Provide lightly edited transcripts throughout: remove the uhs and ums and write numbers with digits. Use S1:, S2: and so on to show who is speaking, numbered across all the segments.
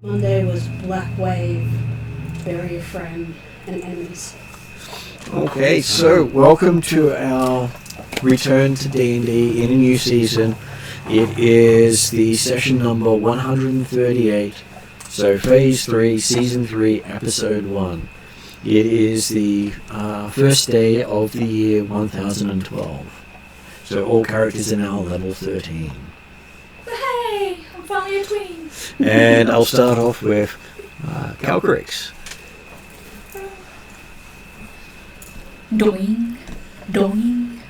S1: Monday was Black Wave, bury a friend, and enemies.
S2: Okay, so welcome to our return to D&D in a new season. It is the session number 138, so Phase 3, Season 3, Episode 1. It is the first day of the year 1012. So all characters are now level 13.
S3: Hey, I'm finally a tween.
S2: And I'll start off with Calcrix.
S3: Doing, doing,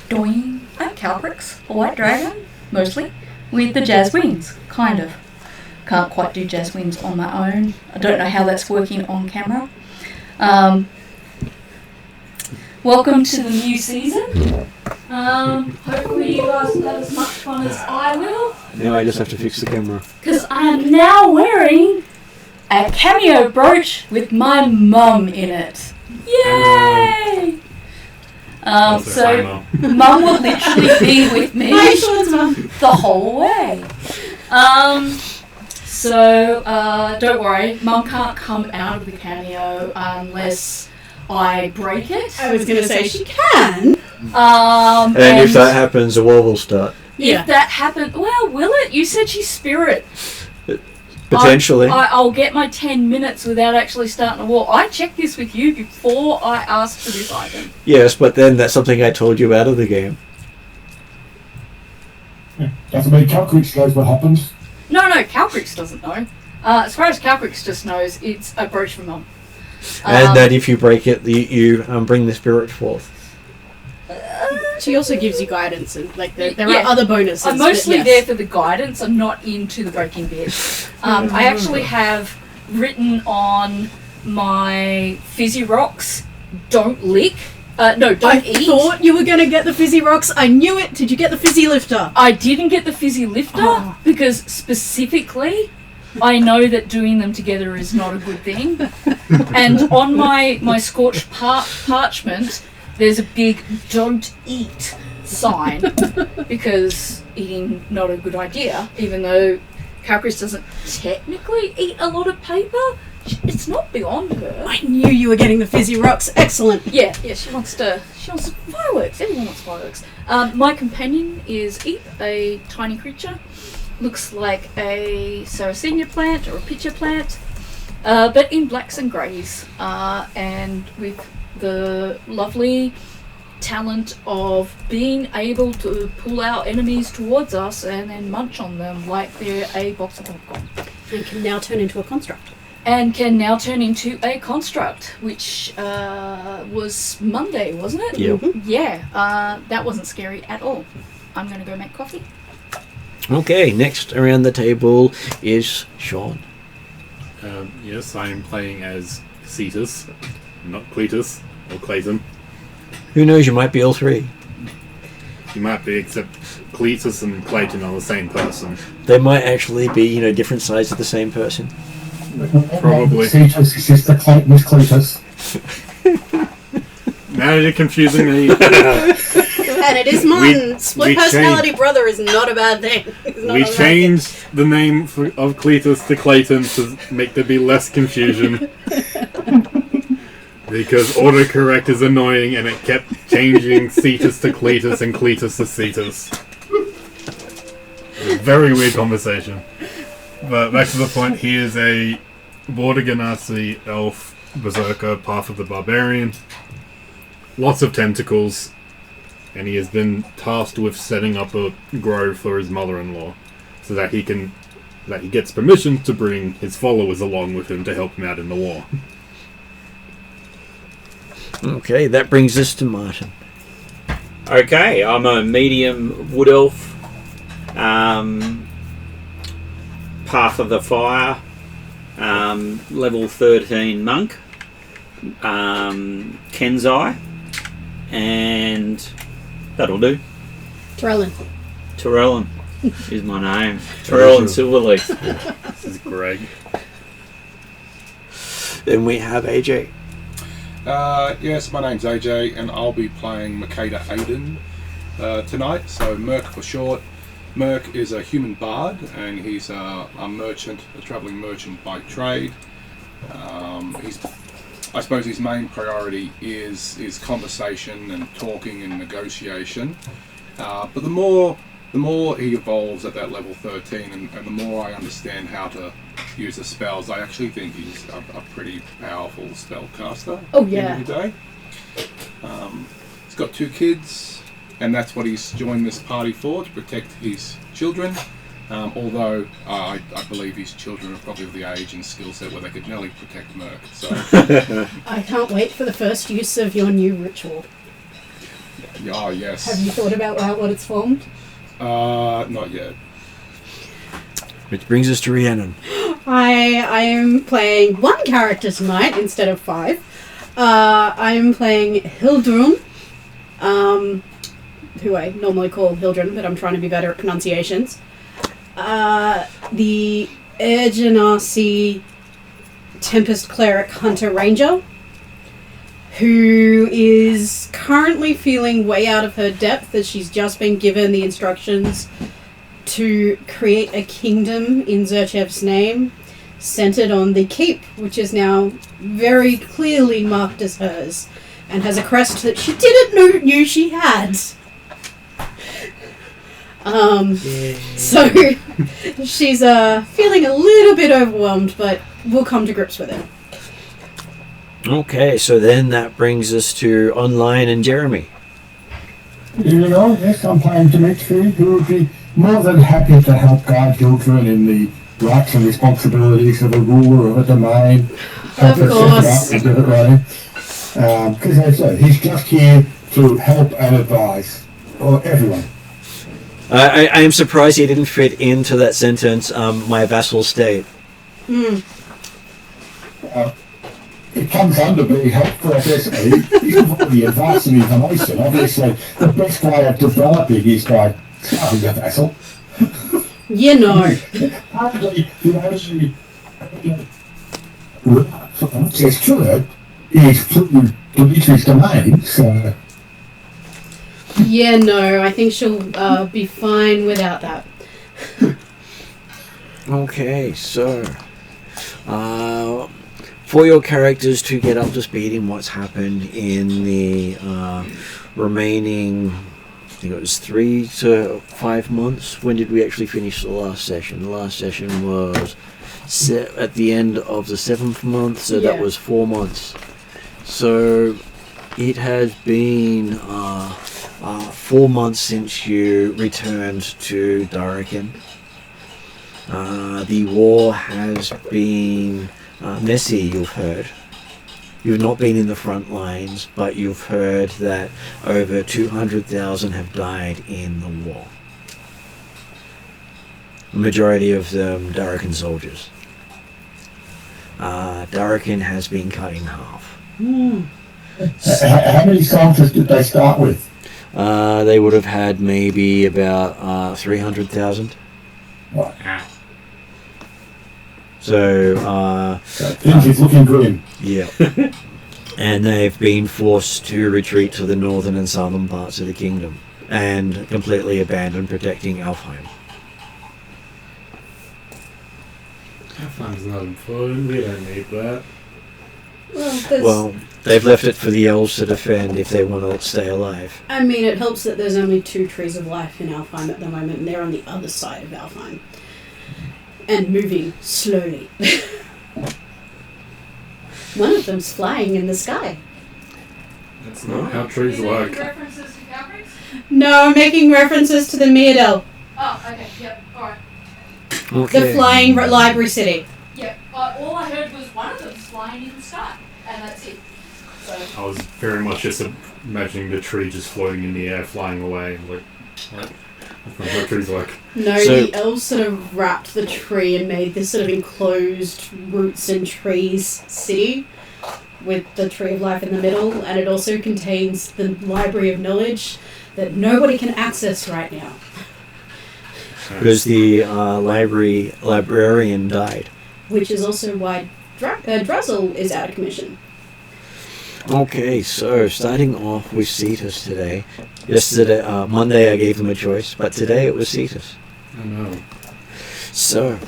S3: doing. I'm Calcrix, a white dragon, mostly, with the jazz wings, kind of. Can't quite do jazz wings on my own. I don't know how that's working on camera. Welcome to the new season. Hopefully you guys will have as much fun as I will.
S2: Now I just have to fix the camera.
S3: Because I am now wearing a cameo brooch with my mum in it. Yay! So mum will literally be with me the whole way. So don't worry, mum can't come out of the cameo unless I break it.
S1: I was going to say she can.
S2: And if that happens, a war will start.
S3: If that happens, well, will it? You said she's spirit.
S2: Potentially.
S3: I'll get my 10 minutes without actually starting a war. I checked this with you before I asked for this item.
S2: Yes, but then that's something I told you out of the game.
S4: Doesn't mean Calcrix knows what happens.
S3: No, Calcrix doesn't know. As far as Calcrix just knows, it's a brooch from mum.
S2: And that if you break it, you bring the spirit forth.
S1: She also gives you guidance, and there are other bonuses.
S3: I'm mostly there for the guidance. I'm not into the breaking bit. I actually have written on my fizzy rocks, don't lick. Don't eat.
S1: I thought you were going to get the fizzy rocks. I knew it. Did you get the fizzy lifter?
S3: I didn't get the fizzy lifter because specifically I know that doing them together is not a good thing. And on my scorched parchment, there's a big "don't eat" sign because eating not a good idea. Even though Calcrix doesn't technically eat a lot of paper, it's not beyond her.
S1: I knew you were getting the fizzy rocks. Excellent.
S3: Yeah. She wants fireworks. Everyone wants fireworks. My companion is Eep, a tiny creature. Looks like a Sarracenia plant or a pitcher plant, but in blacks and greys, and with the lovely talent of being able to pull our enemies towards us and then munch on them like they're a box of popcorn.
S1: And can now turn into a construct.
S3: Which was Monday, wasn't it?
S2: Yeah.
S3: Yeah, that wasn't scary at all. I'm going to go make coffee.
S2: Okay, next around the table is Sean.
S5: Yes, I am playing as Cetus, not Cletus or Clayton.
S2: Who knows, you might be all three.
S5: You might be, except Cletus and Clayton are the same person.
S2: They might actually be, different sides of the same person.
S5: Probably.
S4: Cetus is just the Clayton is Cletus.
S5: Now you're confusing me.
S1: And it is mine. Split personality brother is not a bad thing.
S5: We changed the name of Cletus to Clayton to make there be less confusion. Because autocorrect is annoying and it kept changing Cetus to Cletus and Cletus to Cetus. A very weird conversation. But back to the point, he is a Border Ganassi elf berserker, Path of the Barbarian. Lots of tentacles. And he has been tasked with setting up a grove for his mother-in-law, so that he gets permission to bring his followers along with him to help him out in the war.
S2: Okay, that brings us to Martin.
S6: Okay, I'm a medium wood elf, Path of the Fire, level 13 monk, Kenzai, and that'll do. Terrellin is my name. Terrellin Silverleaf.
S5: This is Greg.
S2: Then we have AJ.
S7: Yes, my name's AJ, and I'll be playing Makeda Aiden tonight. So Merc for short. Merc is a human bard, and he's a merchant, a travelling merchant by trade. I suppose his main priority is conversation and talking and negotiation. But the more he evolves at that level 13, and the more I understand how to use the spells, I actually think he's a pretty powerful spellcaster.
S3: Oh,
S7: at the
S3: yeah.
S7: end of the day. He's got 2 kids, and that's what he's joined this party for, to protect his children. Although I believe his children are probably of the age and skill set where they could nearly protect Merc. So
S1: I can't wait for the first use of your new ritual.
S7: oh yes.
S1: Have you thought about what it's formed?
S7: Not yet.
S2: Which brings us to Rhiannon.
S1: I am playing 1 character tonight instead of 5. I'm playing Hildrun, who I normally call Hildrun, but I'm trying to be better at pronunciations. The Ergenasi Tempest Cleric Hunter Ranger, who is currently feeling way out of her depth as she's just been given the instructions to create a kingdom in Zerchev's name, centered on the keep, which is now very clearly marked as hers, and has a crest that she didn't know she had. So she's feeling a little bit overwhelmed, but we'll come to grips with it.
S2: Okay, so then that brings us to Online and Jeremy.
S4: Yes, I'm playing Dimitri, who would be more than happy to help guide children in the rights and responsibilities of a ruler of a domain.
S1: Of course.
S4: Because he's just here to help and advise, or everyone.
S2: I am surprised he didn't fit into that sentence, my vassal state.
S4: It comes under being helpful, obviously. You can provide the advice and information. Obviously, the best way of developing is by starting a vessel.
S1: You know.
S4: Apparently, access to it is through Dimitri's domain, so...
S1: Yeah, no, I think she'll be fine without that.
S2: Okay, so for your characters to get up to speed in what's happened in the remaining, I think it was 3 to 5 months. When did we actually finish the last session? The last session was at the end of the 7th month, so that
S1: Yeah.
S2: was 4 months. So it has been 4 months since you returned to Atruaghin. The war has been messy, you've heard. You've not been in the front lines, but you've heard that over 200,000 have died in the war. The majority of them Atruaghin soldiers. Atruaghin has been cut in half.
S4: How many soldiers did they start with?
S2: They would have had maybe about 300,000.
S4: Right.
S2: So,
S4: Things is looking grim.
S2: yeah. And they've been forced to retreat to the northern and southern parts of the kingdom and completely abandon protecting Alfheim.
S5: Alfheim's not important. We don't need that.
S2: Well, they've left it for the elves to defend if they want to stay alive.
S1: I mean, it helps that there's only 2 trees of life in Alfheim at the moment, and they're on the other side of Alfheim. And moving slowly. One of them's flying in the sky.
S5: That's not how trees work.
S3: References to Calgary's?
S1: No, I'm making references to the Mirrodel,
S3: Oh, okay, yep, alright.
S1: the flying library city.
S3: Yep, all I heard was one of them's flying in the sky, and that's it. So,
S5: I was very much just imagining the tree just floating in the air, flying away. Like, what? That's not how trees work.
S1: No,
S2: So-
S1: the elves sort of wrapped the tree and made this sort of enclosed roots and trees city with the tree of life in the middle, and it also contains the library of knowledge that nobody can access right now.
S2: Because the librarian died.
S1: Which is also why Druzzle is out of commission.
S2: Okay, so starting off with Cetus today. Yesterday, Monday I gave them a choice, but today it was Cetus.
S5: I know.
S2: So,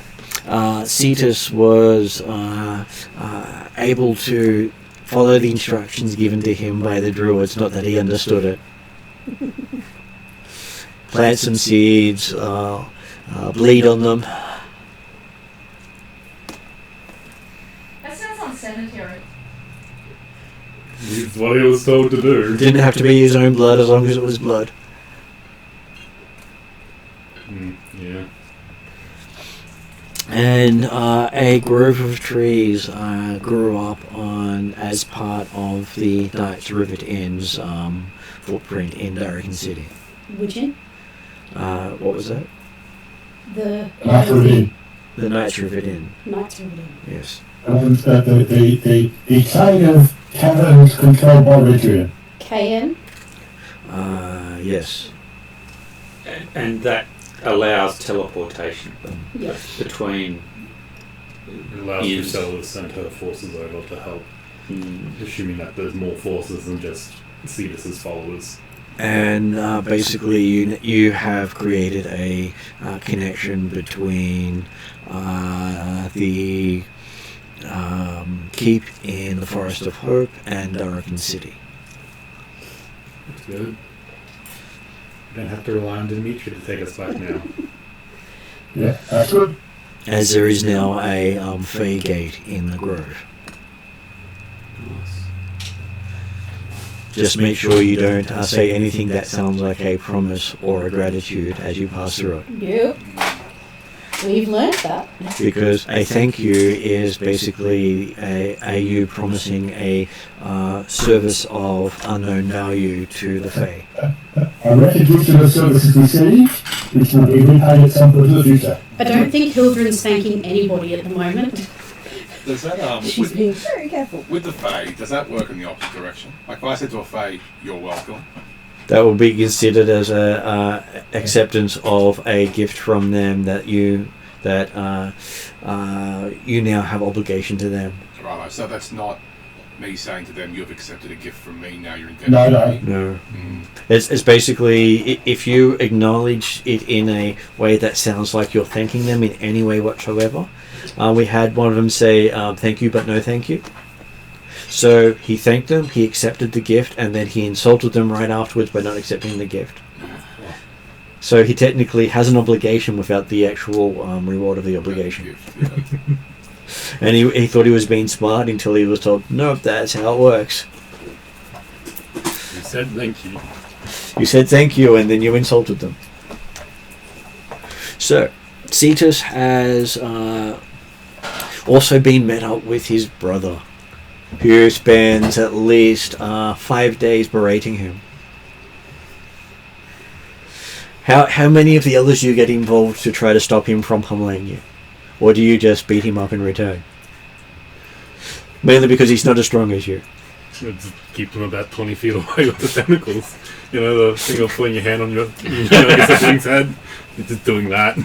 S2: Cetus was able to follow the instructions given to him by the druids, not that he understood it. Plant some seeds, bleed on them.
S3: That sounds unsanitary.
S5: It's what he was told to do.
S2: Didn't have to be his own blood as long as it was blood.
S5: Yeah.
S2: And a grove of trees grew up as part of the Knight's Rivet Inn's footprint in Darrington City.
S1: Which inn?
S2: What was that?
S1: The
S2: The Knight's Rivet Inn.
S1: Knight's Rivet Inn.
S2: Yes.
S4: The chain of taverns controlled by Redrian.
S1: KN?
S2: Yes.
S6: And that allows teleportation
S1: Yep.
S6: between.
S5: It allows Priscilla to send her forces over to help, assuming that there's more forces than just Cetus's followers.
S2: And basically, you have created a connection between the keep in the Forest of Hope and Darrington City.
S5: That's good. We don't have to rely on Dimitri to take us back now.
S4: Yeah, that's good.
S2: As there is now a Fey Gate in the grove. Just make sure you don't say anything that sounds like a promise or a gratitude as you pass through it.
S1: Yep. We've learned that.
S2: Because a thank you is basically you promising a service of unknown value to the Fae.
S4: A recognition of services received, which will be repaid at some point in the future.
S1: I don't think Hildren's thanking anybody at the moment.
S7: Does that
S1: She's being very careful.
S7: with the Fae, does that work in the opposite direction? Like if I said to a Fae, "You're welcome,"
S2: That will be considered as a acceptance of a gift from them that you now have obligation to them.
S7: right? So that's not me saying to them, "You've accepted a gift from me. Now you're indebted."
S4: No,
S7: to me."
S4: no.
S2: No. It's basically, if you acknowledge it in a way that sounds like you're thanking them in any way whatsoever. We had one of them say, thank you, but no thank you. So he thanked them, he accepted the gift, and then he insulted them right afterwards by not accepting the gift. So he technically has an obligation without the actual reward of the obligation.
S7: Gift, yeah.
S2: And he thought he was being smart until he was told, no, that's how it works.
S5: You said thank you.
S2: You said thank you, and then you insulted them. So, Cetus has also been met up with his brother, who spends at least 5 days berating him. How many of the others do you get involved to try to stop him from pummeling you? Or do you just beat him up in return? Mainly because he's not as strong as you.
S5: Just keep them about 20 feet away with the tentacles. You know, the thing of putting your hand on your sibling's head. You're just doing that.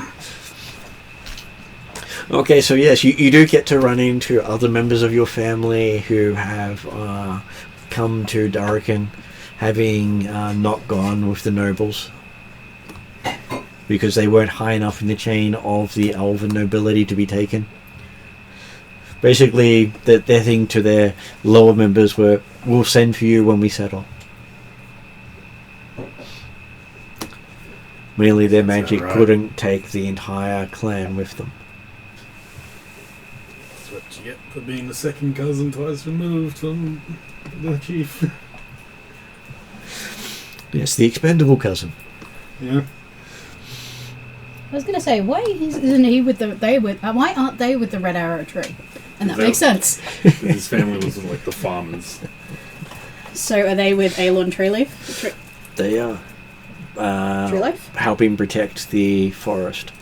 S2: Okay, so yes, you do get to run into other members of your family who have come to Darrington, having not gone with the nobles, because they weren't high enough in the chain of the elven nobility to be taken. Basically, their thing to their lower members were, we'll send for you when we settle. Merely their magic
S5: right?
S2: couldn't take the entire clan with them.
S5: That's what you get for being the second cousin twice removed from the chief.
S2: Yes, the expendable cousin.
S5: Yeah.
S1: I was going to say, why isn't he with why aren't they with the Red Arrow tree? And that makes sense.
S5: His family was like the farmers.
S1: So are they with Aelon Treeleaf?
S2: They are.
S1: Treeleaf?
S2: Helping protect the forest.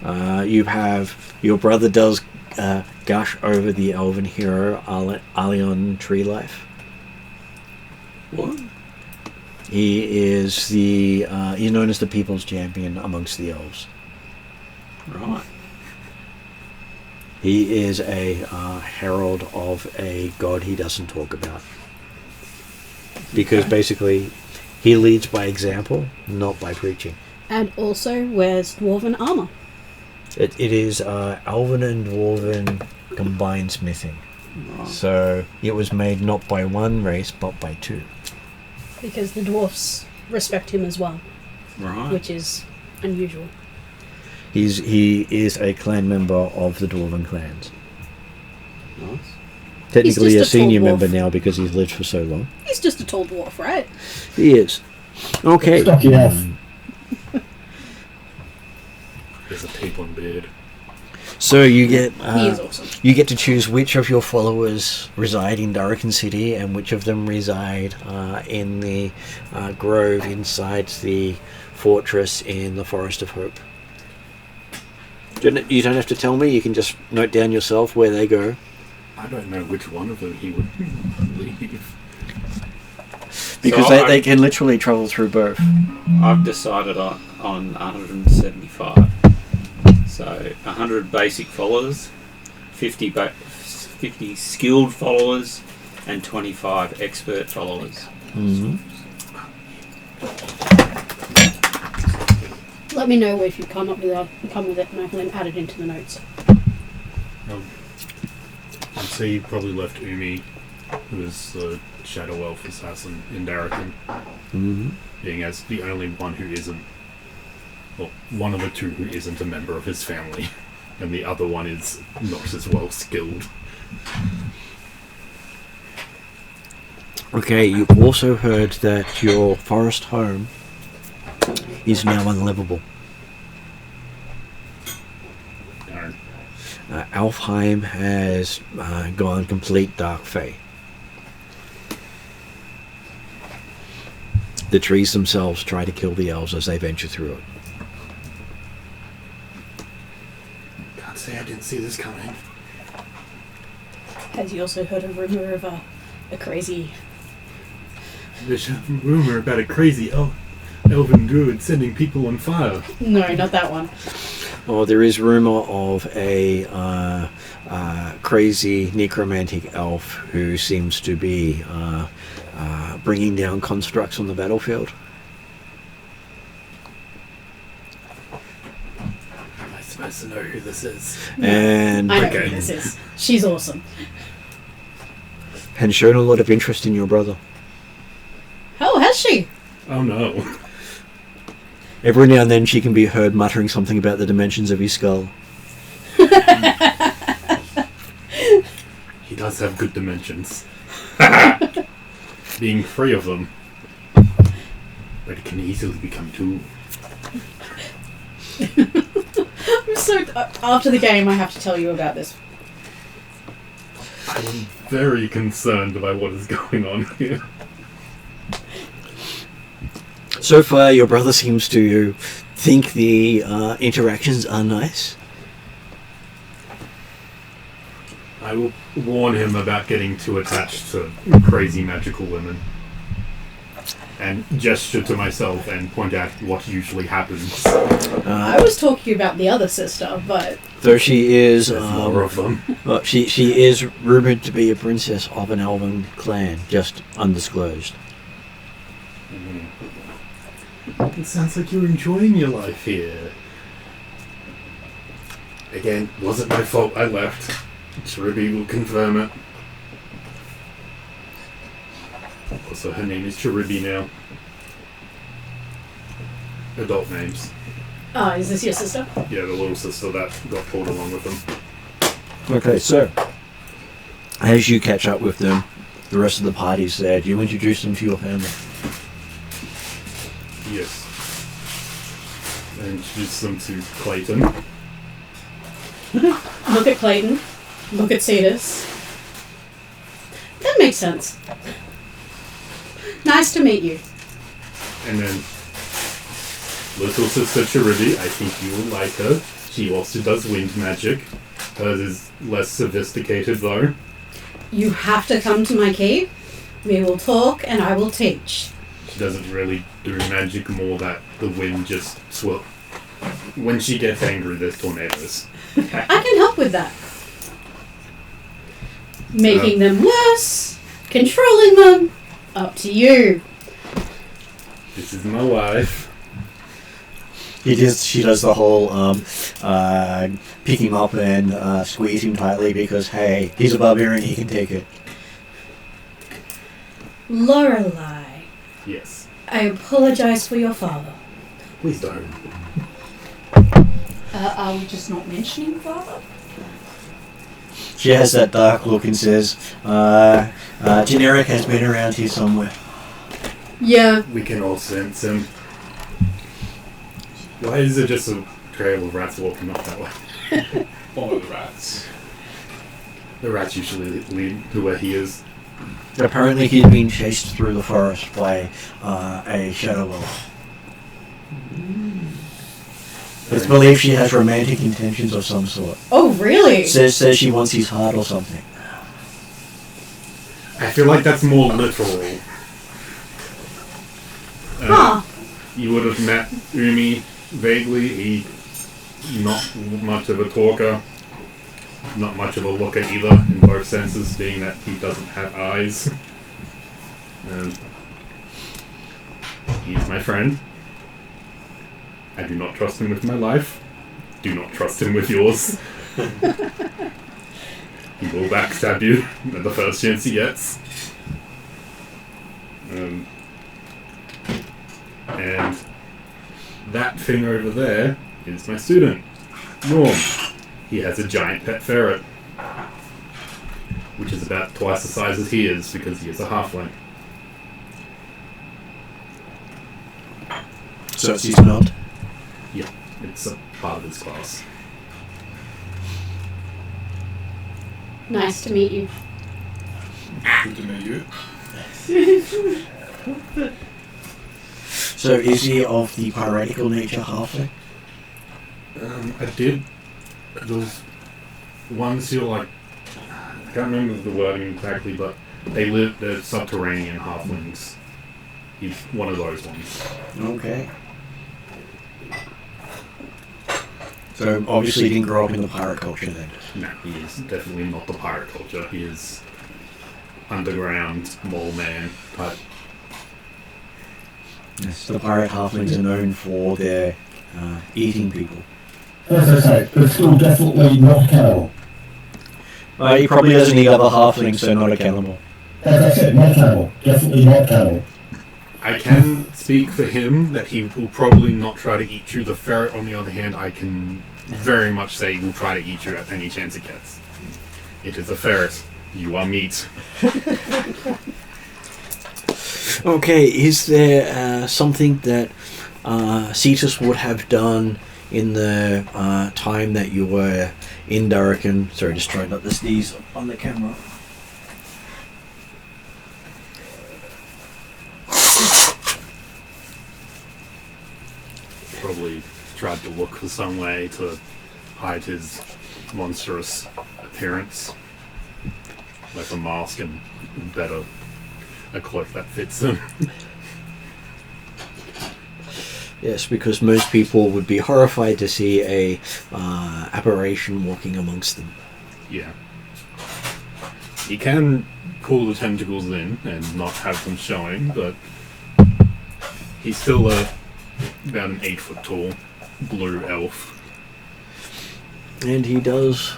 S2: You have your brother does gush over the elven hero Alion Treeleaf.
S6: What?
S2: He is he's known as the people's champion amongst the elves.
S6: Right.
S2: He is a herald of a god he doesn't talk about. Because basically he leads by example, not by preaching.
S1: And also wears dwarven armor.
S2: It is elven and dwarven combined smithing. So it was made not by one race but by two.
S1: Because the dwarfs respect him as well,
S6: Right.
S1: which is unusual.
S2: He is a clan member of the Dwarven Clans.
S6: Nice.
S2: Technically
S1: just
S2: a
S1: a tall
S2: senior
S1: dwarf.
S2: member now because he's lived for so long.
S1: He's just a tall dwarf, right?
S2: He is. Okay.
S4: Stocky elf.
S5: There's a tapon beard.
S2: So you get
S1: He is awesome.
S2: you get to choose which of your followers reside in Durrican City and which of them reside in the grove inside the fortress in the Forest of Hope. You don't have to tell me. You can just note down yourself where they go.
S5: I don't know which one of them he would leave.
S2: Because
S6: So
S2: they can literally travel through both.
S6: I've decided on 175. So 100 basic followers, 50 skilled followers, and 25 expert followers.
S2: Mm-hmm.
S1: Let me know if you come with it, and I can add it into the notes.
S5: I'd say you probably left Umi, who is the Shadow Elf assassin in Darrican,
S2: Mm-hmm.
S5: being as the only one who isn't, well, one of the two who isn't a member of his family, and the other one is not as well skilled.
S2: Okay, you've also heard that your forest home is now unlivable.
S5: Darn.
S2: Alfheim has gone complete dark fey. The trees themselves try to kill the elves as they venture through it.
S5: Can't say I didn't see this coming.
S1: Has you also heard a rumor of a crazy...
S5: There's a rumor about a crazy elven druid sending people on fire.
S1: No, not that one.
S2: Oh, there is rumor of a crazy necromantic elf who seems to be bringing down constructs on the battlefield.
S5: Am I supposed to know who this is?
S2: And
S1: I know
S5: Okay.
S1: who this is. She's awesome.
S2: and shown a lot of interest in your brother.
S1: Oh, has she?
S5: Oh no.
S2: Every now and then she can be heard muttering something about the dimensions of his skull.
S5: He does have good dimensions. Being free of them. But it can easily become two.
S1: I'm so... after the game, I have to tell you about this.
S5: I'm very concerned about what is going on here.
S2: So far, your brother seems to think the interactions are nice.
S5: I will warn him about getting too attached to crazy magical women. And gesture to myself and point out what usually happens.
S1: I was talking about the other sister, but...
S2: Though she is,
S5: There's more of them.
S2: she is rumored to be a princess of an elven clan, just undisclosed.
S5: It sounds like you're enjoying your life here. Again, wasn't my fault I left. Cherubi will confirm it. Also, her name is Cherubi now. Adult names.
S1: Oh, is this your sister?
S5: Yeah, the little sister that got pulled along with them.
S2: Okay, so as you catch up with them, the rest of the party's there. Do you introduce them to your family?
S5: Yes. I introduced them to Clayton.
S1: Look at Clayton. Look at Cetus. That makes sense. Nice to meet you.
S5: And then little sister Cherubi, I think you will like her. She also does wind magic. Hers is less sophisticated though.
S1: You have to come to my cave. We will talk and I will teach.
S5: She doesn't really do magic, more that the wind just swirl. When she gets angry, there's tornadoes.
S1: I can help with that. Making them worse, controlling them, up to you.
S5: This is my wife.
S2: She does the whole pick him up and squeeze him tightly because, hey, he's a barbarian, he can take it.
S1: Lorelei,
S5: Yes.
S1: I apologize for your father.
S5: Please don't.
S3: Are we just not mentioning father?
S2: She has that dark look and says, generic has been around here somewhere.
S1: Yeah.
S5: We can all sense him. Why is it just a trail of rats walking off that way?
S7: Follow the rats.
S5: The rats usually lead to where he is.
S2: Apparently he's been chased through the forest by a shadow wolf. It's believed she has romantic intentions of some sort.
S1: Oh, really?
S2: Says she wants his heart or something.
S5: I feel like that's more literal.
S1: Huh.
S5: You would have met Umi vaguely. He not much of a talker, not much of a looker either, in both senses, being that he doesn't have eyes. He's my friend. I do not trust him with my life. Do not trust him with yours. He will backstab you at the first chance he gets. And that thing over there is my student, Norm. He has a giant pet ferret, which is about twice the size as he is because he is a halfling.
S2: So it's his mount.
S5: Yeah, it's a part of his class.
S1: Nice to meet you.
S7: Good to meet you.
S2: So is he of the piratical nature halfling?
S5: There was ones who like, I can't remember the wording exactly, but they're subterranean halflings. He's one of those ones.
S2: Okay. So obviously he didn't grow up in the pirate culture then.
S5: No, he is definitely not the pirate culture. He is underground mole man type.
S2: Yes, the pirate halflings are known for their eating people.
S4: As I say, but still definitely not cannibal.
S2: He probably doesn't eat other halflings, so not a cannibal.
S4: As I said, not cannibal. Definitely not cannibal.
S5: I can speak for him that he will probably not try to eat you. The ferret, on the other hand, I can very much say will try to eat you at any chance it gets. It is a ferret. You are meat.
S2: Okay, is there something that Cetus would have done in the time that you were in Durrican? Sorry, just trying not to sneeze on the camera.
S5: Probably tried to look for some way to hide his monstrous appearance. Like a mask and better a cloak that fits him.
S2: Yes, because most people would be horrified to see a apparition walking amongst them.
S5: Yeah. He can pull the tentacles in and not have them showing, but he's still about an 8 foot tall blue elf.
S2: And he does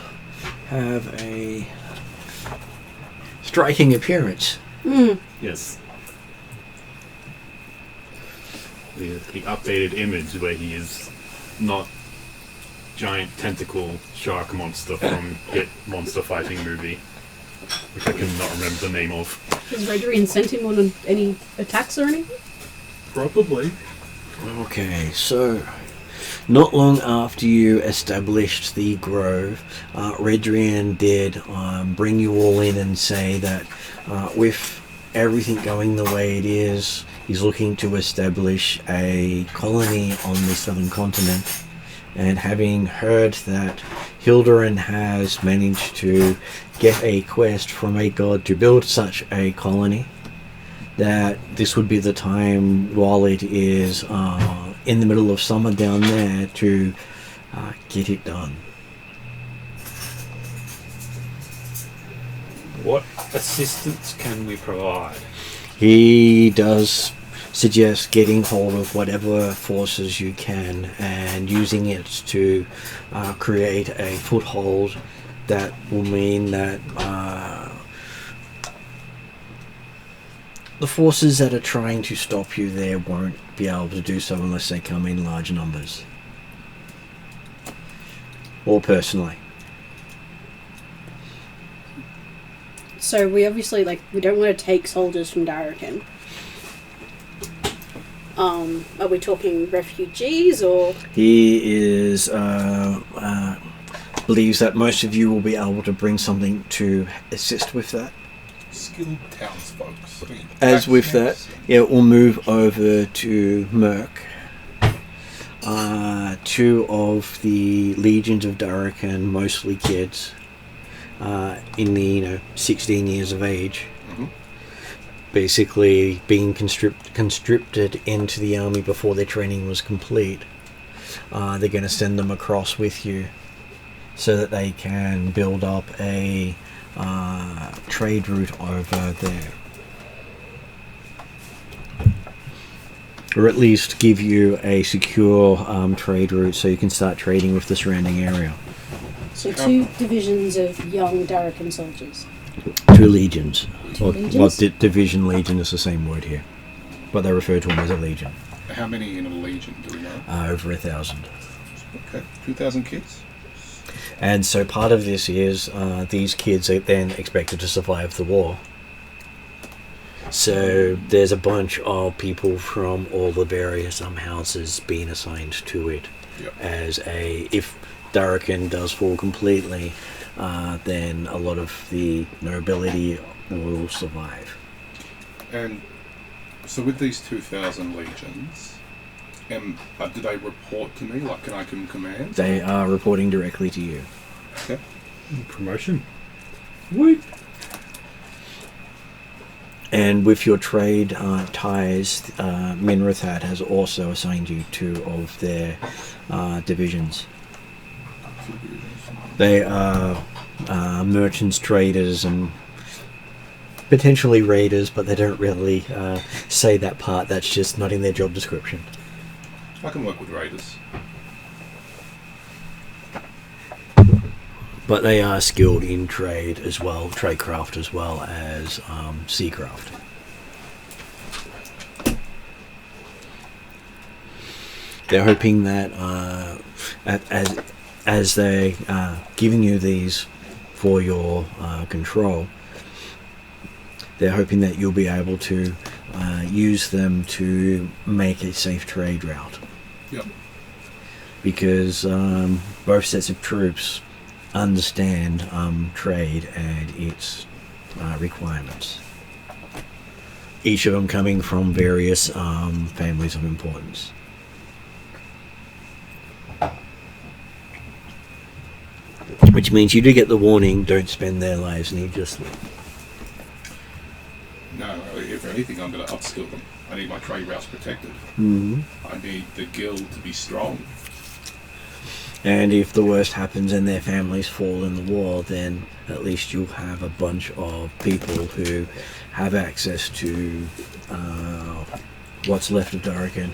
S2: have a striking appearance.
S5: Yes. The updated image where he is not giant tentacle shark monster from hit monster fighting movie, which I cannot remember the name of.
S1: Has Redrian sent him on any attacks or anything?
S5: Probably.
S2: Okay, so not long after you established the grove, Redrian did bring you all in and say that with everything going the way it is, he's looking to establish a colony on the southern continent. And having heard that Hilderin has managed to get a quest from a god to build such a colony, that this would be the time, while it is in the middle of summer down there, to get it done.
S6: What assistance can we provide?
S2: He does suggest getting hold of whatever forces you can and using it to create a foothold that will mean that the forces that are trying to stop you there won't be able to do so unless they come in large numbers. Or personally.
S1: So we obviously, we don't want to take soldiers from Darrakin. Are we talking refugees or?
S2: He is, believes that most of you will be able to bring something to assist with that.
S7: Skilled townsfolk.
S2: As with that, it will move over to Merc. Two of the legions of Darrakin, mostly kids, in the 16 years of age, basically being conscripted into the army before their training was complete. They're going to send them across with you so that they can build up a trade route over there. Or at least give you a secure trade route so you can start trading with the surrounding area.
S1: So 2 divisions of young Darrakin soldiers.
S2: 2 legions.
S1: Legions?
S2: Division legion is the same word here. But they refer to them as a legion.
S7: How many in a legion do we know?
S2: Over 1,000.
S7: Okay, 2,000 kids.
S2: And so part of this is these kids are then expected to survive the war. So there's a bunch of people from all the various houses being assigned to it.
S7: Yep.
S2: As if Darrakin does fall completely, then a lot of the nobility will survive.
S7: And so with these 2,000 legions, do they report to me? Can I give them commands?
S2: They are reporting directly to you.
S7: Okay.
S5: Promotion. Wait.
S2: And with your trade ties, Minrathat has also assigned you 2 of their divisions. They are merchants, traders, and potentially raiders, but they don't really say that part. That's just not in their job description.
S7: I can work with raiders.
S2: But they are skilled in trade as well, tradecraft as well as seacraft. They're hoping that as they giving you these for your control, they're hoping that you'll be able to use them to make a safe trade route.
S7: Yep.
S2: Because both sets of troops understand trade and its requirements. Each of them coming from various families of importance. Which means you do get the warning, don't spend their lives needlessly.
S7: No, if anything, I'm going to upskill them. I need my trade routes protected.
S2: Mm-hmm.
S7: I need the guild to be strong.
S2: And if the worst happens and their families fall in the war, then at least you'll have a bunch of people who have access to what's left of Darrakin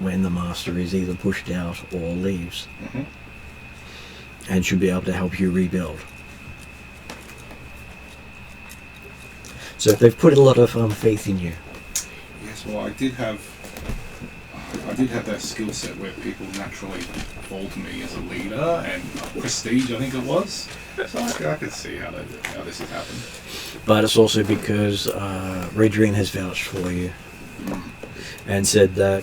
S2: when the master is either pushed out or leaves.
S7: Mm-hmm.
S2: And should be able to help you rebuild. So they've put a lot of faith in you.
S7: Yes, well, I did have that skill set where people naturally fall to me as a leader and prestige, I think it was. So I could see how this has happened.
S2: But it's also because Redrin has vouched for you and said that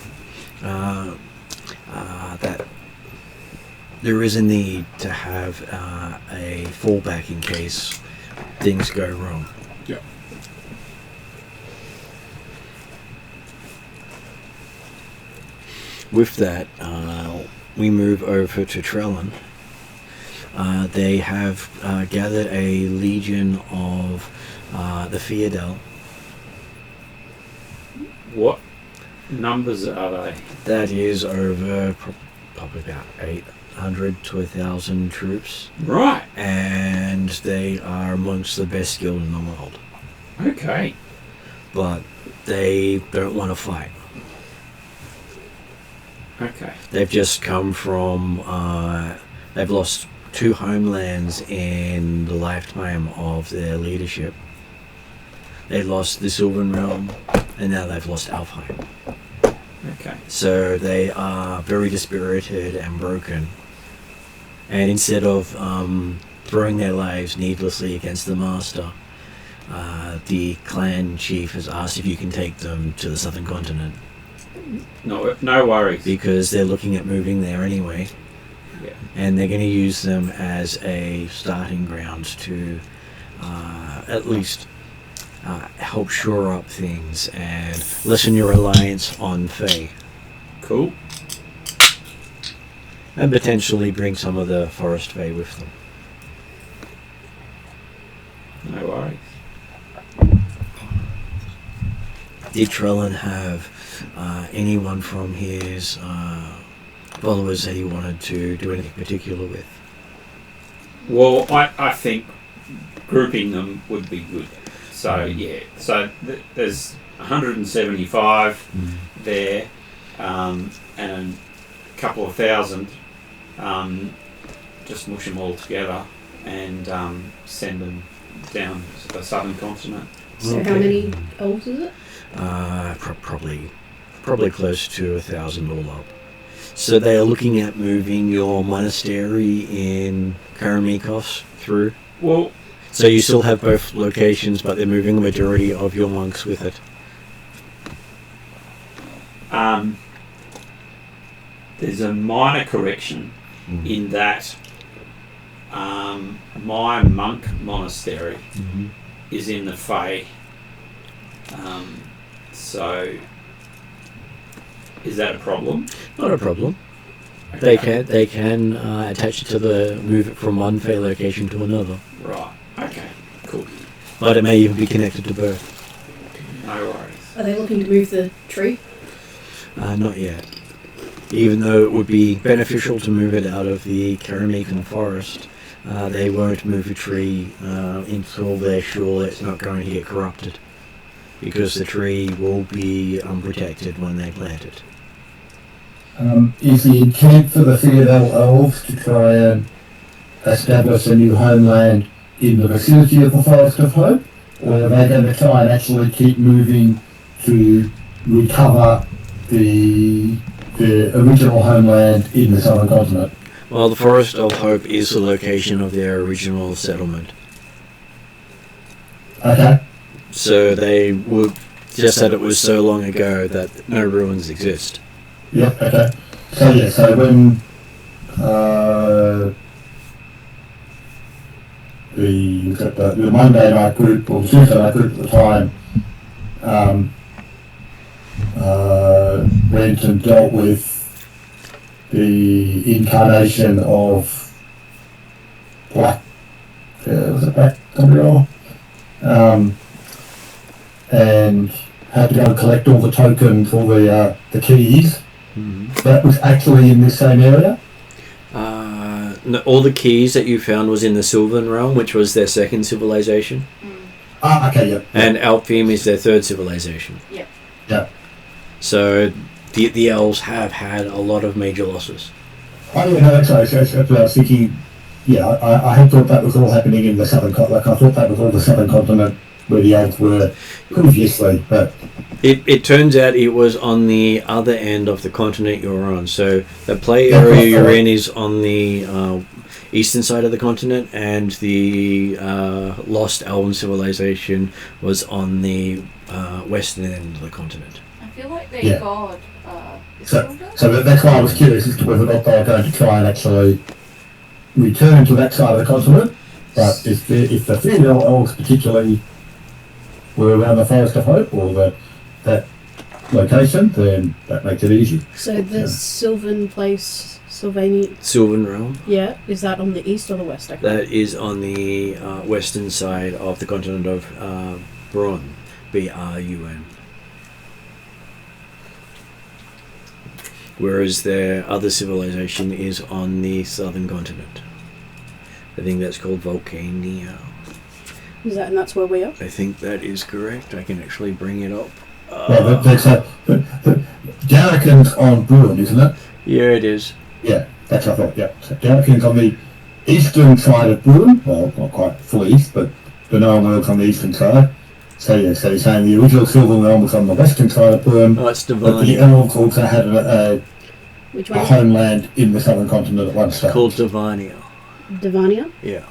S2: that there is a need to have a fallback in case things go wrong.
S7: Yeah.
S2: With that, we move over to Trellin. They have gathered a legion of the Fiadel.
S6: What numbers are they?
S2: That is over probably about 800 to 1,000 troops.
S6: Right.
S2: And they are amongst the best skilled in the world.
S6: Okay.
S2: But they don't want to fight.
S6: Okay.
S2: They've just come from. They've lost 2 homelands in the lifetime of their leadership. They lost the Sylvan Realm, and now they've lost Alfheim.
S6: Okay.
S2: So they are very dispirited and broken. And instead of throwing their lives needlessly against the master, the clan chief has asked if you can take them to the southern continent.
S6: No worries.
S2: Because they're looking at moving there anyway.
S6: Yeah.
S2: And they're going to use them as a starting ground to at least help shore up things and lessen your reliance on Fae.
S6: Cool.
S2: And potentially bring some of the forest Fae with them.
S6: No worries.
S2: Did Trellin have anyone from his followers that he wanted to do anything particular with?
S6: Well, I think grouping them would be good. So, yeah. So there's 175 there, and a couple of thousand. Just mush them all together and send them down to the southern continent.
S1: So how many elves is it?
S2: Probably close to 1,000 all up. So they are looking at moving your monastery in Karamikos through.
S6: Well,
S2: so you still have both locations, but they're moving the majority of your monks with it.
S6: There's a minor correction in that my monk monastery is in the Fae. So, is that a problem?
S2: Not a problem.
S6: Okay.
S2: They can attach it to move it from one Fae location to another.
S6: Right. Okay. Cool.
S2: But it may even be connected to both.
S6: No worries.
S1: Are they looking to move the tree?
S2: Not yet. Even though it would be beneficial to move it out of the Karamikan forest, they won't move a tree until they're sure it's not going to get corrupted. Because the tree will be unprotected when they plant it.
S4: Is the intent for the Theodel elves to try and establish a new homeland in the vicinity of the Forest of Hope? Or are they going to try and actually keep moving to recover the original homeland in the southern continent?
S2: Well, the Forest of Hope is the location of their original settlement.
S4: Okay.
S2: So they would just that it was so long ago that no ruins exist.
S4: Yep, okay. So yeah, so when the Monday night group, or the Tuesday night group at the time, went and dealt with the incarnation of Black, was it Black Canberra? And had to go and collect all the tokens, all the keys. That was actually in this same area?
S2: No, all the keys that you found was in the Sylvan Realm, which was their second civilization.
S4: Okay, yep.
S2: And Alpheim is their third civilization.
S3: Yep.
S4: Yep.
S2: So the elves have had a lot of major losses.
S4: Oh yeah, no, that's what I was thinking. Yeah, I had thought that was all happening in the southern continent. Like, I thought that was all the southern continent where the elves were previously, but
S2: It turns out it was on the other end of the continent you're on. So the play area you're in is on the eastern side of the continent, and the lost elven civilization was on the western end of the continent.
S3: I feel like their god.
S4: So that's why I was curious as to whether or not they were going to try and actually return to that side of the continent. But if the female elves particularly were around the Forest of Hope, or that location, then that makes it easy.
S1: So the Sylvan place,
S2: Sylvan Realm?
S1: Yeah, is that on the east or the west?
S2: That is on the western side of the continent of Brun, Brun. Whereas their other civilization is on the southern continent. I think that's called Volcania.
S1: Is that, and that's where we are?
S2: I think that is correct. I can actually bring it up.
S4: Well, that's Darrican's on Bruin, isn't it?
S2: Yeah, it is.
S4: Yeah, that's what I thought, yeah. So the Atruaghin's on the eastern side of Broome, well, not quite full east, but the Nile World's on the eastern side. So yeah, so you're saying the original Silver Realm was on the western side of Broome,
S2: Oh, it's
S4: but the
S2: Divania.
S4: elves also had a
S1: Which one?
S4: homeland in the southern continent at one
S2: It's
S4: stage.
S2: called Divania.
S1: Divania?
S2: Yeah.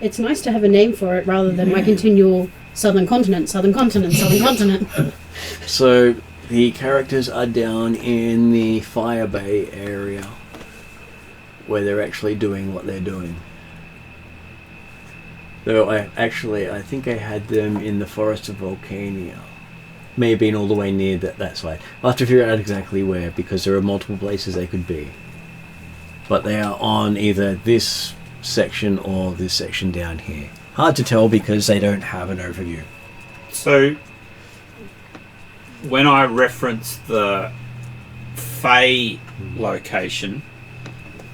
S1: It's nice to have a name for it rather than my continual southern continent, southern continent, southern continent.
S2: So the characters are down in the Fire Bay area where they're actually doing what they're doing. Though I think I had them in the Forest of Volcania. May have been all the way near that side. I'll have to figure out exactly where, because there are multiple places they could be. But they are on either this section or this section down here. Hard to tell because they don't have an overview.
S6: So, when I reference the Fae location,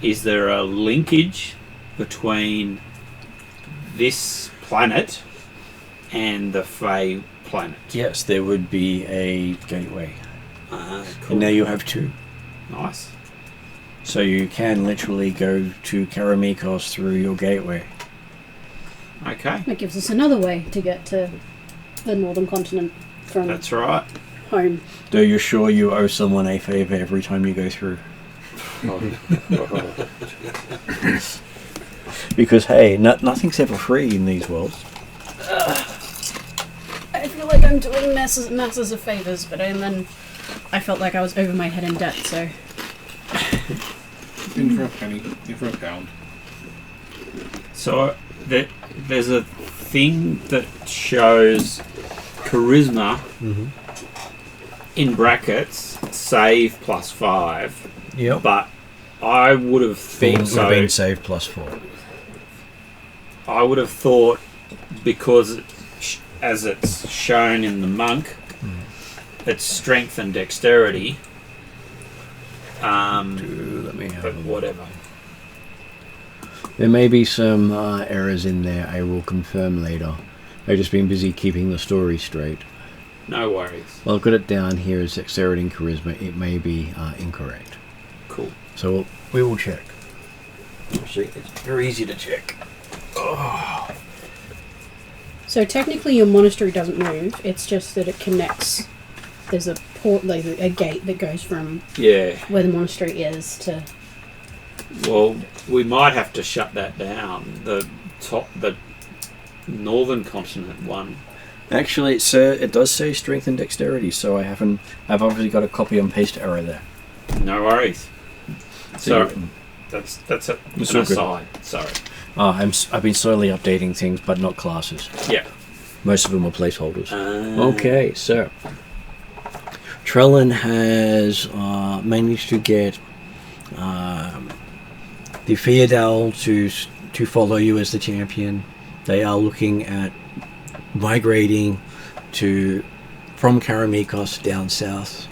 S6: is there a linkage between this planet and the Fae planet?
S2: Yes, there would be a gateway.
S6: Cool.
S2: And now you have two.
S6: Nice.
S2: So you can literally go to Karamikos through your gateway.
S6: Okay,
S1: That gives us another way to get to the northern continent from
S6: that's right.
S1: home.
S2: Though you're sure you owe someone a favour every time you go through. Because hey, nothing's ever free in these worlds.
S1: I feel like I'm doing masses of favours, but then I felt like I was over my head in debt, so...
S7: In for a penny, in for a pound.
S6: So there's a thing that shows charisma in brackets save +5.
S2: Yep.
S6: But I would have thought
S2: Being saved +4.
S6: I would have thought because as it's shown in the monk, it's strength and dexterity.
S2: Let me have
S6: But
S2: a look.
S6: whatever.
S2: There may be some errors in there. I will confirm later. I've just been busy keeping the story straight.
S6: No worries.
S2: Well, I've got it down here as dexterity and charisma. It may be incorrect.
S6: Cool.
S2: So we will check. Actually, it's very easy to check.
S1: So technically your monastery doesn't move, it's just that it connects. There's a port, like a gate that goes from
S6: Yeah.
S1: where the monastery is to...
S6: Well, we might have to shut that down. The northern continent one.
S2: Actually, it does say strength and dexterity, so I've obviously got a copy and paste error there.
S6: No worries.
S2: So
S6: Sorry. That's an
S2: It's all good.
S6: aside. Sorry.
S2: I've been slowly updating things, but not classes.
S6: Yeah.
S2: Most of them are placeholders. Okay, so Trellin has managed to get the Feodal to follow you as the champion. They are looking at migrating from Karamikos down south,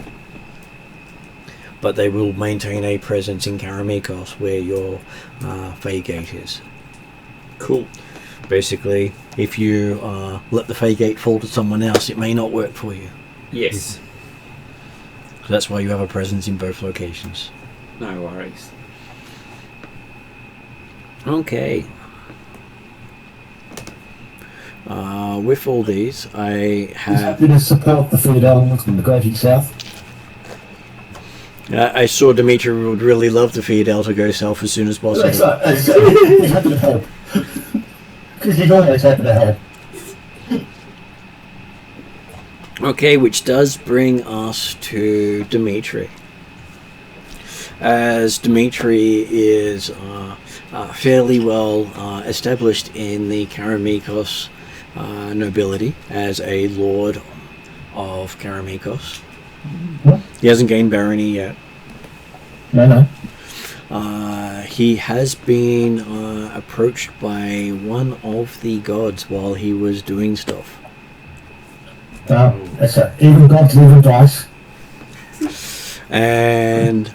S2: but they will maintain a presence in Karamikos where your Fey Gate is.
S6: Cool.
S2: Basically, if you let the Fey Gate fall to someone else, it may not work for you.
S6: Yes.
S2: So that's why you have a presence in both locations.
S6: No worries.
S2: Okay. With all these, I
S4: He's
S2: have...
S4: happy to support the food elements in the Great South.
S2: I saw Dimitri would really love the Feodal to go south as soon as possible.
S4: He's happy to help. Because he's always happy to help.
S2: Okay, which does bring us to Dimitri. As Dimitri is fairly well established in the Karamikos nobility as a lord of Karamikos.
S4: What?
S2: He hasn't gained barony yet.
S4: No.
S2: He has been approached by one of the gods while he was doing stuff.
S4: That's it. Even gods live and dice.
S2: And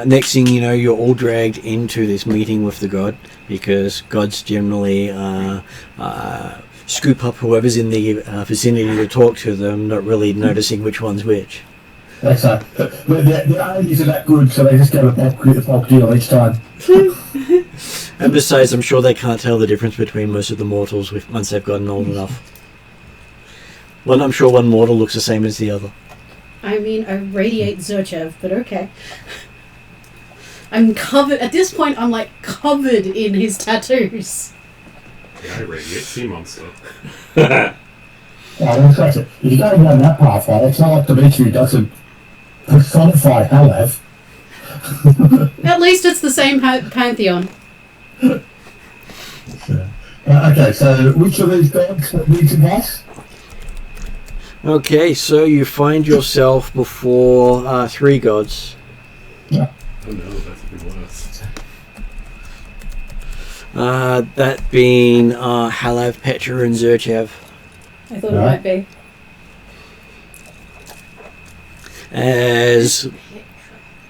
S2: next thing you know, you're all dragged into this meeting with the god, because gods generally scoop up whoever's in the vicinity to talk to them, not really noticing which one's which.
S4: That's right. But the aliens are that good, so they just get a bulk deal each time.
S2: And besides, I'm sure they can't tell the difference between most of the mortals once they've gotten old enough. Well, I'm sure one mortal looks the same as the other.
S1: I mean, I radiate Zerchev, but okay. I'm covered, at this point I'm like covered in his tattoos.
S5: Yeah, I radiate sea monster.
S4: Yeah, let's face it. If you go down that pathway, it's not like Dimitri doesn't personify Halev.
S1: At least it's the same pantheon.
S4: Okay, so which of these gods needs advice?
S2: Okay, so you find yourself before 3 gods.
S5: Oh no, that's even worse.
S2: That being Halav, Petra, and Zerchev.
S1: I thought it might be.
S2: As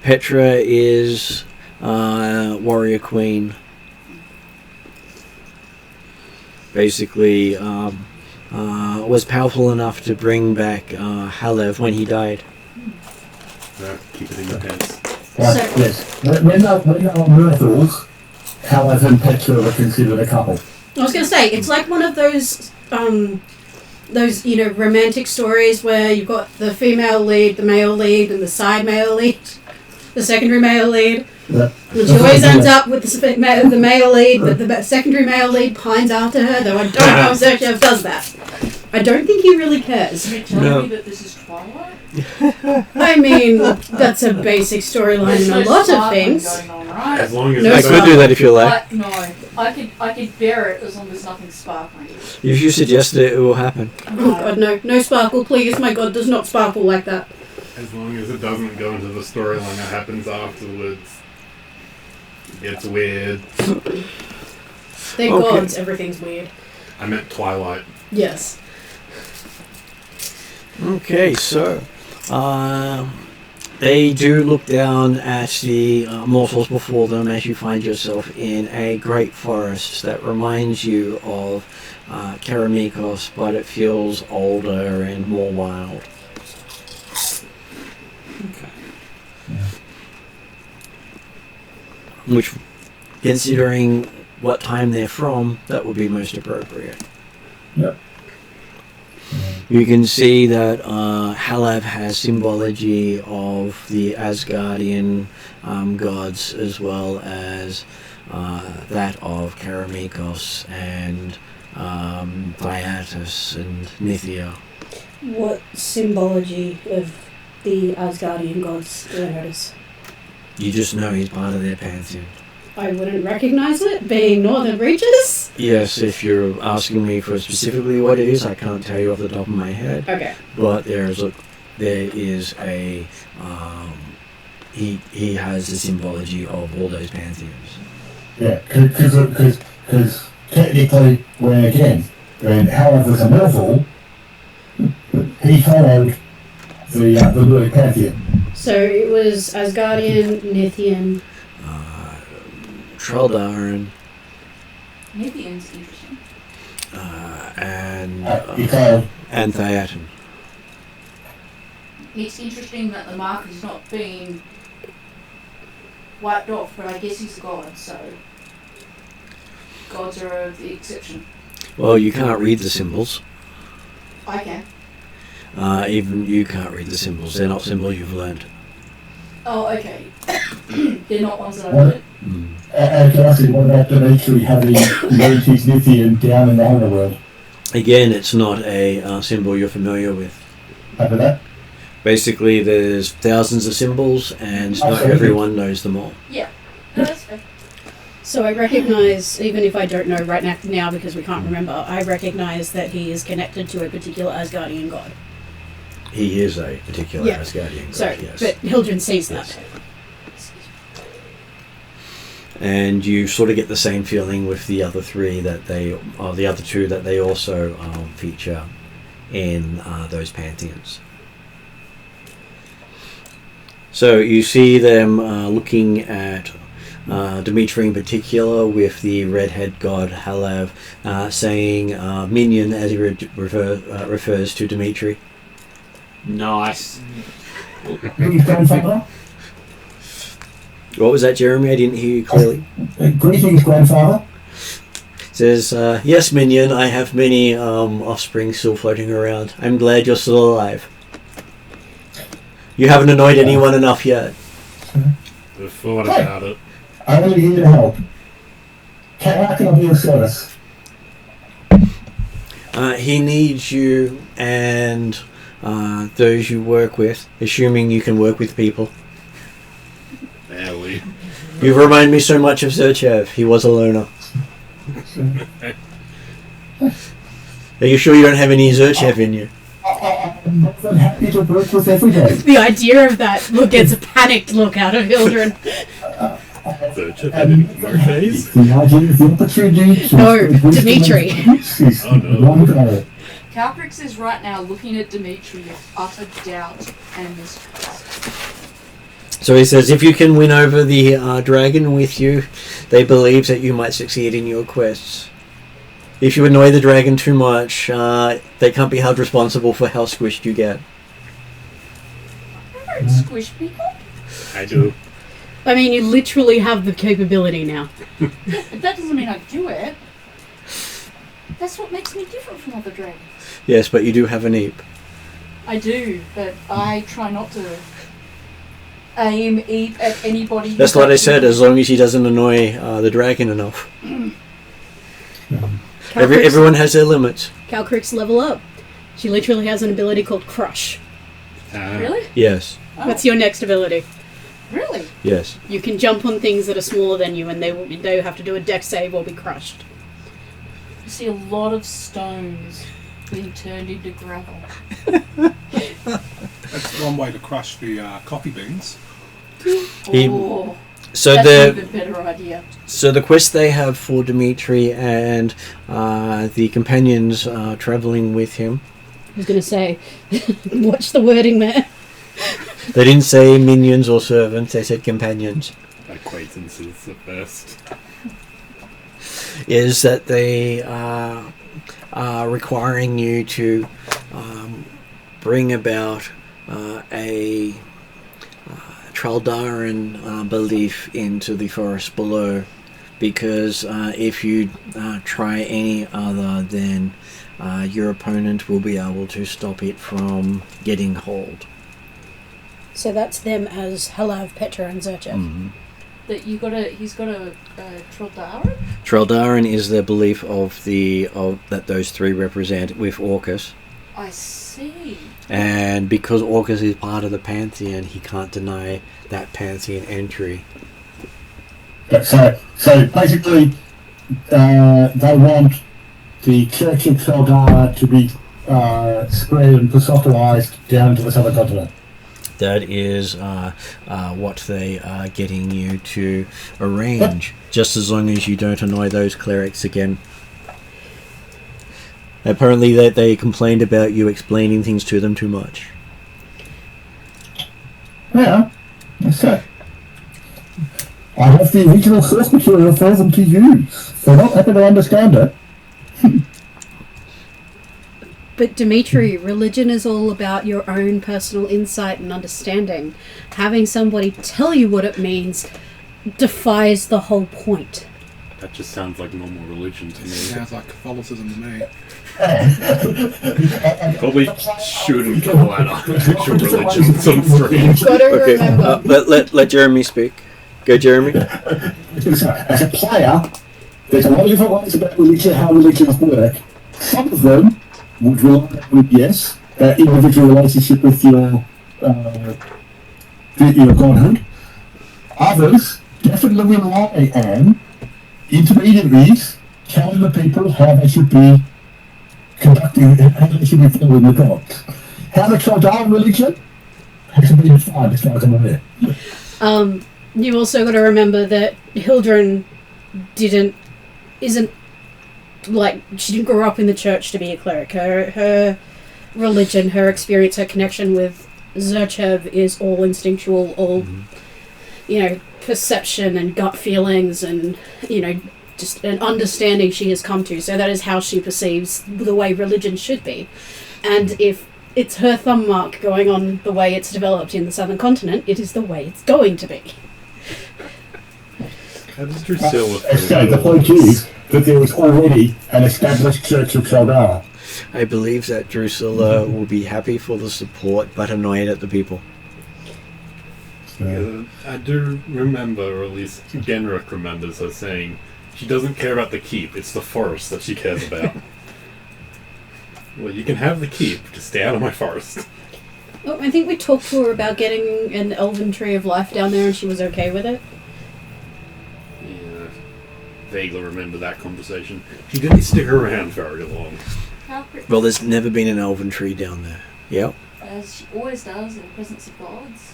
S2: Petra is warrior queen. Basically, was powerful enough to bring back Halev when he died.
S5: No, keep it in your pants.
S4: Right, yes. When they were Myrtles, Halev and Petra were considered a couple.
S1: I was going to say, it's like one of those, romantic stories where you've got the female lead, the male lead, and the side male lead, the secondary male lead.
S4: Yeah.
S1: And she always ends up with the male lead, but the secondary male lead pines after her, though I don't know if Zerchev does that. I don't think he really cares.
S3: You're telling me that this is Twilight?
S1: I mean, that's a basic storyline in a lot of things.
S3: Going on, right?
S5: As long as
S1: No,
S2: I
S5: it's
S2: could do that if you like.
S3: No, I could bear it as long as nothing's sparkling.
S2: If you suggest it, it will happen.
S1: Oh god, no. No sparkle, please. My god does not sparkle like that.
S5: as long as it doesn't go into the storyline that happens afterwards. It's weird.
S1: Thank
S2: Okay.
S1: gods, everything's weird.
S5: I meant Twilight.
S1: Yes.
S2: Okay, so they do look down at the mortals before them as you find yourself in a great forest that reminds you of Keramikos, but it feels older and more wild.
S6: Okay.
S2: Which, considering what time they're from, that would be most appropriate.
S4: Yep.
S2: You can see that Halab has symbology of the Asgardian gods as well as that of Keramikos and Diatus and Nithia.
S1: What symbology of the Asgardian gods do I notice?
S2: You just know he's part of their pantheon.
S1: I wouldn't recognise it, being Northern Reaches.
S2: Yes, if you're asking me for specifically what it is, I can't tell you off the top of my head.
S1: Okay.
S2: But there is a he has the symbology of all those pantheons.
S4: Yeah, because technically, when Howard was a Melville, he followed the Lord Pantheon.
S1: So it was Asgardian, Nithian.
S2: Treldarin,
S3: Nithian's interesting.
S2: and Theatin.
S3: It's interesting that the mark is not being wiped off, but I guess he's a god, so gods are the exception.
S2: Well, you can't read the symbols.
S3: I can.
S2: Even you can't read the symbols. They're not symbols you've learned.
S3: Oh, okay. They're not ones that I've learned.
S4: And lastly, what about Dimitri having learned his Nithian down in the underworld?
S2: Again, it's not a symbol you're familiar with.
S4: After that?
S2: Basically, there's thousands of symbols, and not
S4: Absolutely.
S2: everyone knows them all.
S3: Yeah. No, that's fair.
S1: So I recognise, even if I don't know right now because we can't remember, I recognise that he is connected to a particular Asgardian god.
S2: He is a particular
S1: Yeah.
S2: Asgardian god,
S1: So,
S2: yes.
S1: but Hildren sees that.
S2: Yes. And you sort of get the same feeling with the other two that they also feature in those pantheons. So you see them looking at Dimitri in particular, with the redhead god Halav saying minion as he refers to Dimitri.
S6: Nice.
S4: Greetings, grandfather.
S2: What was that, Jeremy? I didn't hear you clearly.
S4: Greetings, grandfather.
S2: Says, yes, minion, I have many offspring still floating around. I'm glad you're still alive. You haven't annoyed anyone enough yet.
S5: I've thought about it.
S4: I'm only here to help. How can I be of service?
S2: He needs you and those you work with, assuming you can work with people.
S5: Barely.
S2: You remind me so much of Zerchev. He was a loner. Are you sure you don't have any Zerchev in you?
S4: I'm more than happy to work with every day.
S1: The idea of that gets a panicked look out of Hildren.
S4: The idea of the opportunity to...
S1: No, Dimitri.
S5: Oh, no.
S3: Calcrix is right now looking at Dimitri with utter doubt and mistrust.
S2: So he says, if you can win over the dragon with you, they believe that you might succeed in your quests. If you annoy the dragon too much, they can't be held responsible for how squished you get.
S3: I don't squish people.
S5: I do.
S1: I mean, you literally have the capability now.
S3: Yeah, but that doesn't mean I do it. That's what makes me different from other dragons.
S2: Yes, but you do have an eep.
S3: I do, but I try not to eat at anybody.
S2: That's what I said, as long as he doesn't annoy the dragon enough. Everyone has their limits.
S1: Calcrix level up. She literally has an ability called Crush.
S3: Really?
S2: Yes.
S3: Oh.
S1: What's your next ability?
S3: Really?
S2: Yes.
S1: You can jump on things that are smaller than you, and they have to do a dex save or be crushed.
S3: I see a lot of stones being turned into gravel.
S7: That's one way to crush the coffee beans.
S3: Oh,
S2: So
S3: that's
S2: the
S3: an even better idea.
S2: So the quest they have for Dimitri and the companions travelling with him.
S1: I was going to say, watch the wording there.
S2: They didn't say minions or servants, they said companions.
S5: Acquaintances at best.
S2: Is that they are requiring you to bring about a Traldaran belief into the forest below, because if you try any other, then your opponent will be able to stop it from getting hold.
S1: So that's them as Halav, Petra, and Zerchev.
S2: Mm-hmm.
S3: That he's got a Troldaran?
S2: Traldaran is the belief of that those three represent with Orcus.
S3: I see.
S2: And because Orcus is part of the Pantheon, he can't deny that Pantheon entry.
S4: So basically, they want the Church of Traldara to be spread and proselytized down to the southern continent.
S2: That is what they are getting you to arrange, just as long as you don't annoy those clerics again. Apparently they complained about you explaining things to them too much.
S4: Yeah, that's it. I have the original source material for them to use. They're not happy to understand it.
S1: But Dimitri, religion is all about your own personal insight and understanding. Having somebody tell you what it means defies the whole point.
S5: That just sounds like normal religion to me.
S7: Sounds like Catholicism to me.
S5: Probably shouldn't call that actual religion some stream.
S1: Gotta
S2: Okay,
S1: remember.
S2: let Jeremy speak. Go, Jeremy.
S4: As a player, there's a lot of different ways about religion, how religions work. Some of them would rely on, yes, that individual relationship with your godhood. Others definitely rely on intermediaries telling the people how they should be conducting, how they should be following the gods. How the Traldaran religion has been defined as far as I'm aware.
S1: You also got to remember that Hildren isn't like, she didn't grow up in the church to be a cleric. Her religion, her experience, her connection with Zerchev is all instinctual, all perception and gut feelings, and just an understanding she has come to. So that is how she perceives the way religion should be. And if it's her thumb mark going on the way it's developed in the southern continent. It is the way it's going to be.
S5: How does Drusilla
S4: So the point is that there was already an established Church of Chaldara.
S2: I believe that Drusilla will be happy for the support, but annoyed at the people.
S5: Yeah, I do remember, or at least Genrick remembers her saying she doesn't care about the keep, it's the forest that she cares about. Well, you can have the keep, just stay out of my forest.
S1: Oh, I think we talked to her about getting an elven tree of life down there and she was okay with it.
S5: Yeah, vaguely remember that conversation. She didn't stick around very long.
S3: Harpreet,
S2: Well, there's never been an elven tree down there. Yep.
S3: as she always does in the presence of gods,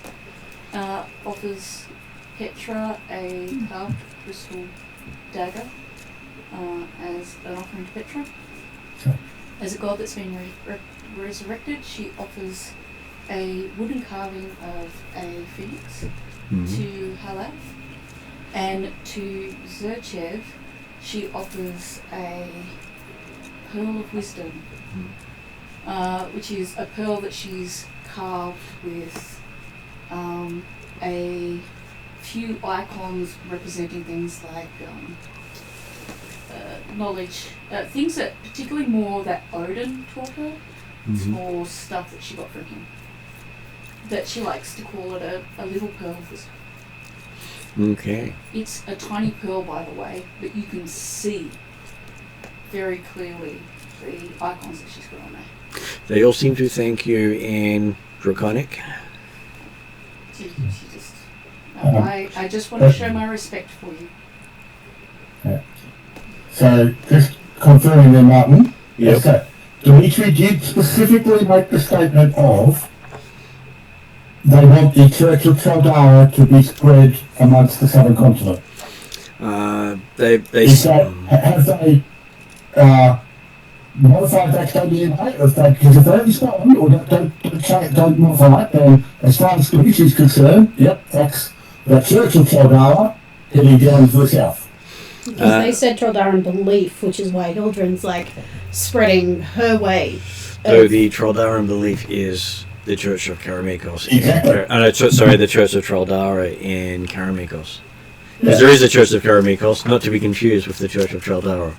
S3: offers Petra a carved crystal dagger as an offering to Petra.
S4: Sure.
S3: As a god that's been resurrected, she offers a wooden carving of a phoenix to Halaf, and to Zerchev she offers a pearl of wisdom, which is a pearl that she's carved with a few icons representing things like knowledge, things that particularly more that Odin taught her. It's more stuff that she got from him. That she likes to call it a little pearl of wisdom.
S2: Okay.
S3: It's a tiny pearl, by the way, but you can see very clearly the icons that she's got on there.
S2: They all seem to thank you in Draconic.
S3: She just, I just want to show my respect for you.
S4: So, just confirming then, Martin.
S2: Yep.
S4: So, Dimitri did specifically make the statement of they want the Church of Chaldara to be spread amongst the southern continent.
S2: They
S4: Is that, have they modified that statement in way? Because if they respond or don't modify it, then as far as Dimitri is concerned, yep, that's the Church of Chaldara heading down to the south.
S1: Because they said Troldaran belief, which is why Hildren's like spreading her way.
S2: Though the Troldaran belief is the Church of Karamikos.
S4: Exactly.
S2: Sorry, the Church of Troldara in Karamikos. Because there is a Church of Karamikos, not to be confused with the Church of Troldara.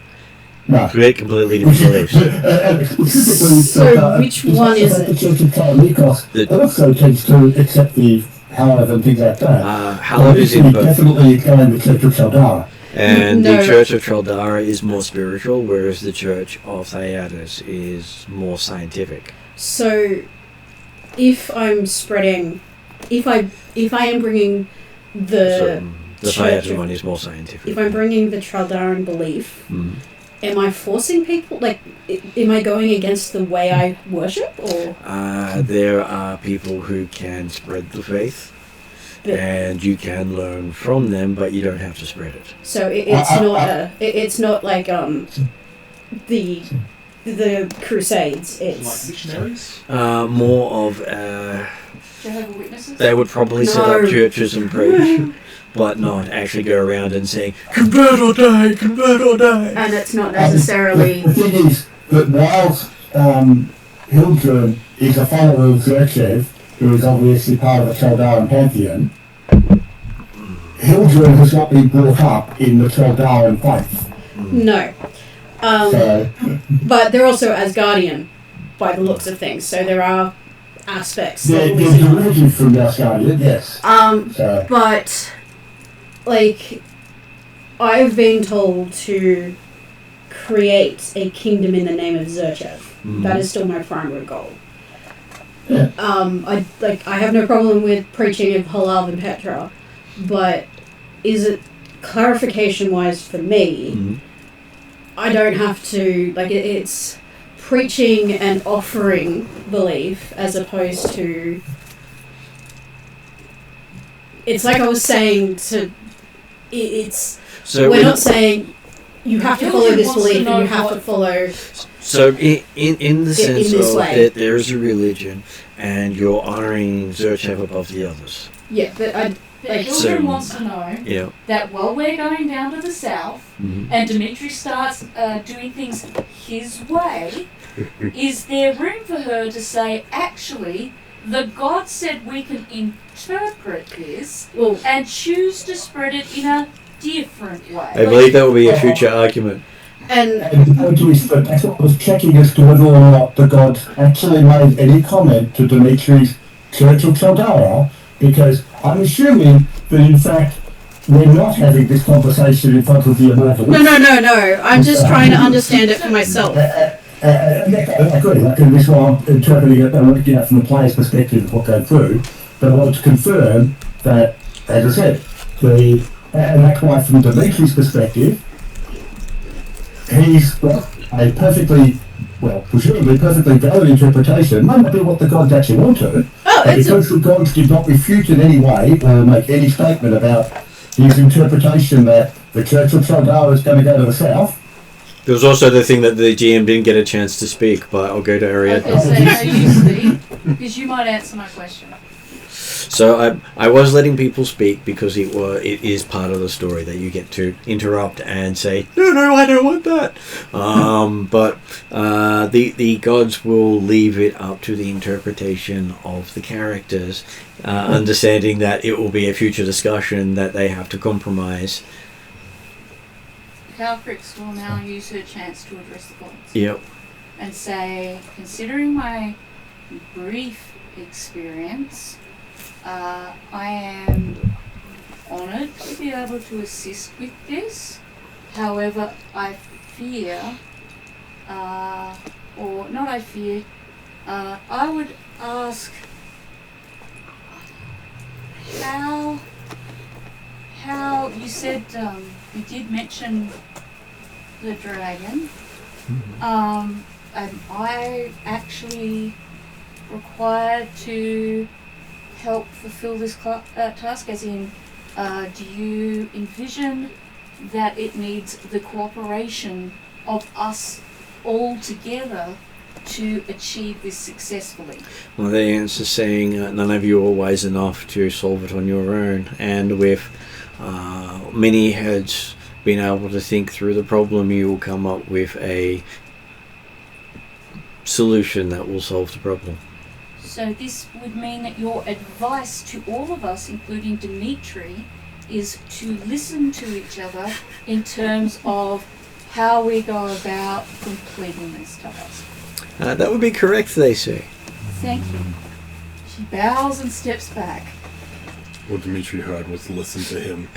S4: No.
S2: They're completely different beliefs.
S1: So which one is
S4: The
S1: it?
S4: Church of Karamikos
S2: The-
S4: also tends to accept the Hallowed and things like that.
S2: Hallowed is in both.
S4: Definitely going the Church of Chaldara.
S2: And
S1: No.
S2: the Church of Troldara is more spiritual, whereas the Church of Theatis is more scientific.
S1: So, if I'm spreading, if I am bringing the
S2: The
S1: Church
S2: Theatis
S1: of-
S2: one is more scientific.
S1: if I'm bringing the Traldaran belief,
S2: Mm.
S1: am I forcing people? Like, am I going against the way I worship, or?
S2: There are people who can spread the faith,
S1: But-
S2: and you can learn from them, but you don't have to spread it.
S1: So it's not like the Crusades.
S7: Like
S1: It's
S7: missionaries?
S2: More of
S3: Jehovah's Witnesses?
S2: they would probably set
S1: No.
S2: up churches and preach, but not actually go around and saying "Convert or die, convert or die."
S1: and it's not necessarily.
S4: The thing is that whilst Hildren is a follower of Zerchev, who is obviously part of the Chaldaran pantheon, Hildren has not been brought up in the Chaldaran faith.
S1: No.
S4: So,
S1: But they're also Asgardian, by the looks of things. So there are aspects. that we
S4: there's a
S1: see.
S4: religion from the Asgardian, yes. So,
S1: But, like, I've been told to create a kingdom in the name of Zerchev. That is still my primary goal.
S4: Yeah.
S1: I have no problem with preaching of Halal and Petra, but is it clarification wise for me? I don't have to it's preaching and offering belief as opposed to. It's like I was saying to. It's
S2: So
S1: we're not saying you have to follow this belief and you have to follow.
S2: So in the sense
S1: this
S2: of
S1: way.
S2: that there is a religion, and you're honouring Zerchev above the others.
S1: Yeah, but I.
S3: But
S1: Like,
S3: Hildren
S2: so-
S3: wants to know
S2: Yeah.
S3: that while we're going down to the south
S2: Mhm.
S3: and Dimitri starts doing things his way, is there room for her to say, actually, the god said we can interpret this
S1: Well,
S3: and choose to spread it in a different way?
S2: I believe that will be a future argument.
S1: and
S4: That's what I was checking as to whether or not the gods actually made any comment to Dimitri's Church of Chaldara, because I'm assuming that in fact we're not having this conversation in front of the Immortals.
S1: no. I'm just trying to understand it for myself.
S4: I agree. This is why I'm interpreting it. I'm looking at it from the player's perspective of what going through. But I want to confirm that, as I said, and that's why from Dimitri's perspective, he's got a presumably perfectly valid interpretation. Might not be what the gods actually wanted, but because the gods did not refute in any way or make any statement about his interpretation that the Church of Chaldara is going to go to the south.
S2: There was also the thing that the GM didn't get a chance to speak, but I'll go to Ariadne.
S3: Because you might answer my question.
S2: So I was letting people speak because it is part of the story that you get to interrupt and say, no, I don't want that. But the gods will leave it up to the interpretation of the characters, understanding that it will be a future discussion that they have to compromise.
S3: Calcrix will now use her chance to address the gods.
S2: Yep.
S3: And say, considering my brief experience, I am honoured to be able to assist with this. However, I fear, I would ask how you said you did mention the dragon. Am I actually required to help fulfill this task? As in, do you envision that it needs the cooperation of us all together to achieve this successfully?
S2: Well, the answer saying none of you are wise enough to solve it on your own, and with many heads being able to think through the problem, you will come up with a solution that will solve the problem.
S3: So this would mean that your advice to all of us, including Dimitri, is to listen to each other in terms of how we go about completing this task.
S2: That would be correct, they say.
S3: Thank you. She bows and steps back.
S5: What Dimitri heard was listen to him.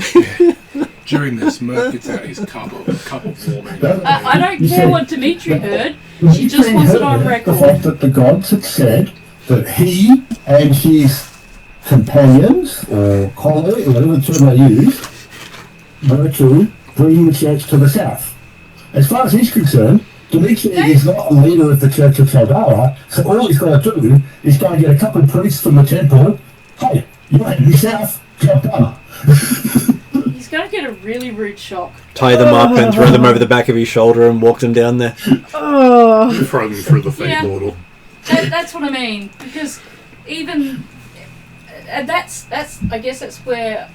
S7: During this, Merc gets out his cup of warming.
S3: I don't care what Dimitri heard. She just wants it on record.
S4: The fact that the gods had said that he and his companions, or colleagues, or whatever term they use, were to bring the church to the south. As far as he's concerned, Dimitri is not a leader of the Church of Chaldara, so all he's got to do is go and get a couple of priests from the temple. Hey, you're heading me south, job done.
S3: He's going to get a really rude shock.
S2: Tie them up and throw them over the back of his shoulder and walk them down there.
S1: Oh.
S5: Throw them through the fake portal.
S3: That's what I mean, because even that's I guess that's where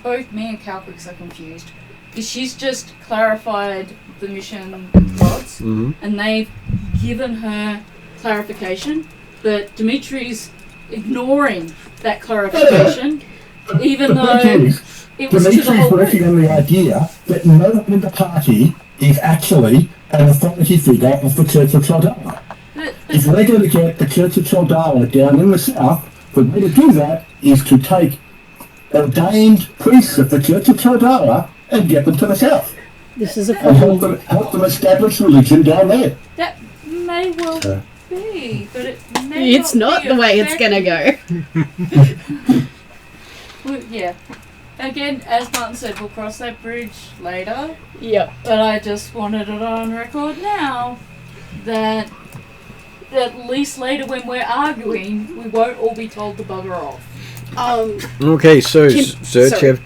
S3: both me and Calcrix are confused, because she's just clarified the mission gods, and they've given her clarification, but Dimitri's ignoring that clarification, even though it was to the whole
S4: Dimitri's working on the idea that no one in the party is actually an authority figure of the Church of Chaldara. If we're going to get the Church of Chaldara down in the south, the way to do that is to take ordained priests of the Church of Chaldara and get them to the south.
S1: This is a
S4: And
S1: problem.
S4: help them establish religion down there.
S3: That may well be, but it may
S1: It's not
S3: be
S1: the way it's gonna go.
S3: Well, yeah. Again, as Martin said, we'll cross that bridge later.
S1: Yep.
S3: But I just wanted it on record now that at least later when we're arguing, we won't all be told to bugger off.
S2: Okay, so
S1: Sorry.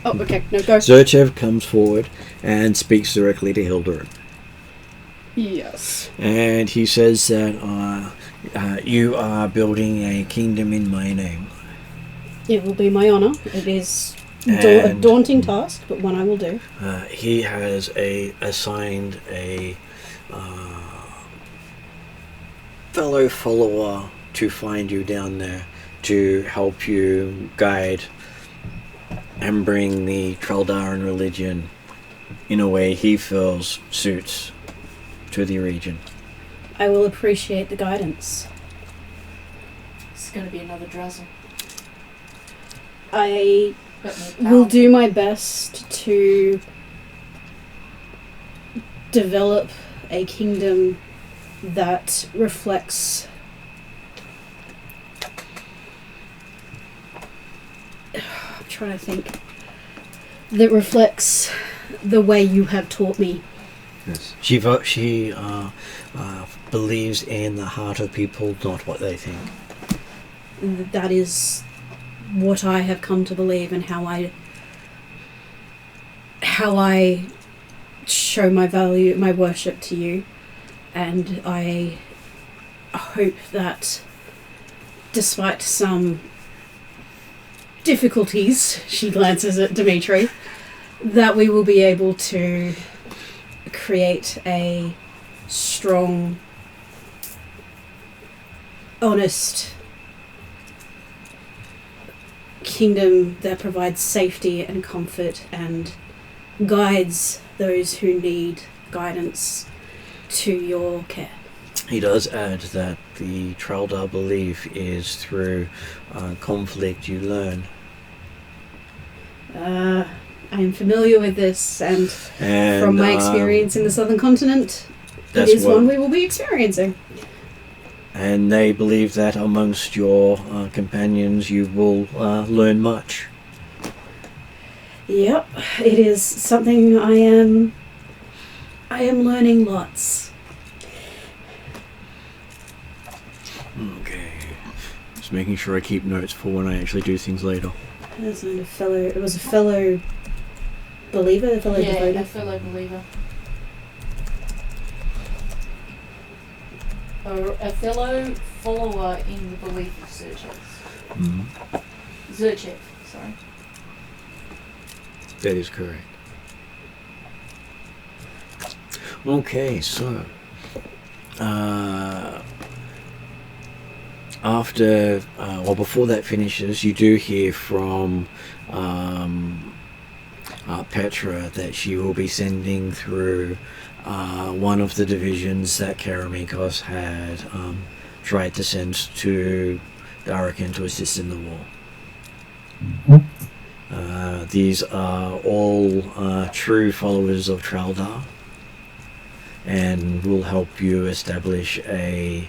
S1: Oh, okay. No, go.
S2: Zerchev comes forward and speaks directly to Hildurin.
S1: Yes.
S2: And he says that you are building a kingdom in my name.
S1: It will be my honour. It is a daunting task, but one I will do.
S2: He has assigned a fellow follower to find you down there to help you guide and bring the Treldaran religion in a way he feels suits to the region.
S1: I will appreciate the guidance.
S3: It's going to be another drazzle.
S1: I
S3: But more
S1: will
S3: powerful.
S1: do my best to develop a kingdom that reflects I'm trying to think that reflects the way you have taught me.
S2: Yes. She believes in the heart of people, not what they think.
S1: That is what I have come to believe and how I show my value, my worship to you. And I hope that despite some difficulties, she glances at Dimitri, that we will be able to create a strong, honest kingdom that provides safety and comfort and guides those who need guidance to your care.
S2: He does add that the Treldar belief is through conflict you learn.
S1: I am familiar with this, and
S2: And
S1: from my experience in the southern continent, it
S2: that's
S1: is
S2: what-
S1: one we will be experiencing.
S2: And they believe that amongst your companions you will learn much.
S1: Yep, it is something I am learning lots.
S2: Okay. Just making sure I keep notes for when I actually do things later.
S1: It was a fellow believer, a fellow
S3: Yeah, a
S1: devoter.
S3: fellow believer. Or a fellow follower in the belief of Zurchev, sorry.
S2: That is correct. Okay, so before that finishes, you do hear from Petra that she will be sending through one of the divisions that Karamikos had tried to send to Darakan to assist in the war. These are all true followers of Traldar and will help you establish a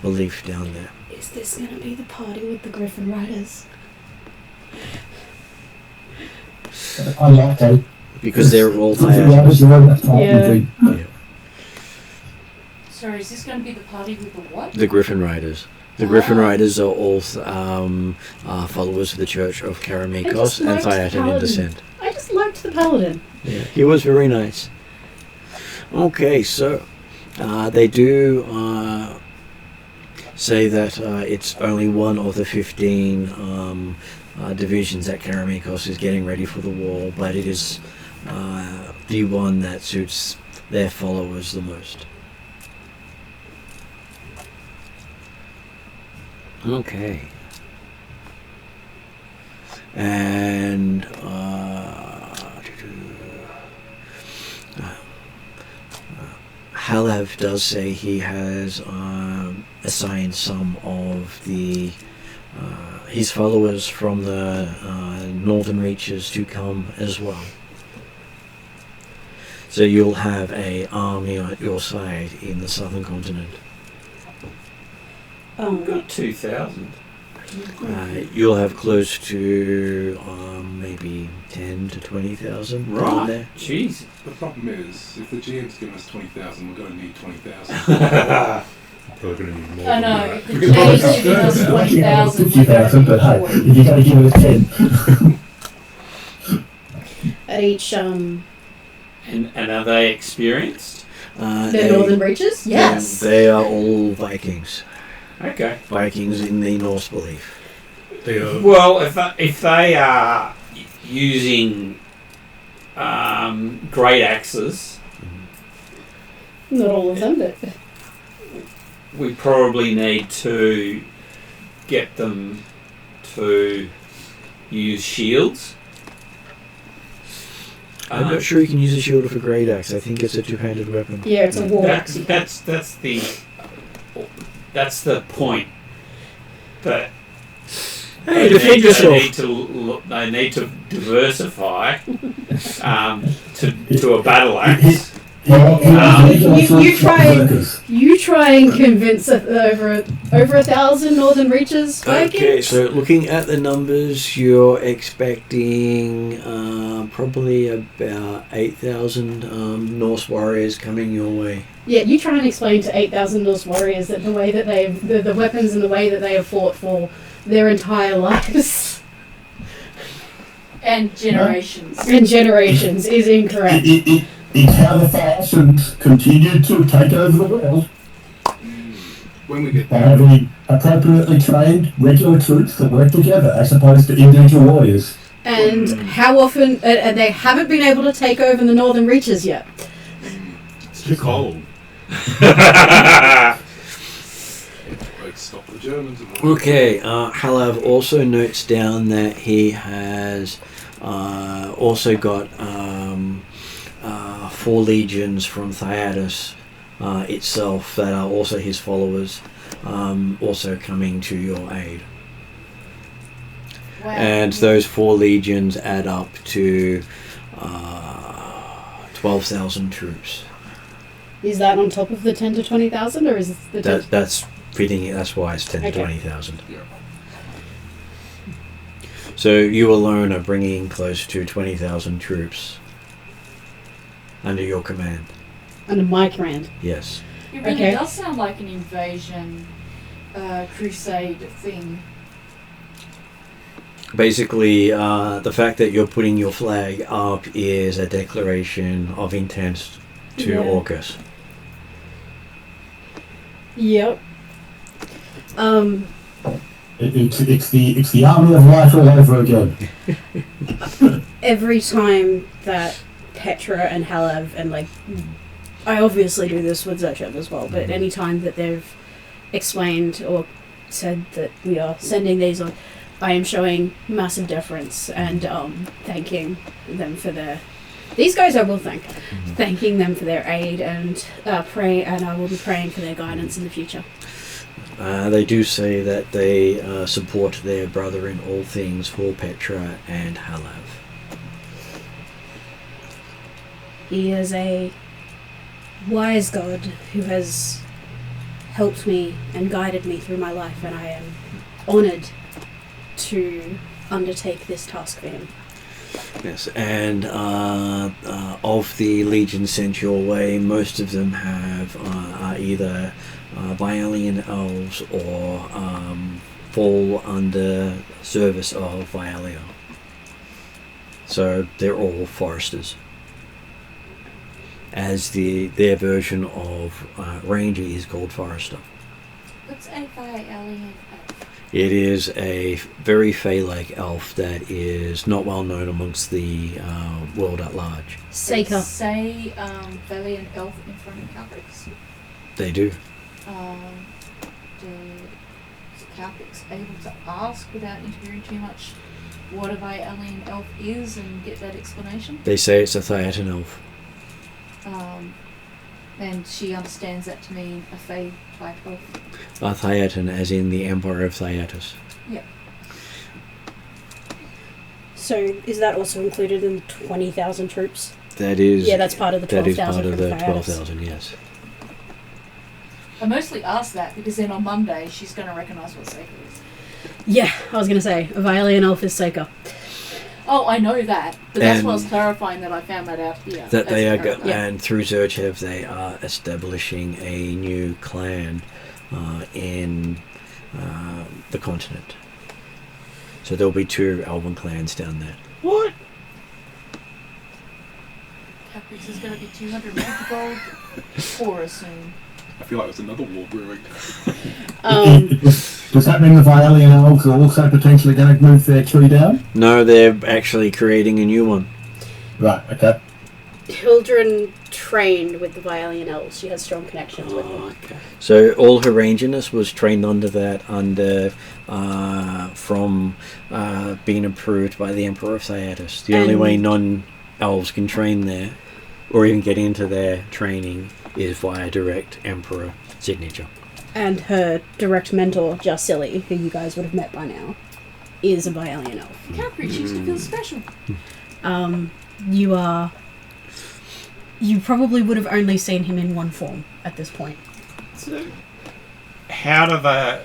S2: belief down there.
S1: Is this going to be the party with the Griffin Riders?
S4: I like that.
S2: Because they're all
S4: Yeah.
S3: Sorry, is this going to be the party with the what?
S2: the Griffin Riders. The Griffin Riders are all followers of the Church of Karamikos and
S1: liked
S2: Thiatin in
S1: Paladin.
S2: Descent.
S1: I just liked the paladin.
S2: Yeah, he was very nice. Okay, so they do say that it's only one of the 15 divisions that Karamikos is getting ready for the war, but it is the one that suits their followers the most. Okay. And Halev does say he has assigned some of the his followers from the northern reaches to come as well. So you'll have an army at your side in the southern continent.
S6: We've got 2,000.
S2: You'll have close to maybe 10 to 20,000 down
S6: Right.
S2: there.
S6: Jeez.
S7: The problem is, if the GM's given us 20,000, we're going to need 20,000.
S5: Probably going to need more
S3: I
S5: than
S3: know,
S5: that.
S3: if the J's giving us 20,000,
S4: 50,000, but hey, if you're going to give it 10.
S1: At each
S6: And are they experienced?
S1: the northern reaches? Yes.
S2: They are all Vikings.
S6: Okay.
S2: Vikings in the Norse belief.
S5: They are,
S6: Well, if they are using great axes,
S1: Not all of them, but
S6: we probably need to get them to use shields.
S2: I'm not sure you can use a shield with a great axe. I think it's a two-handed weapon.
S1: Yeah, it's a war axe.
S6: That's the point. But
S2: Hey, defend yourself.
S6: They need to diversify to a battle axe.
S1: You try and convince over 1,000 Northern Reaches Vikings.
S2: Okay, so looking at the numbers, you're expecting probably about 8,000 Norse warriors coming your way.
S1: Yeah, you try and explain to 8,000 Norse warriors that the way that the weapons and the way that they have fought for their entire lives
S3: And generations.
S1: is incorrect.
S4: It's how the Thasans continued to take over the world
S7: When we get
S4: by
S7: there,
S4: having appropriately trained regular troops that work together as opposed to individual warriors.
S1: And how often... and they haven't been able to take over the Northern Reaches yet.
S5: It's too cold.
S7: let's stop the Germans.
S2: Okay, Halav also notes down that he has also got 4 legions from Thyatus itself that are also his followers, also coming to your aid.
S3: Wow.
S2: And those 4 legions add up to 12,000 troops.
S1: Is that on top of the 10 to 20,000, or is it the 10
S2: That's fitting it. That's why it's 10 to
S1: Okay.
S2: 20,000.
S7: Yeah.
S2: So you alone are bringing close to 20,000 troops under your command.
S1: under my command?
S2: Yes.
S3: It really
S1: Okay.
S3: does sound like an invasion crusade thing.
S2: Basically, the fact that you're putting your flag up is a declaration of intent to
S1: Yeah.
S2: AUKUS.
S1: Yep.
S4: It's the army of life all over again.
S1: Every time that Petra and Halev and I obviously do this with Zerchev as well, but any time that they've explained or said that we are sending these on, I am showing massive deference and thanking them for their... These guys I will thanking them for their aid and pray, and I will be praying for their guidance in the future.
S2: They do say that they support their brother in all things for Petra and Halav.
S1: He is a wise god who has helped me and guided me through my life, and I am honoured to undertake this task for him.
S2: Yes, and of the legion sent your way, most of them are either Vialian elves or fall under service of Vialia. So they're all foresters. As their version of ranger is called forester.
S3: What's a alien elf?
S2: It is a very fey-like elf that is not well known amongst the world at large.
S1: Seika.
S3: Say valiant elf in front of Caltrix.
S2: They do.
S3: Is Caltrix able to ask without interfering too much what a alien elf is and get that explanation?
S2: They say it's a Thyatin elf.
S3: And she understands that to mean a fey type elf.
S2: Thyatin, as in the Empire of Thyatus.
S3: Yeah.
S1: So is that also included in the 20,000 troops?
S2: That is.
S1: Yeah, that's part of the
S2: That is
S1: 12,000
S2: part of
S1: from
S2: the
S1: Thyatus.
S2: 12,000. Yes.
S3: I mostly ask that because then on Monday she's going to recognise what Seika is.
S1: Yeah, I was going to say, a Vialian elf is Seika.
S3: Oh, I know that, but that's
S2: And
S3: what I was clarifying that I found that out here.
S2: That they are,
S1: Yeah.
S2: and through Zerchev, they are establishing a new clan in the continent. So there'll be 2 Elven clans down there.
S1: What?
S3: Caltrix is going to be 200 million gold poorer soon.
S7: I feel like there's another war brewing.
S4: Does that mean the Vialian elves are also potentially going to move their tree down?
S2: No, they're actually creating a new one.
S4: Right, okay.
S1: Hildren trained with the Vialian elves. She has strong connections with them.
S6: Okay.
S2: So all her ranginess was trained under that, from being approved by the Emperor of Theatus. The only
S1: And-
S2: way non-elves can train there, or even get into their training, is via direct Emperor signature.
S1: And her direct mentor, Jarsilli, who you guys would have met by now, is a Vialian elf.
S3: Calgary used to feel special.
S1: You probably would have only seen him in one form at this point.
S6: So, how do the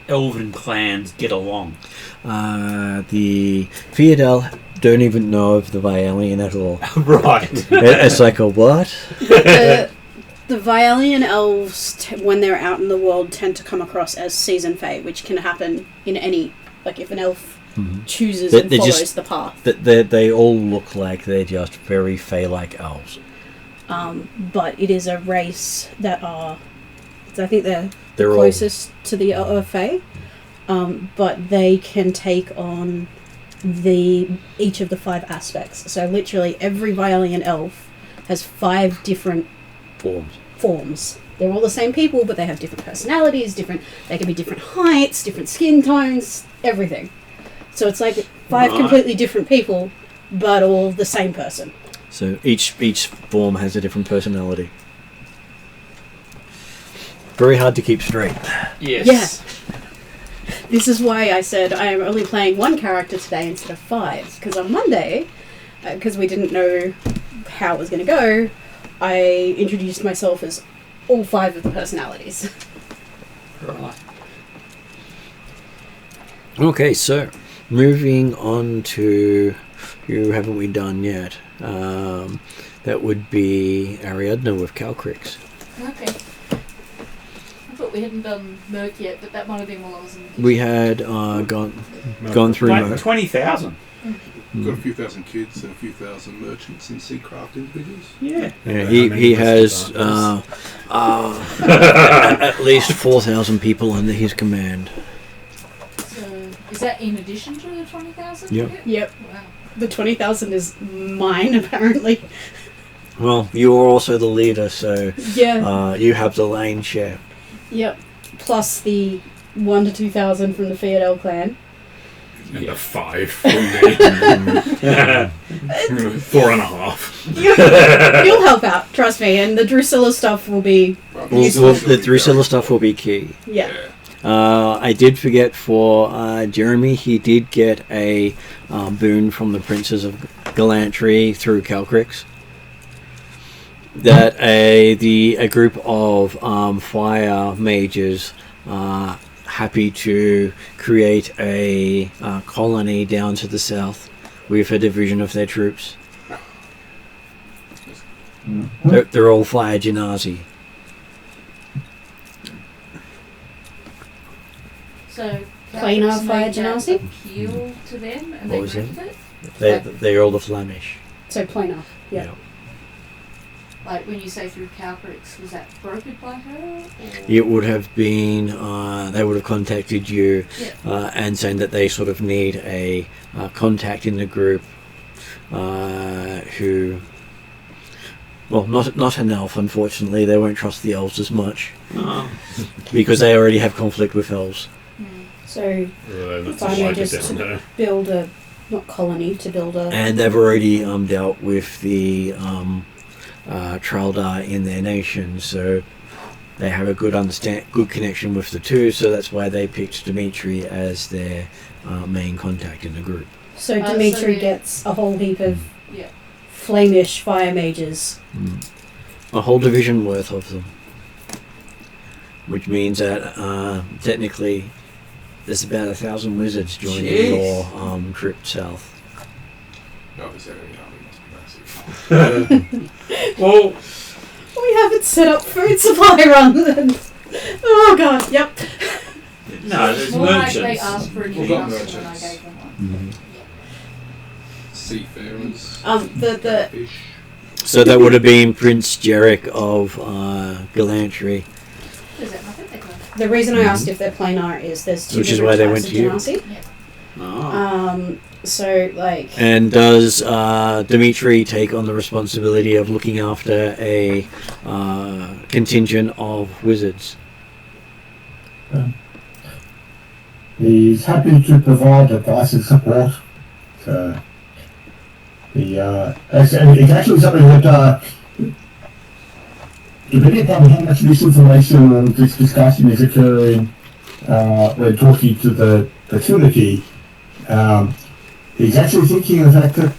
S6: elven clans get along?
S2: The Theodel don't even know of the Vialian at all.
S6: Right.
S2: It's like a what?
S1: The Vialian elves, when they're out in the world, tend to come across as season fae, which can happen in any... Like, if an elf chooses
S2: They-
S1: and
S2: they're
S1: follows
S2: just-
S1: the path.
S2: They all look like they're just very fae-like elves.
S1: But it is a race that are... I think they're
S2: They're all
S1: closest to the fae. But they can take on each of the 5 aspects. So literally every Vialian elf has 5 different forms. They're all the same people, but they have different personalities, they can be different heights, different skin tones, everything. So it's like 5
S6: Right.
S1: completely different people, but all the same person.
S2: So each form has a different personality. Very hard to keep straight.
S6: Yes.
S1: Yeah. This is why I said I am only playing 1 character today instead of 5. Because on Monday, because we didn't know how it was going to go, I introduced myself as all 5 of the personalities.
S6: Right.
S2: Okay, so moving on to who haven't we done yet? That would be Ariadne with Calcrix.
S3: Okay. I thought we hadn't done Merc yet, but that might have been while I was in the kitchen.
S2: We had gone through
S6: Like
S2: Merc.
S6: 20,000.
S7: Got a few thousand kids and a few thousand merchants and seacraft individuals.
S6: Yeah.
S2: Yeah, he has at least 4,000 people under his command.
S3: So, is that in addition to the 20,000?
S2: Yep.
S1: Yep.
S3: Wow.
S1: The 20,000 is mine, apparently.
S2: Well, you are also the leader, so
S1: Yeah.
S2: you have the lane share.
S1: Yep. Plus the 1 to 2,000 from the Theodel clan.
S5: And
S6: Yeah.
S5: the 5 from me. 4.5.
S1: You'll help out, trust me. And the Drusilla stuff will be...
S2: The Drusilla stuff will be key.
S1: Yeah.
S2: I did forget for Jeremy, he did get a boon from the Princes of Galantry through Calcrix. That a group of fire mages are happy to create a colony down to the south with a division of their troops. They're all fire genasi.
S3: So,
S1: Planar
S3: Calcrix
S1: fire
S3: made that
S1: genasi?
S3: appeal to them and
S2: What
S3: they
S2: was it?
S3: granted it?
S2: They're all the Flemish.
S1: So planar. Yeah.
S3: Like, when you say through Calcrix, was that brokered by her? Or?
S2: It would have been, they would have contacted you
S3: Yeah.
S2: and saying that they sort of need a contact in the group who, well, not an elf, unfortunately. They won't trust the elves as much
S6: Oh.
S2: because they already have conflict with elves.
S1: So
S5: That's
S1: Fire
S5: why I
S1: mages
S5: get down there.
S1: build a... Not colony, to build a...
S2: And they've already dealt with the Traldar in their nation, so they have a good connection with the two, so that's why they picked Dimitri as their main contact in the group.
S1: So
S3: so
S1: Dimitri
S3: they-
S1: gets a whole heap of
S3: Yeah.
S1: flamish fire mages.
S2: A whole division worth of them. Which means that technically there's about 1,000 wizards joining
S6: Jeez.
S2: your trip south.
S7: No, is that any army? Must be massive.
S6: Well,
S1: We haven't set up food supply run then. Oh god, yep.
S6: no, there's
S3: More like they
S6: merchants.
S3: asked for an
S7: We've got
S3: introduction and I
S7: merchants.
S3: gave them one.
S7: Seafarers.
S1: The
S7: Fish.
S2: So that would have been Prince Jarek of Galantry.
S3: Is that nothing? They got
S1: the reason I asked if they're planar is there's 2
S2: Which is
S1: different
S2: why they
S1: types
S2: went
S1: of
S2: to you.
S1: genasi.
S6: Oh.
S1: So, like...
S2: And does Dimitri take on the responsibility of looking after a contingent of wizards?
S4: He's happy to provide advice and support. So, it's actually something that, depending upon how much of this information or this discussion is occurring when talking to the Trinity, he's actually thinking of the fact that,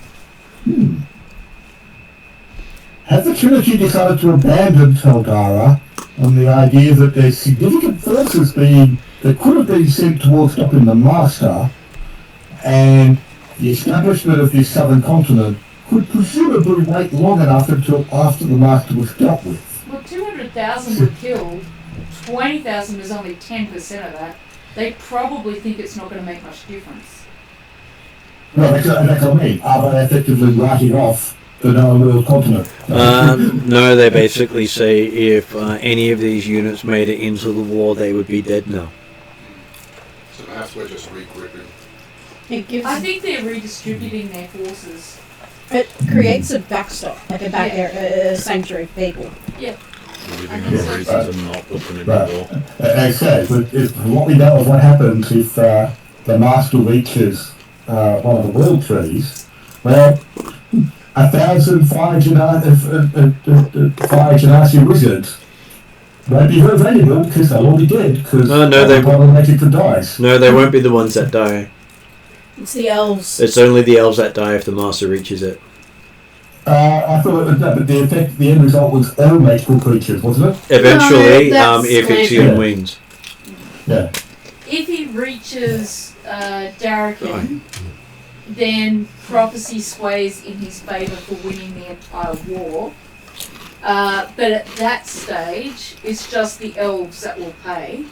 S4: has the Trinity decided to abandon Teldara on the idea that there's significant forces that could have been sent towards stopping the Master, and the establishment of this southern continent could presumably wait long enough until after the Master was dealt with?
S3: Well, 200,000 were killed. 20,000 is only 10% of that. They probably think it's not going to make much difference.
S4: No, that's what I mean. Are they effectively writing off the known world continent?
S2: No, they basically say if any of these units made it into the war, they would be dead now.
S7: So perhaps we're just regrouping.
S1: It gives...
S3: I think they're redistributing their forces.
S1: It creates a backstop, like a sanctuary for people.
S3: Yeah.
S5: Giving them a reason to not put them in the war.
S4: As I say, what we know of what happens if the Master reaches one of the world trees, well, 1,000 fire Genasi wizards won't be very valuable because they'll all be dead because they're problematic to dice.
S2: No, they won't be the ones that die.
S1: It's the elves.
S2: It's only the elves that die if the Master reaches it.
S4: I thought that the end result was all magical creatures, wasn't it?
S2: Eventually,
S1: No,
S2: if Ixion wins.
S4: Yeah.
S3: If he reaches Darrakin, then prophecy sways in his favour for winning the entire war. But at that stage, it's just the elves that will pay.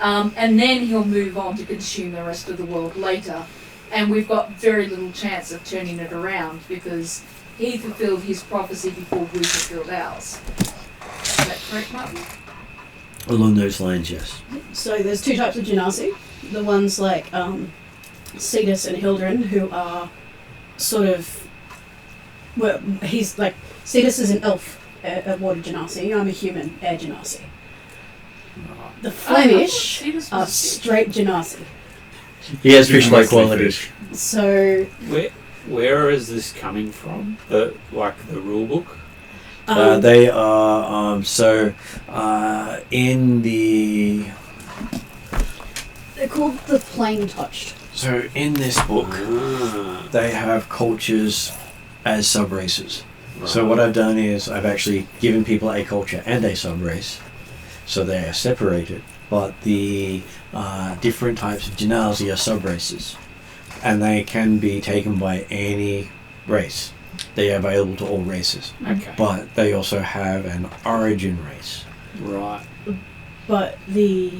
S3: And then he'll move on to consume the rest of the world later. And we've got very little chance of turning it around because he fulfilled his prophecy before we fulfilled ours. Is that correct, Martin?
S2: Along those lines, yes.
S1: So there's two types of Genasi. The ones like Cetus and Hildren, who are sort of... Well, he's like... Cetus is an elf, a water Genasi. I'm a human, air Genasi. The Flemish are straight Genasi.
S2: He has fish-like qualities.
S1: So...
S6: Where is this coming from? The rule book?
S2: They are in the...
S1: They're called the Plain Touched.
S2: So in this book, they have cultures as sub-races. Right. So what I've done is I've actually given people a culture and a sub-race. So they are separated, but the different types of Genasi are sub-races. And they can be taken by any race. They are available to all races.
S6: Okay.
S2: But they also have an origin race.
S6: Right.
S1: But the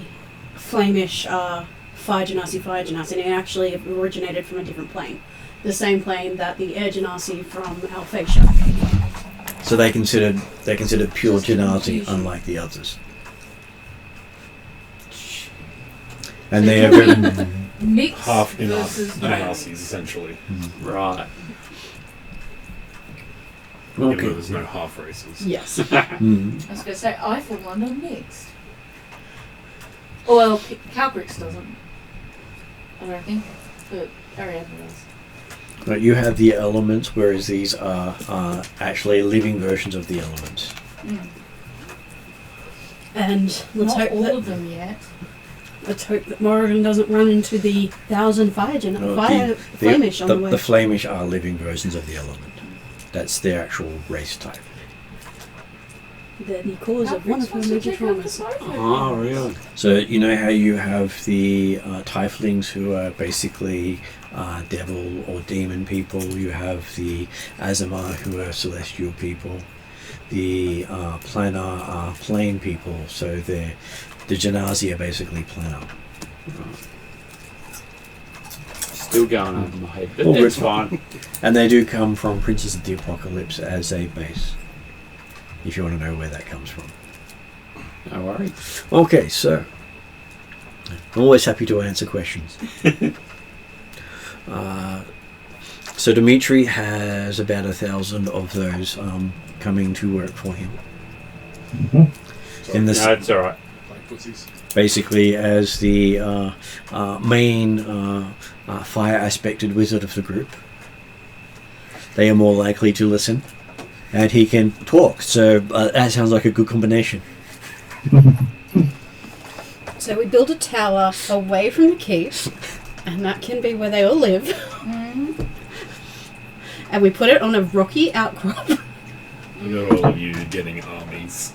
S1: Flemish are Fire Genasi, and they actually have originated from a different plane. The same plane that the Air Genasi from Alphasia.
S2: So they're considered pure Genasi, unlike the others. And they are very...
S3: Mixed
S5: half
S3: versus
S5: Genasi, essentially.
S6: Right.
S5: Even though
S2: Okay.
S5: there's no half races.
S1: Yes.
S3: I was going to say, I for one are mixed. Well, Calcrix doesn't. I don't think. But Ariadne does.
S2: But you have the elements, whereas these are actually living versions of the elements.
S1: And let's
S3: Not
S1: hope
S3: all
S1: that...
S3: of them yet.
S1: Let's hope that Morrigan doesn't run into the 1,000 Flemish on the way.
S2: The Flemish are living versions of the element. That's their actual race type.
S1: They're the cause of one of her major traumas.
S6: Oh, really?
S2: So you know how you have the tieflings who are basically devil or demon people. You have the Azamar who are celestial people. The Planar are plane people. So the Genasi are basically planar.
S6: Still going over my head, but
S2: Oh,
S6: it's
S2: good.
S6: fine.
S2: And they do come from Princes of the Apocalypse as a base. If you want to know where that comes from.
S6: No worries.
S2: Okay, so I'm always happy to answer questions. So Dimitri has about 1,000 of those coming to work for him. In this,
S6: No, it's alright.
S7: Like footsies.
S2: basically, as the main fire aspected wizard of the group, they are more likely to listen, and he can talk. So that sounds like a good combination.
S1: So we build a tower away from the keep, and that can be where they all live. And we put it on a rocky outcrop.
S5: Look at all of you getting armies.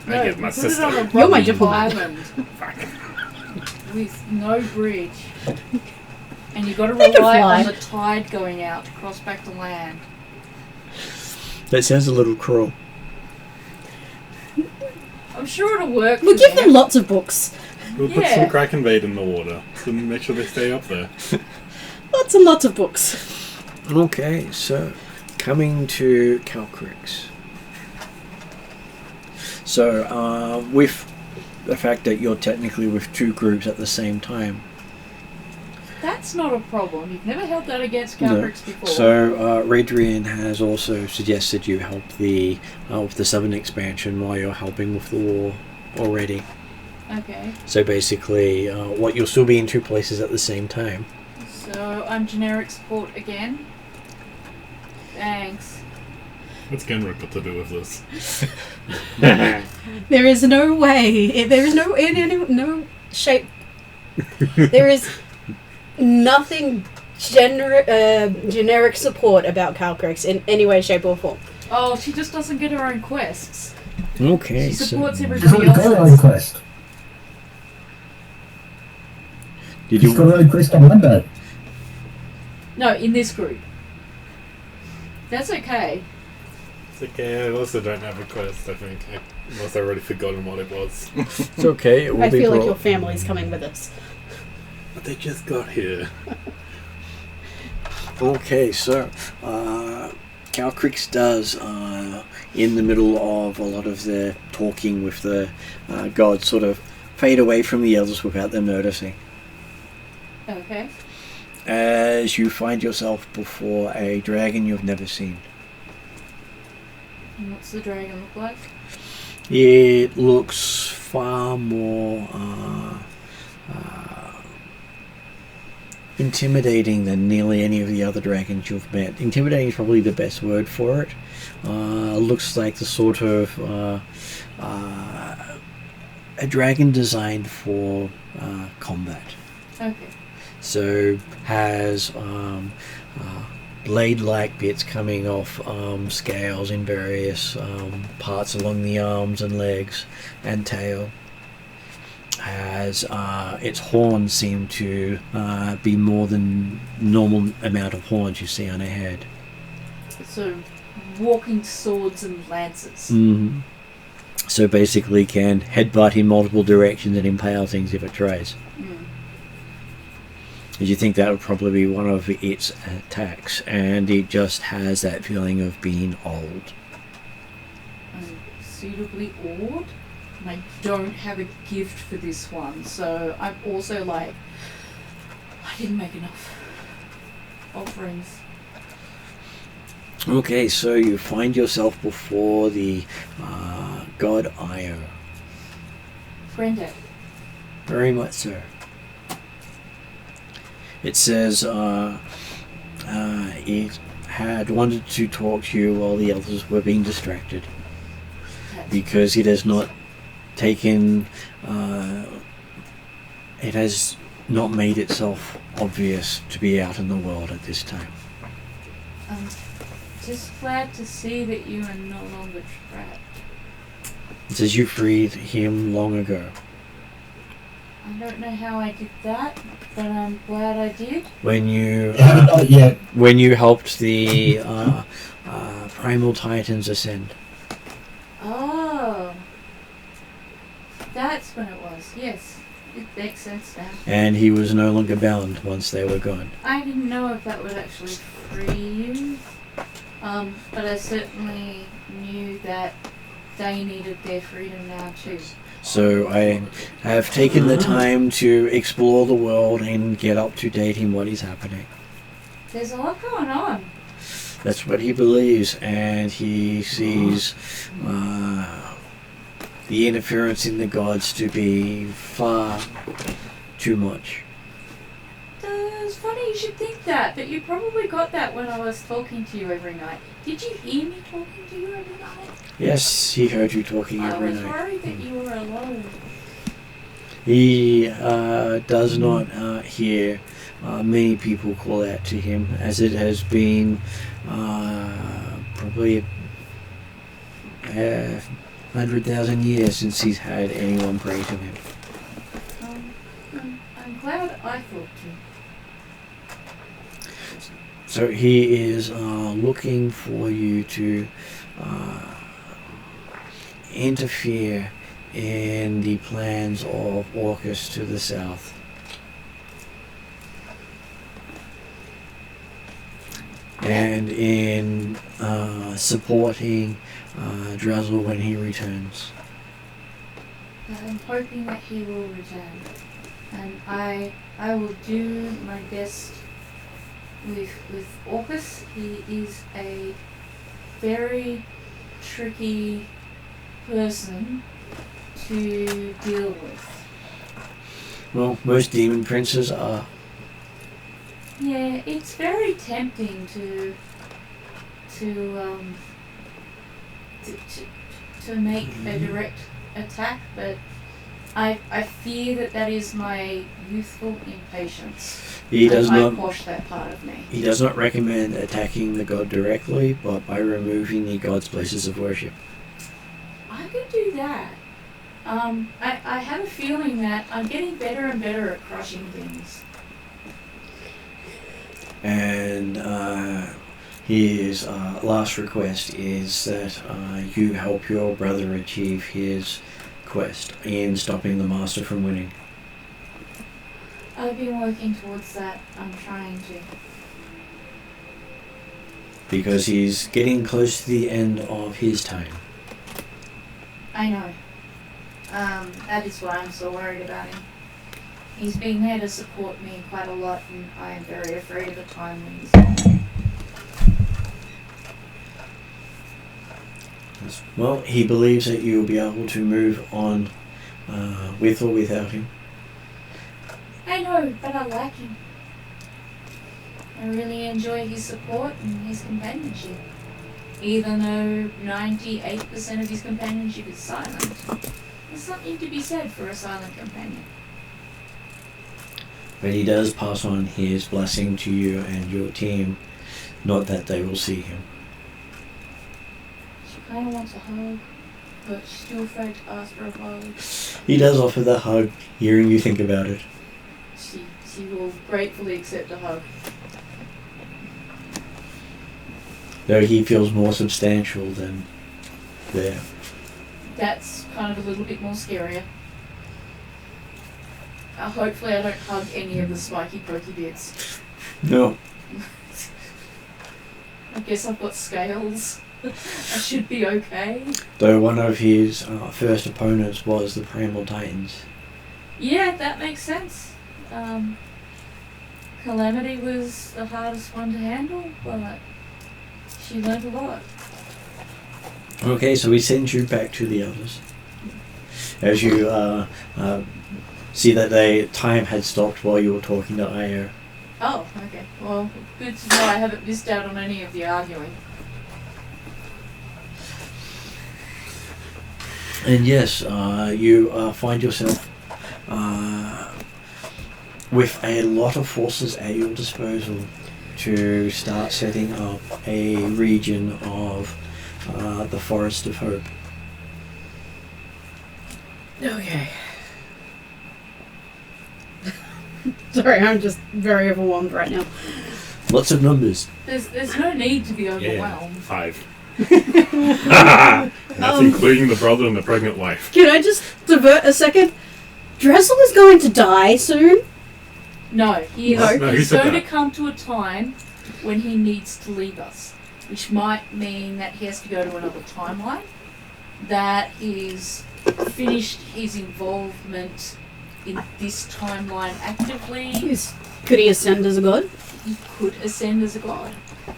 S5: I
S3: No,
S5: get my
S3: put it
S5: sister.
S3: on a
S1: You're my
S3: rocky
S1: diplomat.
S3: island with no bridge. And you've got to
S1: They can
S3: rely
S1: fly.
S3: on the tide going out to cross back to land.
S2: That sounds a little cruel.
S3: I'm sure it'll work.
S1: We'll
S3: for
S1: give them lots of books.
S5: We'll put
S3: Yeah.
S5: some Kraken bait in the water to make sure they stay up there.
S1: Lots and lots of books.
S2: Okay, so coming to Calcrix. So with the fact that you're technically with two groups at the same time.
S3: That's not a problem. You've never held that against
S2: No.
S3: Calcrix before.
S2: So Radrian has also suggested you help the with the southern expansion while you're helping with the war already.
S3: Okay.
S2: So basically, what you'll still be in two places at the same time.
S3: So I'm generic support again. Thanks.
S5: What's Genrick got to do with this?
S1: There is no way. There is no no shape. There is nothing generic support about Calcrix in any way, shape, or form.
S3: Oh, she just doesn't get her own quests.
S2: Okay,
S3: She
S2: so
S3: supports
S4: She's
S3: everybody
S4: already got her own
S3: else's.
S4: quest.
S2: did
S4: She's got
S2: you?
S4: her own quest on Monday.
S3: No, in this group. That's okay.
S5: It's okay, I also don't have a quest, I think. Unless I've already forgotten what it was.
S2: It's okay. It will
S1: I
S2: be
S1: feel like
S2: brought-
S1: your family's coming with us.
S5: But they just got here.
S2: Okay, so Calcrix does, in the middle of a lot of their talking with the gods, sort of fade away from the others without them noticing.
S3: Okay.
S2: As you find yourself before a dragon you've never seen.
S3: And what's the dragon look like?
S2: It looks far more intimidating than nearly any of the other dragons you've met. Intimidating is probably the best word for it. Looks like the sort of a dragon designed for combat.
S3: Okay.
S2: So has blade-like bits coming off scales in various parts along the arms and legs and tail. Has its horns seem to be more than normal amount of horns you see on a head.
S3: So, walking swords and lances.
S2: Mm-hmm. So basically can headbutt in multiple directions and impale things if it tries.
S3: Mm.
S2: You think that would probably be one of its attacks, and it just has that feeling of being old.
S3: I'm suitably awed. And I don't have a gift for this one, so I'm also like, I didn't make enough offerings.
S2: Okay, so you find yourself before the god Io.
S3: Granddad.
S2: Very much so. It says it had wanted to talk to you while the others were being distracted, because it has not taken, it has not made itself obvious to be out in the world at this time.
S3: I'm just glad to see that you are no longer trapped.
S2: It says you freed him long ago.
S3: I don't know how I did that, but I'm glad I did.
S2: When you
S4: Haven't done it yet.
S2: when you helped the primal titans ascend.
S3: Oh. That's when it was, yes. It makes sense now.
S2: And he was no longer bound once they were gone.
S3: I didn't know if that would actually free you, but I certainly knew that they needed their freedom now too.
S2: So I have taken the time to explore the world and get up to date in what is happening.
S3: There's a lot going on.
S2: That's what he believes, and he sees the interference in the gods to be far too much.
S3: It's funny you should think that, but you probably got that when I was talking to you every night. Did you hear me talking to you every night?
S2: Yes, he heard you talking every
S3: I was
S2: night.
S3: worried that you were alone.
S2: He does not hear many people call out to him, as it has been probably 100,000 years since he's had anyone pray to him.
S3: I'm glad I thought to.
S2: So he is looking for you to interfere in the plans of Orcus to the south. And in supporting Drazzle when he returns.
S3: I'm hoping that he will return. And I will do my best with Orcus. He is a very tricky person to deal with.
S2: Well, most demon princes are.
S3: Yeah, it's very tempting to make a direct attack, but I fear that is my youthful impatience.
S2: He does not
S3: quash that part of me.
S2: He does not recommend attacking the god directly, but by removing the god's places of worship.
S3: I could do that. I have a feeling that I'm getting better and better at crushing things.
S2: And his last request is that you help your brother achieve his quest in stopping the master from winning.
S3: I've been working towards that. I'm trying to.
S2: Because he's getting close to the end of his time.
S3: I know. That is why I'm so worried about him. He's been there to support me quite a lot, and I am very afraid of the time when he's gone.
S2: Well, he believes that you'll be able to move on with or without him.
S3: I know, but I like him. I really enjoy his support and his companionship. Even though 98% of his companionship is silent, there's something to be said for a silent companion.
S2: But he does pass on his blessing to you and your team, not that they will see him.
S3: She kind of wants a hug, but she's too afraid to ask for a hug.
S2: He does offer the hug, hearing you think about it.
S3: She will gratefully accept a hug.
S2: Though he feels more substantial than there.
S3: That's kind of a little bit more scarier. Hopefully I don't hug any of the spiky pokey bits.
S2: No.
S3: I guess I've got scales. I should be okay.
S2: Though one of his first opponents was the Primal Titans.
S3: Yeah, that makes sense. Calamity was the hardest one to handle, but she learned a lot.
S2: Okay, so we send you back to the others. As you see that time had stopped while you were talking to Io.
S3: Oh, okay. Well, good to know I haven't missed out on any of the arguing.
S2: And yes, you find yourself with a lot of forces at your disposal to start setting up a region of the Forest of Hope.
S1: Okay. Sorry, I'm just very overwhelmed right now.
S2: Lots of numbers.
S3: There's no need to be overwhelmed.
S5: 5. That's including the brother and the pregnant wife.
S1: Can I just divert a second? Dressel is going to die soon.
S3: No, he is
S5: No, he
S3: he's
S5: said
S3: going to
S5: that.
S3: come to a time when he needs to leave us, which might mean that he has to go to another timeline. That his finished his involvement in this timeline actively.
S1: Could he ascend as a god?
S3: He could ascend as a god.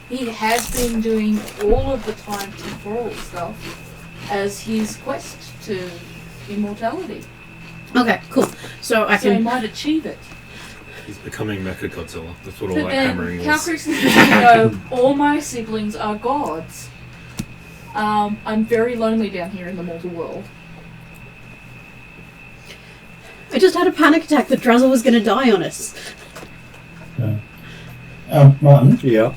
S3: He has been doing all of the time temporal stuff as his quest to immortality.
S1: Okay, cool. So I
S3: So he
S1: can.
S3: might achieve it.
S5: He's becoming Mecha Godzilla. That's what all
S3: But
S5: that
S3: then
S5: hammering was.
S3: Calcrix is going to go, all my siblings are gods. I'm very lonely down here in the mortal world.
S1: I just had a panic attack that Drazzle was going to die on us.
S4: Martin,
S2: Yeah.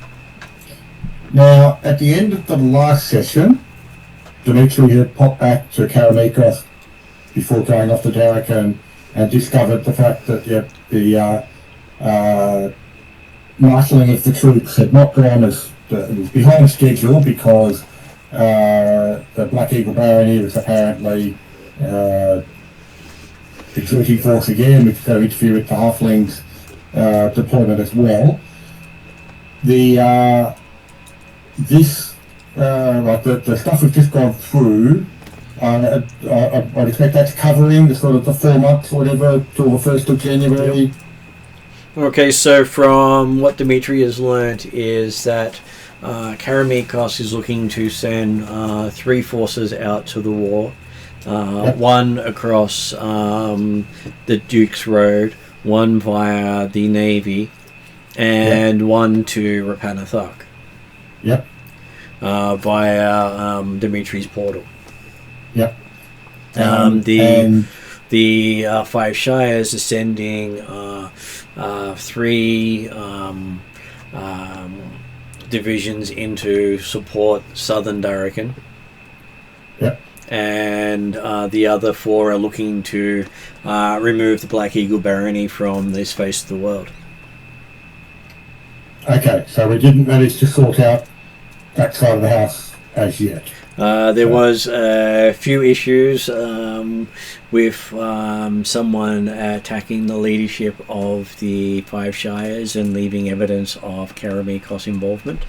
S4: now at the end of the last session, Dimitri had popped back to Karamikos before going off to Darrakan and discovered the fact that the marshalling of the troops had not gone as it was behind schedule because the Black Eagle Barony was apparently exerting force again, which is going to interfere with the Halflings deployment as well. The stuff we've just gone through, I'd expect that's covering the sort of the 4 months or whatever till the 1st of January.
S2: Yep. Okay, so from what Dimitri has learnt is that Karamikos is looking to send 3 forces out to the war.
S4: Yep.
S2: One across the Duke's Road, one via the Navy, and one to Rapanathak.
S4: Yep.
S2: Via Dimitri's portal.
S4: Yep.
S2: The 5 Shires are sending 3 divisions into support southern Darrakan.
S4: Yep.
S2: And the other 4 are looking to remove the Black Eagle Barony from this face of the world.
S4: Okay, so we didn't manage to sort out that side of the house as yet.
S2: There was a few issues with someone attacking the leadership of the 5 Shires and leaving evidence of Karamikos involvement.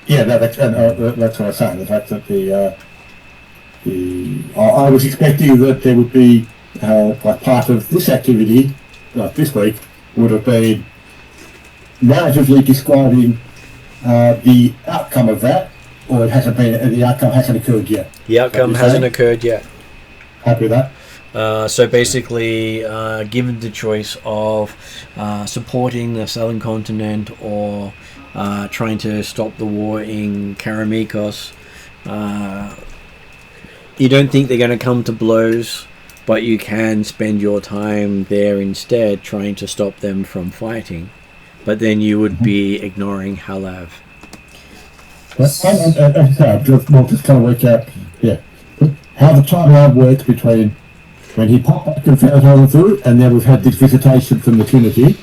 S4: Yeah, that's what I was saying. The fact that I was expecting that there would be like part of this activity, like this week, would have been narratively describing the outcome of that, or the outcome hasn't occurred yet.
S2: The outcome hasn't occurred yet.
S4: Happy with that?
S2: So basically, given the choice of supporting the southern continent or trying to stop the war in Karamikos, you don't think they're going to come to blows, but you can spend your time there instead trying to stop them from fighting. But then you would be ignoring Halav.
S4: I'm just trying to work out how the timeline works between when he popped back and found all through, and then we've had this visitation from the Trinity,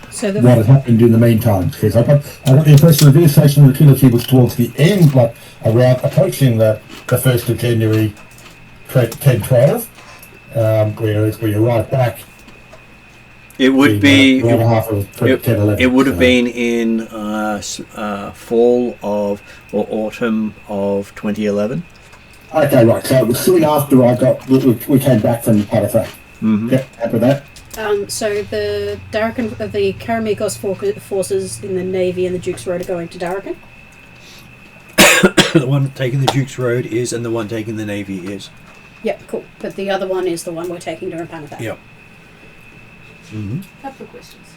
S1: So
S4: what has happened in the meantime. Because I got the impression the visitation of the Trinity was towards the end, like around approaching the 1st of January 10-12, whereas we arrived back.
S2: It would be. It would have
S4: so.
S2: been in fall of or autumn of 2011.
S4: Okay, right. So it was soon after we came back from Patafak.
S2: Mm-hmm.
S4: Yep, happy with that.
S1: So the Karamikos forces in the Navy and the Duke's Road are going to Darrakan?
S2: The one taking the Duke's Road is, and the one taking the Navy is.
S1: Yep, cool. But the other one is the one we're taking to Rapanathak.
S2: Yep. Mm-hmm.
S3: Couple of questions.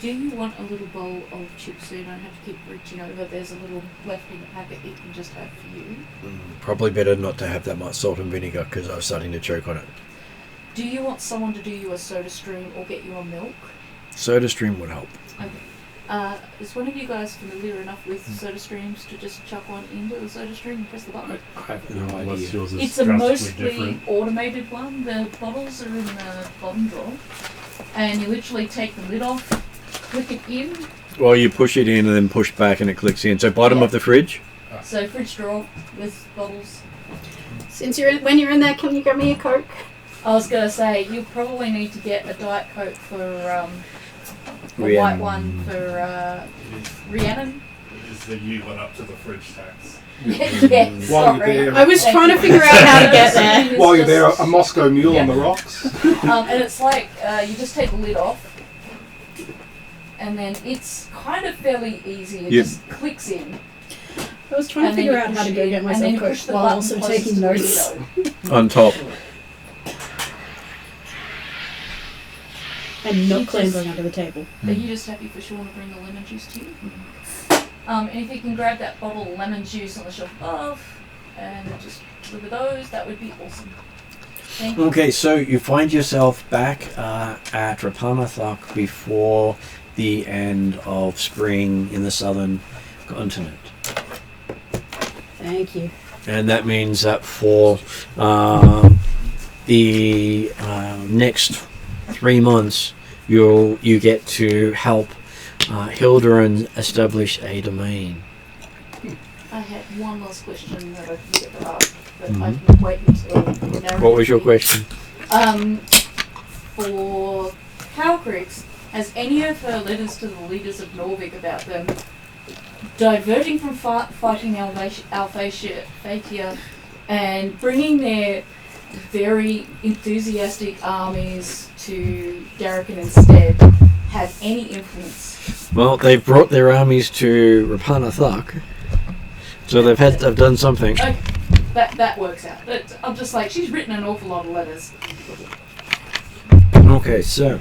S3: Do you want a little bowl of chips so you don't have to keep reaching over? There's a little left in the packet that you can just have for you.
S2: Probably better not to have that much salt and vinegar because I was starting to choke on it.
S3: Do you want someone to do you a soda stream or get you a milk?
S2: Soda stream would help.
S3: Okay. Is one of you guys familiar enough with soda streams to just chuck one into the soda stream and press the button?
S6: I have no
S5: Unless
S6: idea.
S5: yours is
S3: It's a
S5: drastically
S3: mostly
S5: different.
S3: automated one. The bottles are in the bottom drawer. And you literally take the lid off, click it in.
S2: Well, you push it in and then push back and it clicks in. So bottom of the fridge?
S3: So fridge drawer with bottles.
S1: Since when you're in there, can you get me a Coke?
S3: I was going to say, you probably need to get a Diet Coke for a
S2: Rhiannon.
S3: white one for Rhiannon.
S5: is the you went up to the fridge tax.
S3: Yeah,
S7: While you're
S3: sorry.
S7: there,
S1: I was trying to figure out how to get there.
S7: while you're there, a Moscow mule on the rocks.
S3: And it's like you just take the lid off, and then it's kind of fairly easy. It
S2: Yep.
S3: just clicks in.
S1: I was trying to
S3: And then
S1: figure
S3: you
S1: out how
S3: push
S1: to
S3: it
S1: go
S3: in,
S1: get
S3: and then
S1: myself
S3: you push
S1: cooked
S3: the
S1: while
S3: button
S1: also
S3: closest
S1: taking
S3: to the
S1: notes.
S3: lid.
S2: On top.
S1: And not
S3: You
S1: clambering
S3: just-
S1: under the table.
S3: Are you just happy for Sean to bring the lemon juice to you? And if you can grab that bottle of lemon juice on the shelf above and just deliver those, that would be awesome. Thank you.
S2: Okay, so you find yourself back at Rapanathak before the end of spring in the southern continent.
S1: Thank you.
S2: And that means that for the next 3 months, you get to help Hilderin establish a domain.
S3: I had one last question that I forget to ask, but I can wait until the narrative.
S2: What was your question?
S3: For Cow Creeks, has any of her letters to the leaders of Norvik about them diverting from fighting Alphatia and bringing their very enthusiastic armies to Darrakan instead had any influence?
S2: Well, they've brought their armies to Rapanathak, so they've done something.
S3: Okay, that works out. But I'm just like, she's written an awful lot of letters
S2: Okay, so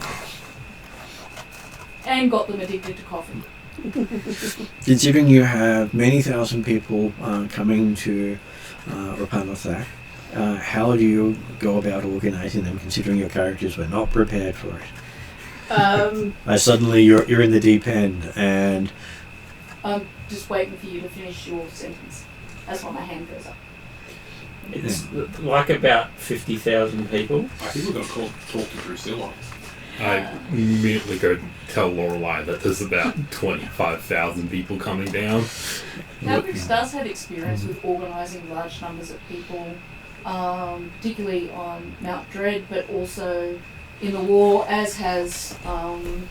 S3: and got them addicted to coffee.
S2: considering you have many thousand people coming to Rapanathak, how do you go about organising them, considering your characters were not prepared for it? Suddenly you're in the deep end, and
S3: I'm just waiting for you to finish your sentence. That's why my hand goes up.
S6: It's like about 50,000 people.
S7: I think we're going to talk to Drusilla.
S5: I immediately go tell Lorelei that there's about 25,000 people coming down.
S3: Calgary does have experience with organising large numbers of people, particularly on Mount Dread, but also in the war, as has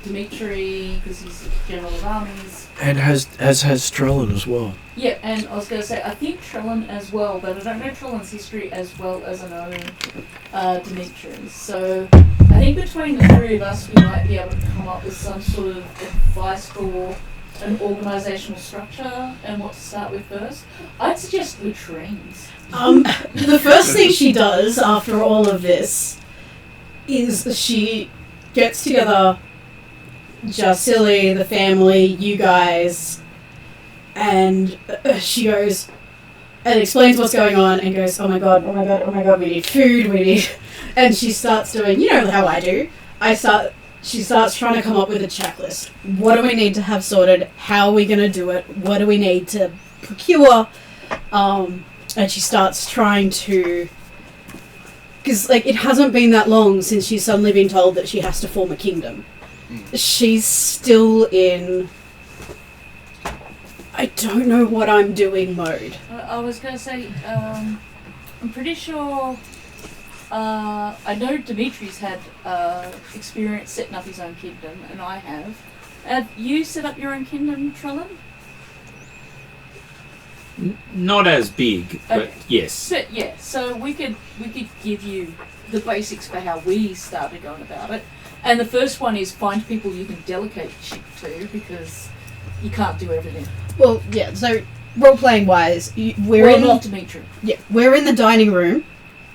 S3: Dimitri, because he's general of armies.
S2: and as has Trellin as well.
S3: Yeah, and I was going to say, I think Trellin as well, but I don't know Trellin's history as well as I know Dimitri's. So I think between the three of us, we might be able to come up with some sort of advice for an organisational structure and what to start with first. I'd suggest latrines.
S1: The first thing she does after all of this is she gets together Jasili, the family, you guys, and she goes and explains what's going on and goes, oh my god, we need food, and she starts doing, you know how I do. She starts trying to come up with a checklist. What do we need to have sorted? How are we going to do it? What do we need to procure? And she starts trying to... Because, it hasn't been that long since she's suddenly been told that she has to form a kingdom. She's still in... I don't know what I'm doing mode.
S3: I was going to say, I'm pretty sure... I know Dimitri's had experience setting up his own kingdom, and I have. Have you set up your own kingdom, Trellin?
S6: Not as big, but
S3: Okay.
S6: yes.
S3: But yeah, so we could give you the basics for how we started going about it. And the first one is find people you can delegate shit to, because you can't do everything.
S1: Well, yeah, so role-playing wise, we're
S3: Well,
S1: in...
S3: not Dimitri.
S1: Yeah, we're in the dining room.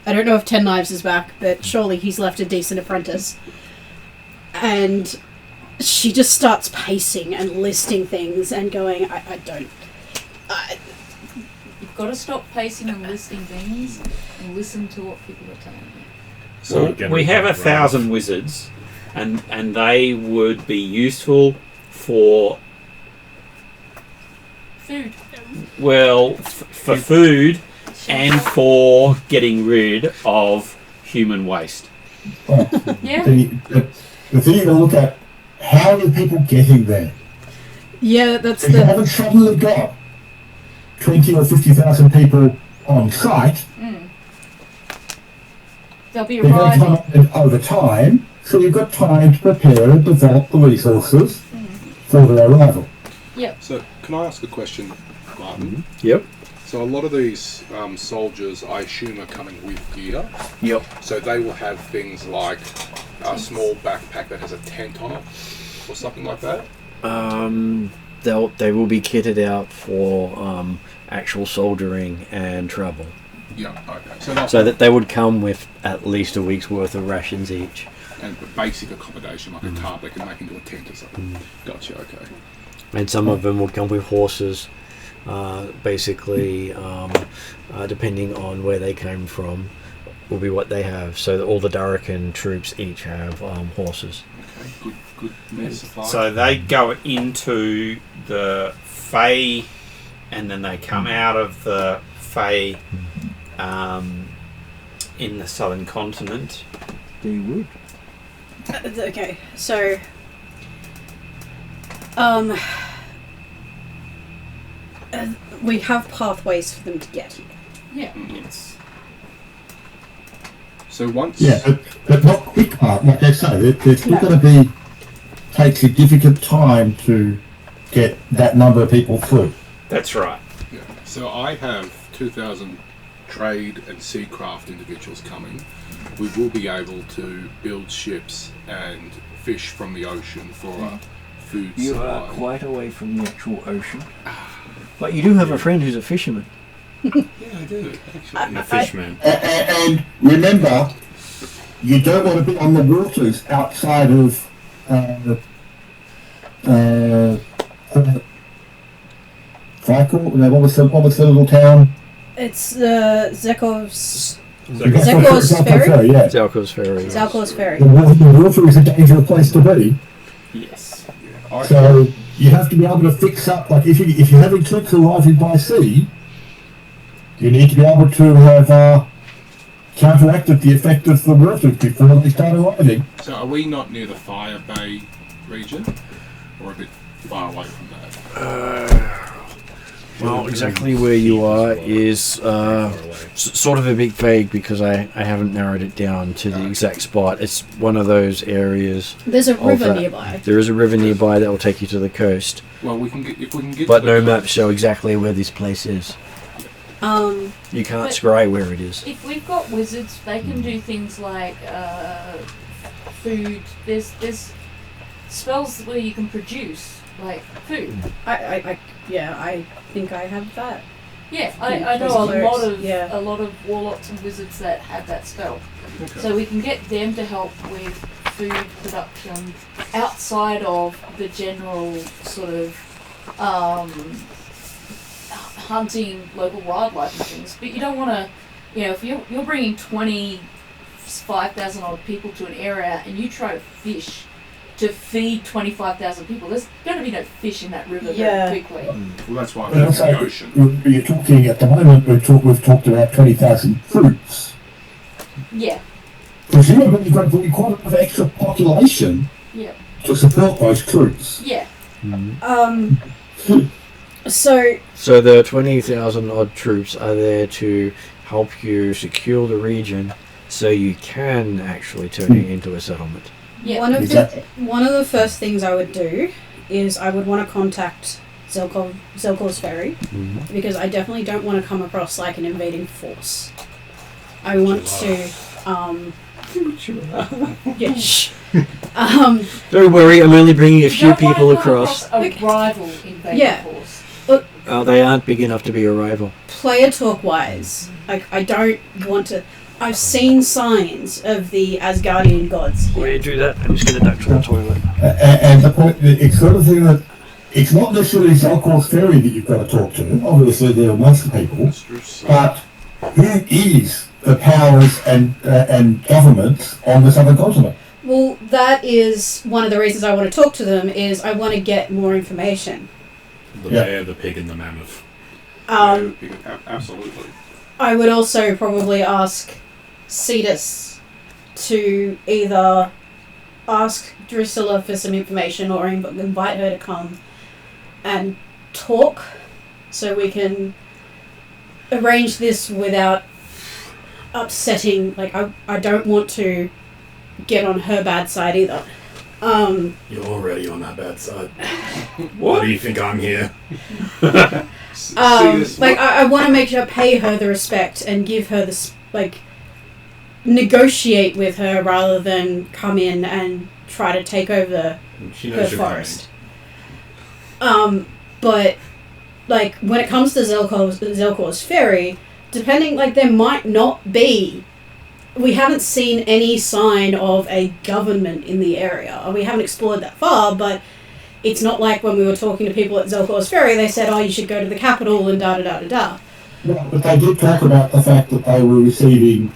S1: I don't know if Ten Knives is back, but surely he's left a decent apprentice. And she just starts pacing and listing things and going,
S3: You've got to stop pacing and listing things and listen to what people are telling you.
S5: So
S6: Well,
S5: again,
S6: we have
S5: can
S6: 1,000 wizards, and they would be useful for,
S3: Food.
S6: well, for food and for getting rid of human waste.
S3: Yeah.
S4: The thing you got to look at, how are the people getting there?
S1: yeah, that's
S4: If you
S1: the...
S4: haven't suddenly got 20 or 50,000 people on site,
S3: They'll be
S4: they're going to come
S3: arriving.
S4: up over time, so you've got time to prepare and develop the resources for their arrival.
S3: Yep.
S7: So, can I ask a question, Martin?
S2: Yep.
S7: So, a lot of these soldiers, I assume, are coming with gear.
S2: Yep.
S7: So, they will have things like a small backpack that has a tent on it, or something like that.
S2: They will be kitted out for actual soldiering and travel.
S7: Yeah. Okay.
S2: So that they would come with at least a week's worth of rations each.
S7: And basic accommodation, like a tarp they can make into a tent or something. Gotcha. Okay.
S2: And some of them would come with horses, basically, depending on where they came from, will be what they have. So that all the Darrican troops each have horses.
S7: Okay. Good mess supply.
S6: So they go into the Fae, and then they come out of the Fae in the southern continent.
S2: They would.
S1: Okay, so we have pathways for them to get here.
S3: Yeah.
S6: Yes.
S7: So once.
S4: Yeah, but not quick part, like they say. There's still going to take significant time to get that number of people through.
S6: That's right.
S7: Yeah. So I have 2,000 trade and seacraft individuals coming. We will be able to build ships and fish from the ocean for a food
S2: You
S7: supply.
S2: are quite away from the actual ocean. But you do have a friend who's a fisherman.
S7: Yeah, I do. Actually.
S5: The fishman.
S4: And remember, you don't want to be on the waters outside of Michael, what was the little town?
S1: It's the Zekov's
S4: Zekov's
S1: Ferry?
S4: Yeah.
S2: Zalco's Ferry.
S1: Zalco's Ferry.
S4: The water is a dangerous place to be.
S6: Yes.
S4: So you have to be able to fix up, like if you're having troops arriving by sea, you need to be able to have counteracted the effect of the water before they start arriving.
S7: So are we not near the Fire Bay region? Or a bit far away from that?
S2: Well, exactly where you are is sort of a bit vague because I haven't narrowed it down to the exact spot. It's one of those areas.
S1: There's a river
S2: that.
S1: nearby.
S2: There is a river nearby that will take you to the coast,
S7: Well, if we can get.
S2: but
S7: to the
S2: no
S7: coast-
S2: maps show exactly where this place is. You can't
S3: But-
S2: scry where it is.
S3: If we've got wizards, they can do things like food. There's spells where you can produce like food.
S1: I think I have that.
S3: Yeah, I know a
S1: Clerics,
S3: lot of
S1: yeah.
S3: a lot of warlocks and wizards that have that spell.
S7: Okay.
S3: So we can get them to help with food production outside of the general sort of hunting local wildlife and things. But you don't want to, if you're bringing 25,000 odd people to an area and you try to fish to feed 25,000 people, there's going to be no fish in that river
S1: Yeah.
S3: very quickly.
S7: Well, that's why
S4: But
S7: we're in
S4: also,
S7: the ocean.
S4: you're talking at the moment. We've talked about 20,000 troops.
S3: Yeah,
S4: Presumably, you've got to bring quite a bit of extra population
S3: yeah,
S4: to support those troops.
S3: yeah.
S1: So
S2: So the 20,000 odd troops are there to help you secure the region so you can actually turn it into a settlement.
S3: Yeah.
S1: one of
S4: Exactly.
S1: one of the first things I would do is I would want to contact Zelkor's Ferry because I definitely don't want to come across like an invading force. I want to yeah, shh.
S2: Don't worry, I'm only bringing a
S3: You
S2: few
S3: don't wanna
S2: people
S3: come
S2: across.
S3: a rival invading
S1: Yeah.
S3: force.
S2: They aren't big enough to be a rival.
S1: Player talk wise, like I don't want to. I've seen signs of the Asgardian gods
S2: Why do
S1: here.
S2: you do that? I'm just going to duck to the toilet.
S4: And the point, it's sort of thing that it's not necessarily Zelkor's Ferry that you've got to talk to. Obviously, there are most people, but who is the powers and governments on the southern continent?
S1: Well, that is one of the reasons I want to talk to them. Is I want to get more information.
S5: The
S4: Yeah.
S5: bear, the pig, and the mammoth.
S7: Absolutely.
S1: I would also probably ask Cetus to either ask Drusilla for some information or invite her to come and talk so we can arrange this without upsetting. Like, I don't want to get on her bad side either.
S5: You're already on that bad side. Why do you think I'm here?
S1: I want to make her pay her the respect and give her this, negotiate with her rather than come in and try to take over
S5: She
S1: her
S5: knows you're
S1: forest. But when it comes to Zelkor's Ferry, depending, there might not be. We haven't seen any sign of a government in the area. We haven't explored that far, but it's not like when we were talking to people at Zelkor's Ferry, they said, you should go to the capital and da-da-da-da-da.
S4: Yeah, but they did talk about the fact that they were receiving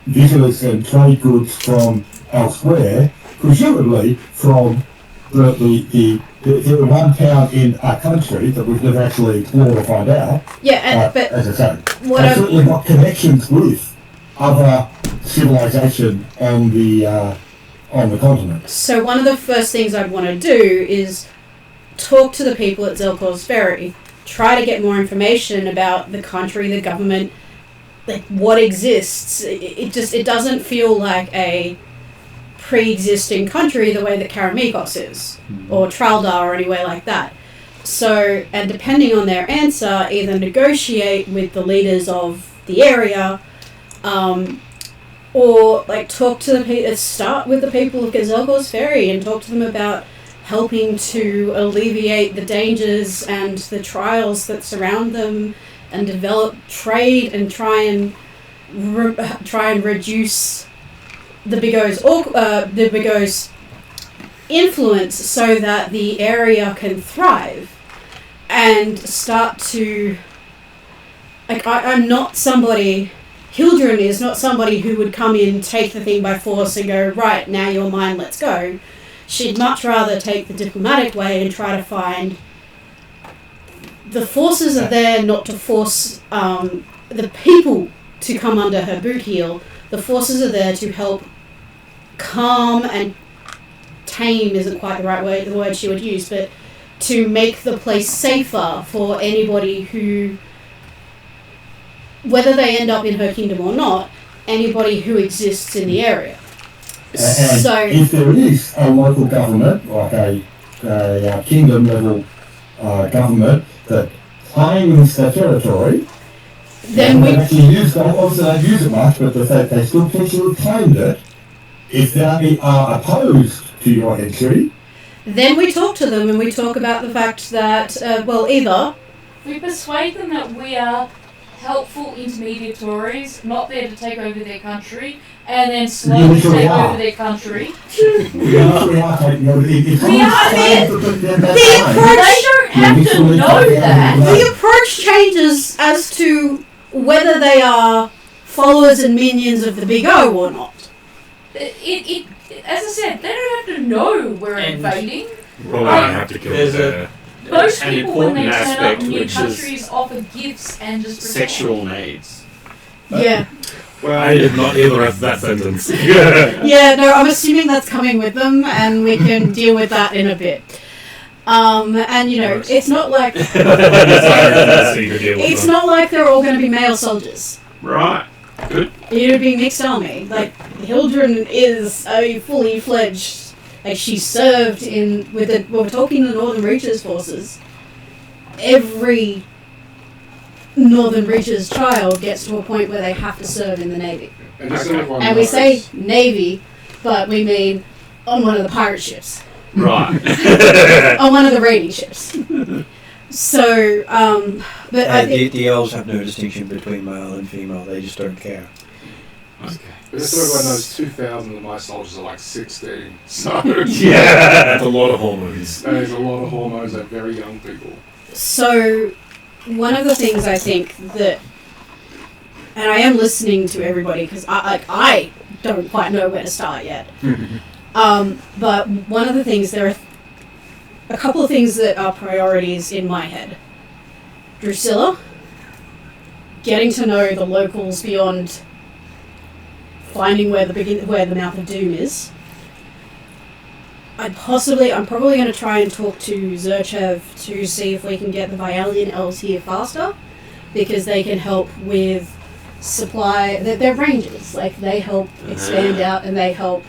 S4: visitors and trade goods from elsewhere, presumably from the one town in our country that we've never actually explored or find out.
S1: Yeah, but
S4: as I say,
S1: what
S4: they've certainly got connections with other civilization on the continent.
S1: So one of the first things I'd want to do is talk to the people at Zelkor's Ferry, try to get more information about the country, the government, what exists. It doesn't feel like a pre-existing country the way that Karamikos is, or Traldar or anywhere like that. So, and depending on their answer, either negotiate with the leaders of the area, or talk to the people. Start with the people of Zelkor's Ferry and talk to them about helping to alleviate the dangers and the trials that surround them, and develop trade and try and reduce the Bigos' influence so that the area can thrive and start to. I'm not somebody. Hildren is not somebody who would come in, take the thing by force and go, right, now you're mine, let's go. She'd much rather take the diplomatic way and try to find... The forces are there not to force the people to come under her boot heel. The forces are there to help calm and tame isn't quite the word she would use, but to make the place safer for anybody who... whether they end up in her kingdom or not, anybody who exists in the area.
S4: And
S1: So,
S4: if there is a local government, like a kingdom-level government that claims the territory,
S1: then we...
S4: actually use it, obviously they don't use it much, but the fact they still potentially claimed it, if they are opposed to your entry...
S1: Then we talk to them and we talk about the fact that, either...
S3: We persuade them that we are helpful intermediaries, not there to take over their country, and then slowly take over their country.
S4: We are taking over.
S3: We are there. They don't have to know that.
S1: The approach changes as to whether they are followers and minions of the Big O or not.
S3: As I said, they don't have to know we're invading.
S5: Well, they don't have to kill her.
S3: Most
S6: an
S3: people, when they
S6: important
S3: turn up
S6: aspect,
S3: in new
S6: which is
S3: countries, offer gifts and just
S6: sexual needs.
S1: Yeah.
S5: Well, I did not hear the rest of that sentence.
S1: Yeah, no, I'm assuming that's coming with them, and we can deal with that in a bit. And it's not like it's not like they're all going to be male soldiers.
S6: Right. Good.
S1: It'll be mixed army. Hildren is a fully fledged. She served we're talking the Northern Reaches forces. Every Northern Reaches child gets to a point where they have to serve in the Navy.
S7: And
S1: we say Navy, but we mean on one of the pirate ships.
S6: Right.
S1: On one of the raiding ships. So, but I think...
S2: The elves have no distinction between male and female, they just don't care.
S5: Okay.
S7: But just so everyone knows, 2,000 of my soldiers are like 16. So
S5: Yeah, that's a lot of hormones.
S7: that is a lot of hormones at very young people.
S1: So, one of the things I think that... And I am listening to everybody because I don't quite know where to start yet. But one of the things, there are a couple of things that are priorities in my head. Drusilla, getting to know the locals beyond finding where the Mouth of Doom is. I'm probably going to try and talk to Zerchev to see if we can get the Vialian elves here faster, because they can help with supply. They're rangers, they help expand out and they help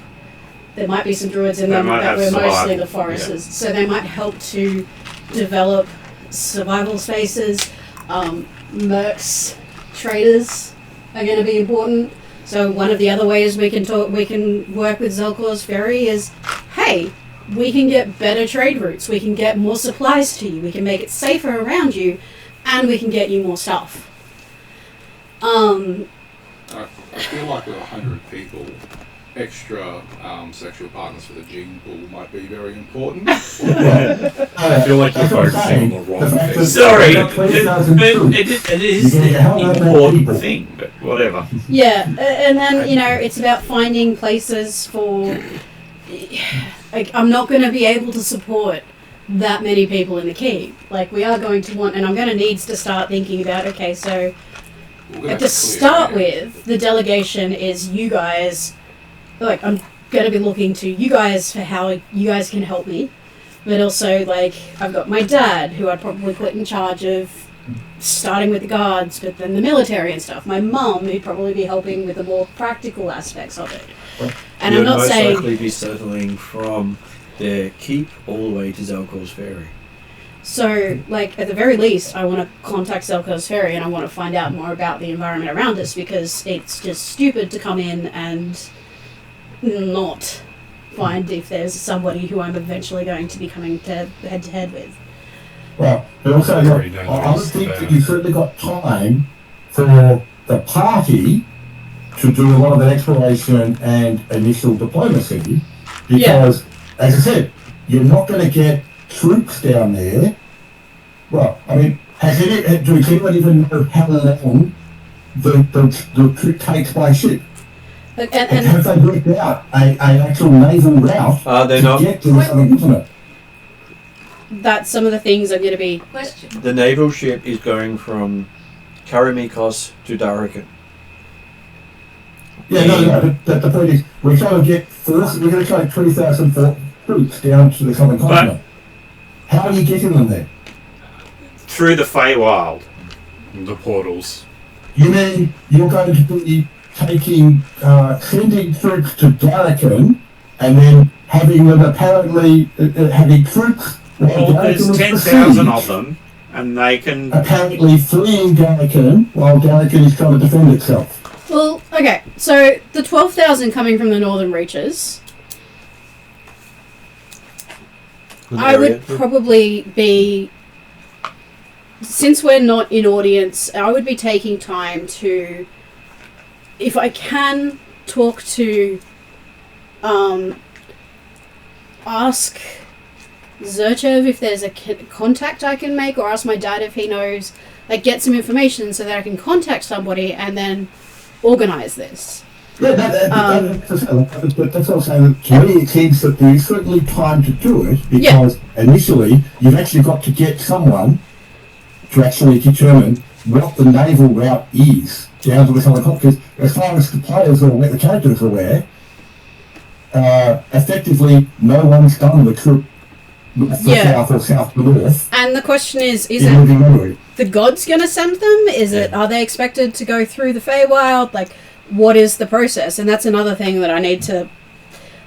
S1: There might be some druids in
S6: They
S1: them,
S6: might
S1: but
S6: have
S1: we're mostly
S6: survival.
S1: the foresters. So they might help to develop survival spaces. Mercs, traders are going to be important. So one of the other ways we can work with Zelkor's Ferry is, hey, we can get better trade routes. We can get more supplies to you. We can make it safer around you, and we can get you more stuff.
S7: I feel like with 100 people, extra sexual partners for the gene pool might be very important.
S5: I feel like you're focusing on the wrong thing.
S6: Sorry, it is an important thing, but whatever.
S1: Yeah, and then, it's about finding places for... I'm not going to be able to support that many people in the keep. Like, we are going to want... And I'm going to need to start thinking about, okay, so... To start with, the delegation is you guys... Like, I'm going to be looking to you guys for how you guys can help me. But also, like, I've got my dad, who I'd probably put in charge of starting with the guards, but then the military and stuff. My mum, who'd probably be helping with the more practical aspects of it. And
S2: You'd
S1: I'm not
S2: most
S1: saying...
S2: likely be settling from their keep all the way to Zelkor's Ferry.
S1: So, like, at the very least, I want to contact Zelkor's Ferry and I want to find out more about the environment around us, because it's just stupid to come in and not find if there's somebody who I'm eventually going to be coming to head with.
S4: Well, but also, I would think that you've certainly got time for the party to do a lot of the exploration and initial diplomacy, because, as I said, you're not going to get troops down there. Well, I mean, do anyone even know how long the trip takes by ship?
S1: And
S4: have they worked out an actual naval route to get to the southern continent?
S1: That's some of the things I'm going to be...
S3: Question.
S2: The naval ship is going from Karamikos to Darrican.
S4: Yeah, no, but the point is, we're trying to get forces, we're going to try 20,000 troops down to the southern continent. How are you getting them there?
S6: Through the Feywild.
S5: The portals.
S4: You mean you're going to be sending troops to Darrican and then having them apparently having troops?
S6: Well, there's 10,000 of them, and they can...
S4: Apparently fleeing Darrican while Darrican is trying to defend itself.
S1: Well, okay, so the 12,000 coming from the northern reaches, I would probably be, since we're not in audience, I would be taking time to, if I can, talk to, ask Zerchev if there's a contact I can make, or ask my dad if he knows, like, get some information so that I can contact somebody and then organise this.
S4: Yeah, that's what I'm saying. To me, it seems that there is certainly time to do it, because initially you've actually got to get someone to actually determine what the naval route is down to the southern continent. Because as far as the players or the characters are aware, effectively no one's done the trip north to south or south to north.
S1: And the question is it the gods going to send them? Are they expected to go through the Feywild? Like, what is the process? And that's another thing that I need to...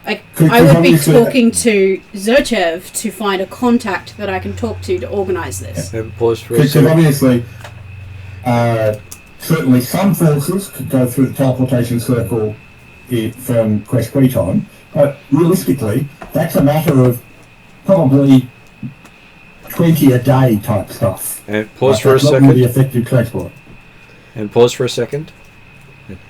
S1: I would be talking to Zerchev to find a contact that I can talk to organise this.
S4: Because obviously, certainly some forces could go through the teleportation circle from Quest Creton, but realistically, that's a matter of probably 20 a day type stuff.
S2: And pause for a second.
S4: Not really effective transport.
S2: And pause for a second.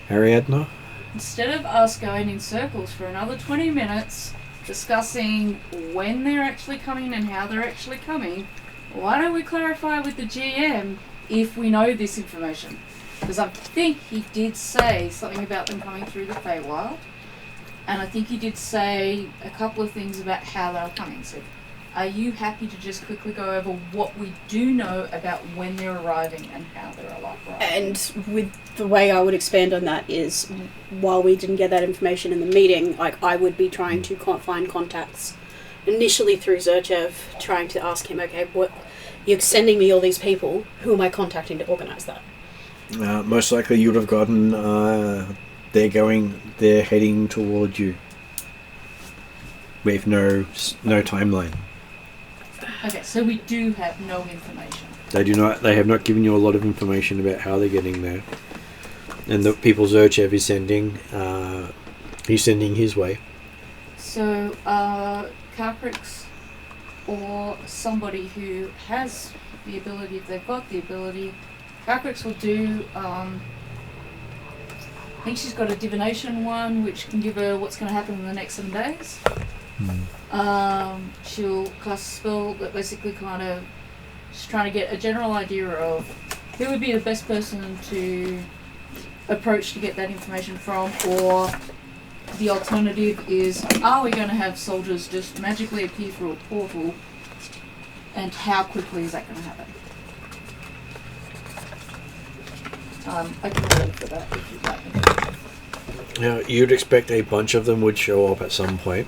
S2: Ariadna?
S3: Instead of us going in circles for another 20 minutes discussing when they're actually coming and how they're actually coming, why don't we clarify with the GM if we know this information? Because I think he did say something about them coming through the Feywild, and I think he did say a couple of things about how they were coming. So are you happy to just quickly go over what we do know about when they're arriving and how they're arriving?
S1: And with the way I would expand on that is, while we didn't get that information in the meeting, like, I would be trying to find contacts initially through Zerchev, trying to ask him, okay, what you're sending me all these people, who am I contacting to organise that?
S2: Most likely you would have gotten they're heading towards you. with no timeline.
S3: Okay, so we do have no information.
S2: They do not. They have not given you a lot of information about how they're getting there, and the people Zerchev is sending. He's sending his way.
S3: So, Calcrix or somebody who has the ability, if they've got the ability, Calcrix will do. I think she's got a divination one, which can give her what's going to happen in the next 7 days. She'll cast a spell that basically kind of she's trying to get a general idea of who would be the best person to approach to get that information from, or the alternative is, are we going to have soldiers just magically appear through a portal, and how quickly is that going to happen? I can roll for that if you'd like me to.
S2: Now, you'd expect a bunch of them would show up at some point.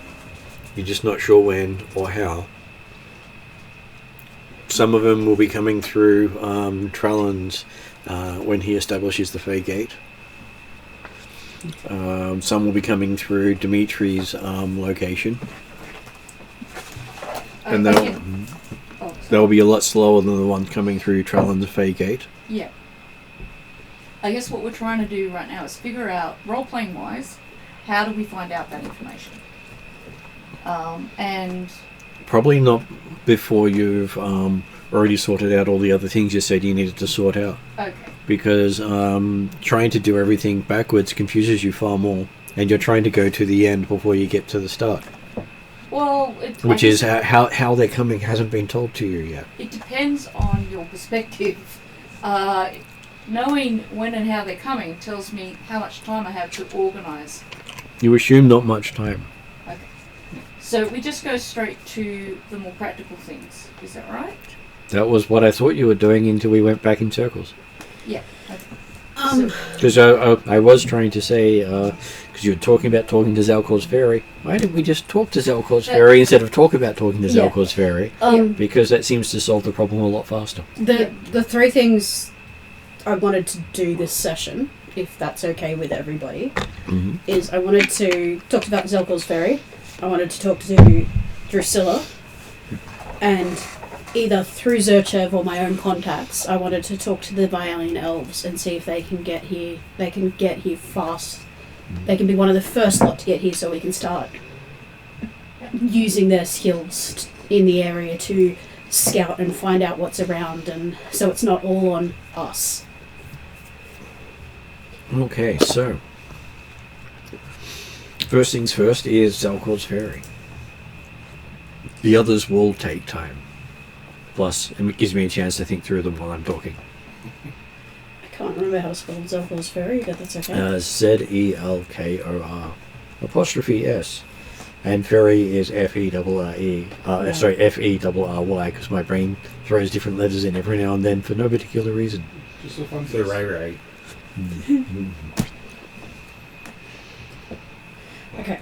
S2: You're just not sure when or how. Some of them will be coming through Trallon's when he establishes the Fey Gate. Some will be coming through Dimitri's location. And they'll be a lot slower than the ones coming through Trallon's Fey Gate.
S3: Yeah. I guess what we're trying to do right now is figure out, role-playing wise, how do we find out that information? And
S2: probably not before you've already sorted out all the other things you said you needed to sort out.
S3: Okay.
S2: Because trying to do everything backwards confuses you far more, and you're trying to go to the end before you get to the start.
S3: Well,
S2: which is how they're coming hasn't been told to you yet.
S3: It depends on your perspective. Knowing when and how they're coming tells me how much time I have to organise.
S2: You assume not much time.
S3: Okay. So we just go straight to the more practical things. Is that right?
S2: That was what I thought you were doing until we went back in circles.
S3: Yeah. Okay.
S2: Because I was trying to say, because you were talking about talking to Zalkor's Fairy, why didn't we just talk to Zalkor's Fairy instead of talk about talking to Zalkor's Fairy? Because that seems to solve the problem a lot faster.
S1: The three things I wanted to do this session, if that's okay with everybody, is I wanted to talk about Zelkor's Fairy, I wanted to talk to Drusilla, and either through Zerchev or my own contacts, I wanted to talk to the Violian Elves and see if they can get here. They can get here fast. They can be one of the first lot to get here, so we can start using their skills in the area to scout and find out what's around, and so it's not all on us.
S2: Okay, so first things first is Zalkor's Fairy. The others will take time. Plus, it gives me a chance to think through them while I'm talking.
S1: I can't remember how to spell Zelkor's Fairy, but that's okay.
S2: Zelkor apostrophe S. And Fairy is F-E-R-R-E. F-E-R-R-Y, because my brain throws different letters in every now and then for no particular reason.
S7: Just a fun to Ray.
S1: Okay.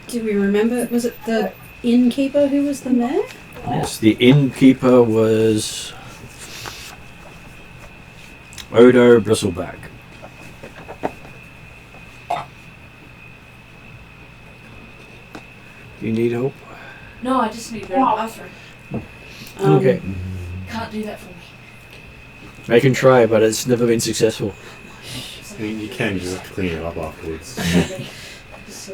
S1: Do we remember, was it the innkeeper who was the mayor?
S2: Yes, the innkeeper was Odo Bristleback. Do you need help?
S3: No, I just need to go to the bathroom.
S2: Okay.
S3: Can't do that for me.
S2: I can try, but it's never been successful.
S5: I mean, you can just clean it up afterwards. It's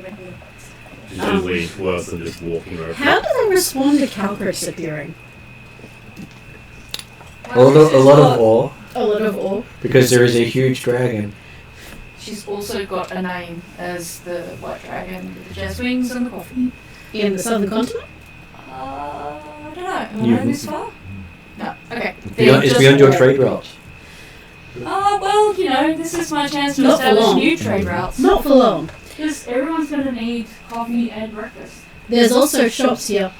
S5: usually worse than just walking over.
S1: How do they respond to Calcrix appearing?
S2: A lot of awe,
S1: A lot of awe.
S2: because there is a huge dragon.
S3: She's also got a name as the White Dragon with the jazz wings and the coffee.
S1: In the southern continent?
S3: I don't know. Am I going this far? No. Okay.
S2: It's beyond your trade routes.
S3: Well, this is my chance to
S1: Not for
S3: establish
S1: long.
S3: new trade routes.
S1: Not for long.
S3: Because everyone's going to need coffee and breakfast.
S1: There's also shops here.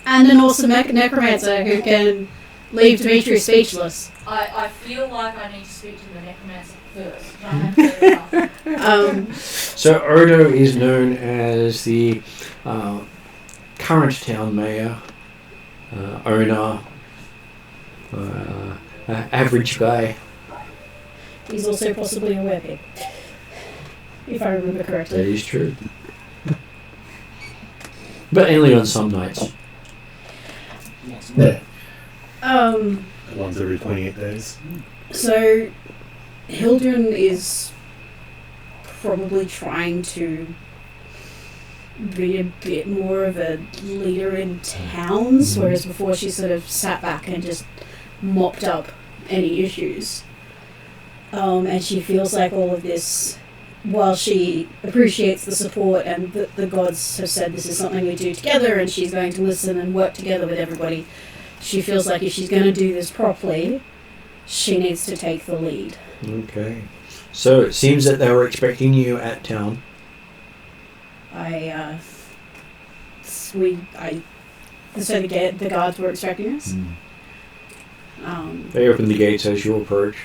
S1: And an awesome necromancer who can leave Dimitri speechless.
S3: I feel like I need to speak to the necromancer first.
S2: So Odo is known as the current town mayor, owner, average guy.
S1: He's also possibly a werepig. If I remember correctly.
S2: That is true. But only on some nights.
S4: Yeah.
S5: Once every 28 days.
S1: So, Hildren is probably trying to be a bit more of a leader in towns, whereas before she sort of sat back and just mopped up any issues. And she feels like all of this, while she appreciates the support and the gods have said this is something we do together and she's going to listen and work together with everybody, she feels like if she's going to do this properly, she needs to take the lead.
S2: Okay. So it seems that they were expecting you at town.
S1: So the guards were expecting us.
S2: They opened the gates as you approach.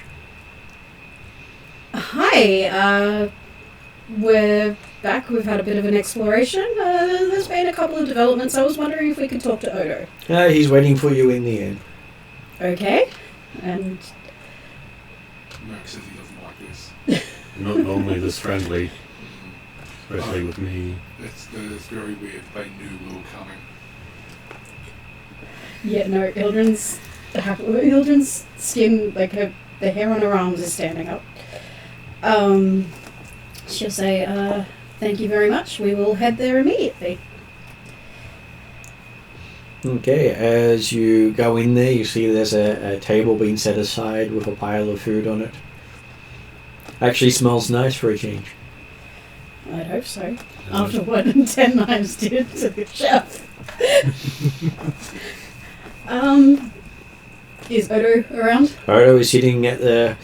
S1: Hi, we're back. We've had a bit of an exploration. There's been a couple of developments. I was wondering if we could talk to Odo.
S2: He's waiting for you in the inn.
S1: Okay. And
S7: Merc says he doesn't like this.
S5: Not normally this friendly, especially with me.
S7: It's very weird. They knew we were coming.
S1: yeah, no, Hildren's skin, like the hair on her arms is standing up. She'll say, thank you very much. We will head there immediately.
S2: Okay, as you go in there, you see there's a table being set aside with a pile of food on it. Actually smells nice for a change.
S1: I'd hope so. After what 10 Knives did to the chef. Is Odo around?
S2: Odo is sitting at the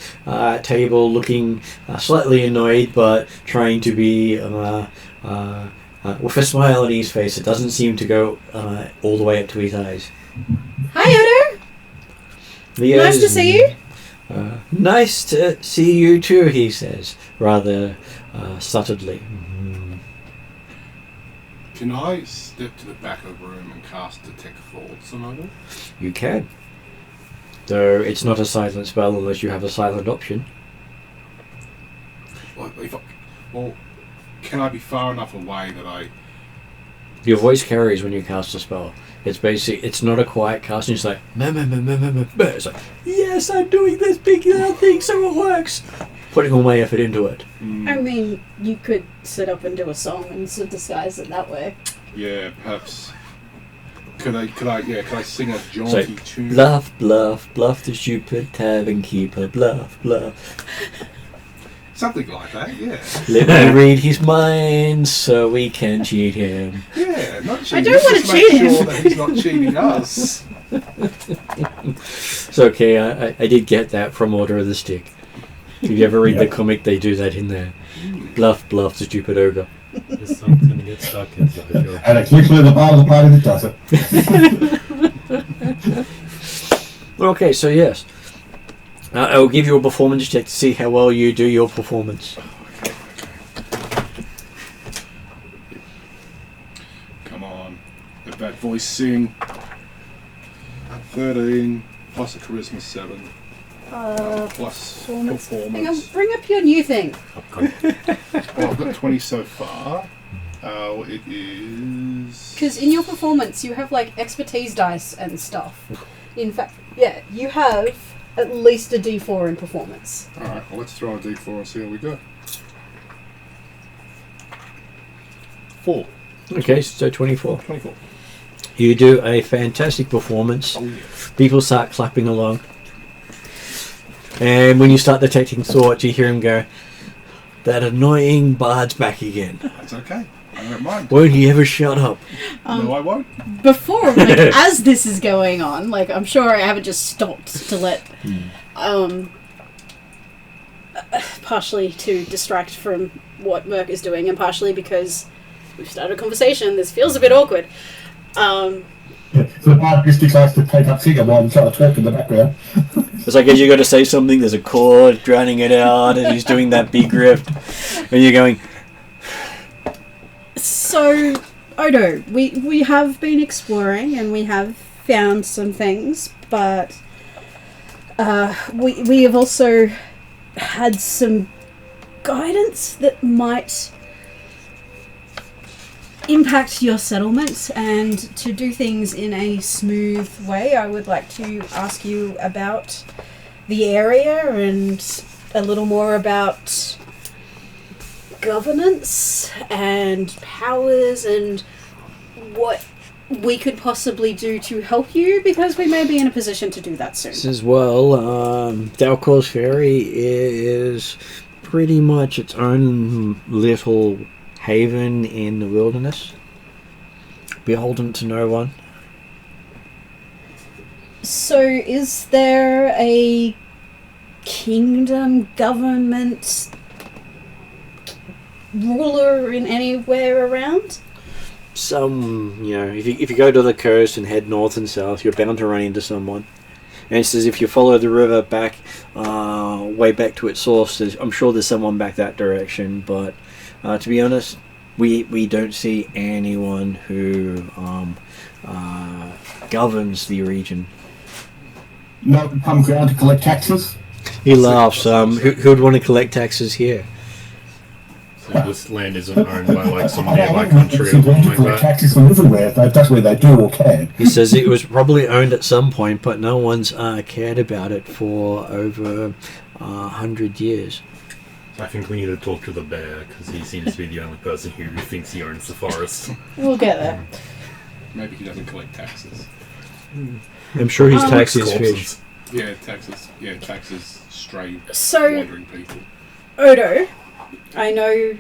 S2: table looking slightly annoyed, but trying to be with a smile on his face. It doesn't seem to go all the way up to his eyes.
S1: Hi, Odo! Nice to see you.
S2: Nice to see you too, he says, rather subtly.
S7: Can I step to the back of the room and cast Detect Thoughts on Odo?
S2: You can. Though it's not a silent spell unless you have a silent option.
S7: Well, can I be far enough away that I...
S2: Your voice carries when you cast a spell. It's it's not a quiet cast, and it's like, it's like, yes, I'm doing this big loud thing, so it works. Putting all my effort into it.
S1: I mean, you could sit up and do a song and sort of disguise it that way.
S7: Yeah, perhaps... Could I sing a jaunty tune?
S2: Bluff, bluff, bluff the stupid tavern keeper, bluff, bluff.
S7: Something like that, yeah.
S2: Let me read his mind so we can cheat him.
S7: Yeah, not cheating.
S1: I don't want to cheat him.
S7: Make sure that he's not cheating us.
S2: It's okay, I did get that from Order of the Stick. If you ever read the comic, they do that in there. Bluff, bluff the stupid ogre.
S5: There's something to get stuck into.
S4: And it's literally the part of the party that does it.
S2: Okay, so yes. I'll give you a performance check to see how well you do your performance.
S7: Come on. Let that voice sing. 13 plus a charisma 7 plus performance.
S1: Hang on, bring up your new thing.
S7: Well, I've got 20 so far. It is...
S1: Because in your performance, you have like expertise dice and stuff. In fact, yeah, you have at least a D4 in performance.
S7: Alright, well let's throw a D4 and see how we go. 4.
S2: Okay, so 24.
S7: 24.
S2: You do a fantastic performance.
S7: Oh, yeah.
S2: People start clapping along. And when you start detecting thoughts, you hear him go, that annoying bard's back again.
S7: That's okay. I don't mind.
S2: Won't he ever shut up?
S7: No, I won't.
S1: Before, like, as this is going on, like, I'm sure I haven't just stopped to let, partially to distract from what Merc is doing, and partially because we've started a conversation. This feels a bit awkward.
S4: So the part just decides to take up figure while I'm trying to talk in the background.
S2: It's like as you got to say something, there's a chord drowning it out, and he's doing that big riff, and you're going.
S1: So, Odo, we have been exploring and we have found some things, but we have also had some guidance that might impact your settlement, and to do things in a smooth way, I would like to ask you about the area and a little more about governance and powers and what we could possibly do to help you, because we may be in a position to do that soon.
S2: As well, Dalcor's Ferry is pretty much its own little haven in the wilderness, beholden to no one.
S1: So is there a kingdom, government, ruler in anywhere around?
S2: Some, if you go to the coast and head north and south, you're bound to run into someone. And it says if you follow the river back, way back to its source, I'm sure there's someone back that direction. But to be honest, we don't see anyone who governs the region.
S4: Not come ground to collect taxes?
S2: He laughs. Who would want to collect taxes here?
S5: So this land isn't owned by like some nearby country or something like
S4: collect
S5: that.
S4: taxes from everywhere. That's where they do or can.
S2: He says it was probably owned at some point, but no one's cared about it for over 100 years.
S5: I think we need to talk to the bear, because he seems to be the only person here who thinks he owns the forest.
S1: We'll get there.
S7: Maybe he doesn't collect taxes.
S2: I'm sure his taxes
S5: Corpses.
S2: fish.
S7: Yeah, taxes. Yeah, taxes. Stray,
S1: So,
S7: wandering people.
S1: Odo, I know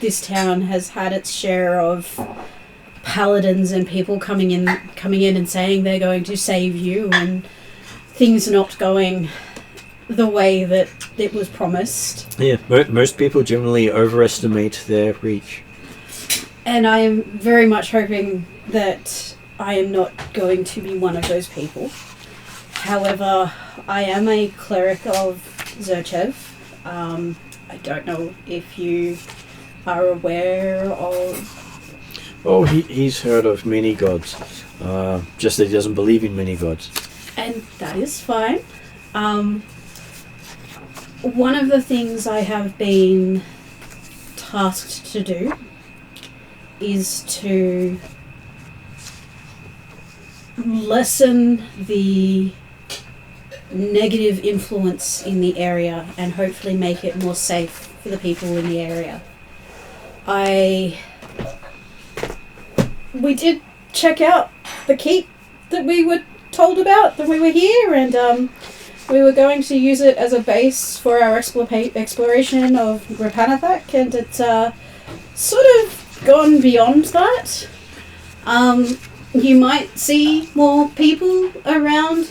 S1: this town has had its share of paladins and people coming in and saying they're going to save you, and things not going the way that it was promised.
S2: Yeah, most people generally overestimate their reach.
S1: And I am very much hoping that I am not going to be one of those people. However, I am a cleric of Zerchev. I don't know if you are aware of...
S2: Oh, he's heard of many gods. Just that he doesn't believe in many gods.
S1: And that is fine. One of the things I have been tasked to do is to lessen the negative influence in the area and hopefully make it more safe for the people in the area. We did check out the keep that we were told about when we were here, and we were going to use it as a base for our exploration of Rapanathak, and it's sort of gone beyond that. You might see more people around.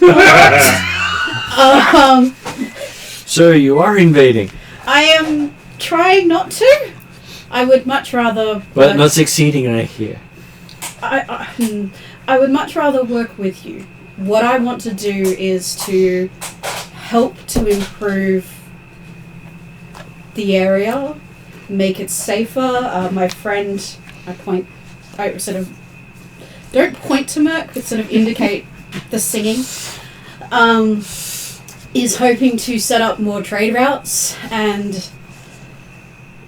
S2: So you are invading,
S1: I am trying not to. I would much rather...
S2: but not succeeding, I hear.
S1: I would much rather work with you. What I want to do is to help to improve the area, make it safer. My friend, I sort of don't point to Merc, but sort of indicate the singing, is hoping to set up more trade routes, and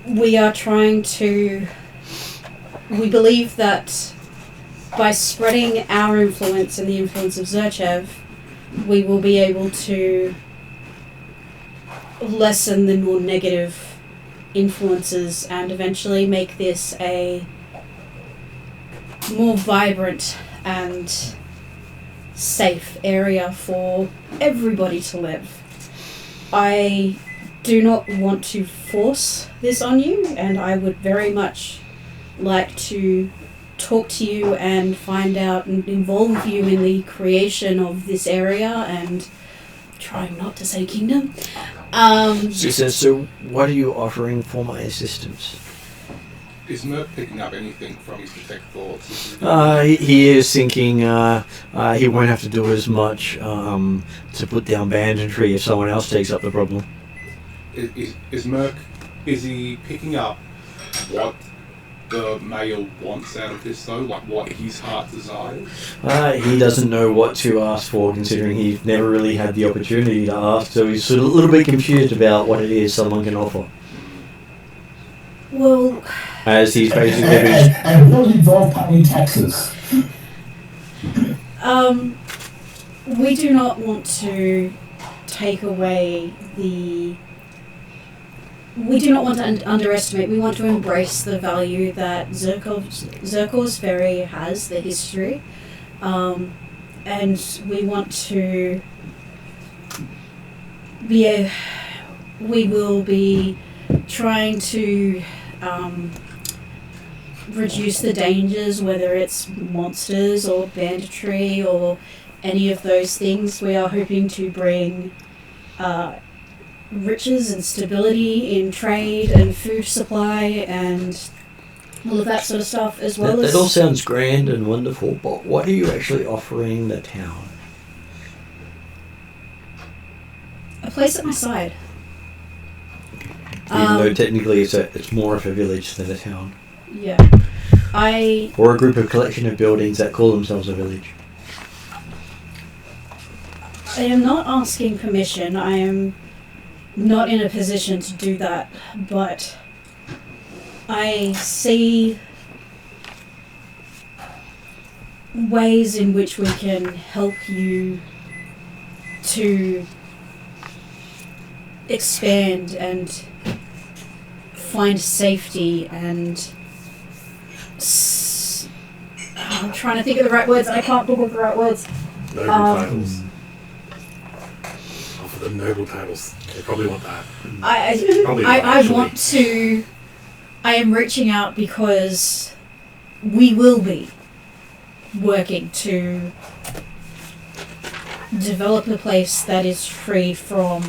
S1: we are trying to... We believe that by spreading our influence and the influence of Zerchev, we will be able to lessen the more negative influences and eventually make this a more vibrant and safe area for everybody to live. I do not want to force this on you, and I would very much like to talk to you and find out and involve you in the creation of this area and trying not to say kingdom.
S2: She says, so what are you offering for my assistance?
S7: Is Merc picking up anything from his detect thoughts?
S2: He is thinking he won't have to do as much to put down banditry if someone else takes up the problem.
S7: Is Merc, is he picking up what the male wants out of this though? Like what his heart desires?
S2: He doesn't know what to ask for, considering he's never really had the opportunity to ask, so he's sort of a little bit confused about what it is someone can offer.
S1: Well,
S2: as he's basically been...
S4: And will involve paying taxes.
S1: We do not want to take away the... We do not want to underestimate. We want to embrace the value that Zirkov's Ferry has, the history. And we want to be we will be trying to reduce the dangers, whether it's monsters or banditry or any of those things. We are hoping to bring riches and stability in trade and food supply and all of that sort of stuff, as well as...
S2: That all sounds grand and wonderful, but what are you actually offering the town?
S1: A place at my side.
S2: Even though technically it's more of a village than a town.
S1: Yeah.
S2: Or a group of collection of buildings that call themselves a village.
S1: I am not asking permission. I am not in a position to do that, but I see ways in which we can help you to expand and find safety and I'm trying to think of the right words and I can't think of the right words.
S5: Noble titles. Offer them noble titles. They probably want that.
S1: I am reaching out because we will be working to develop a place that is free from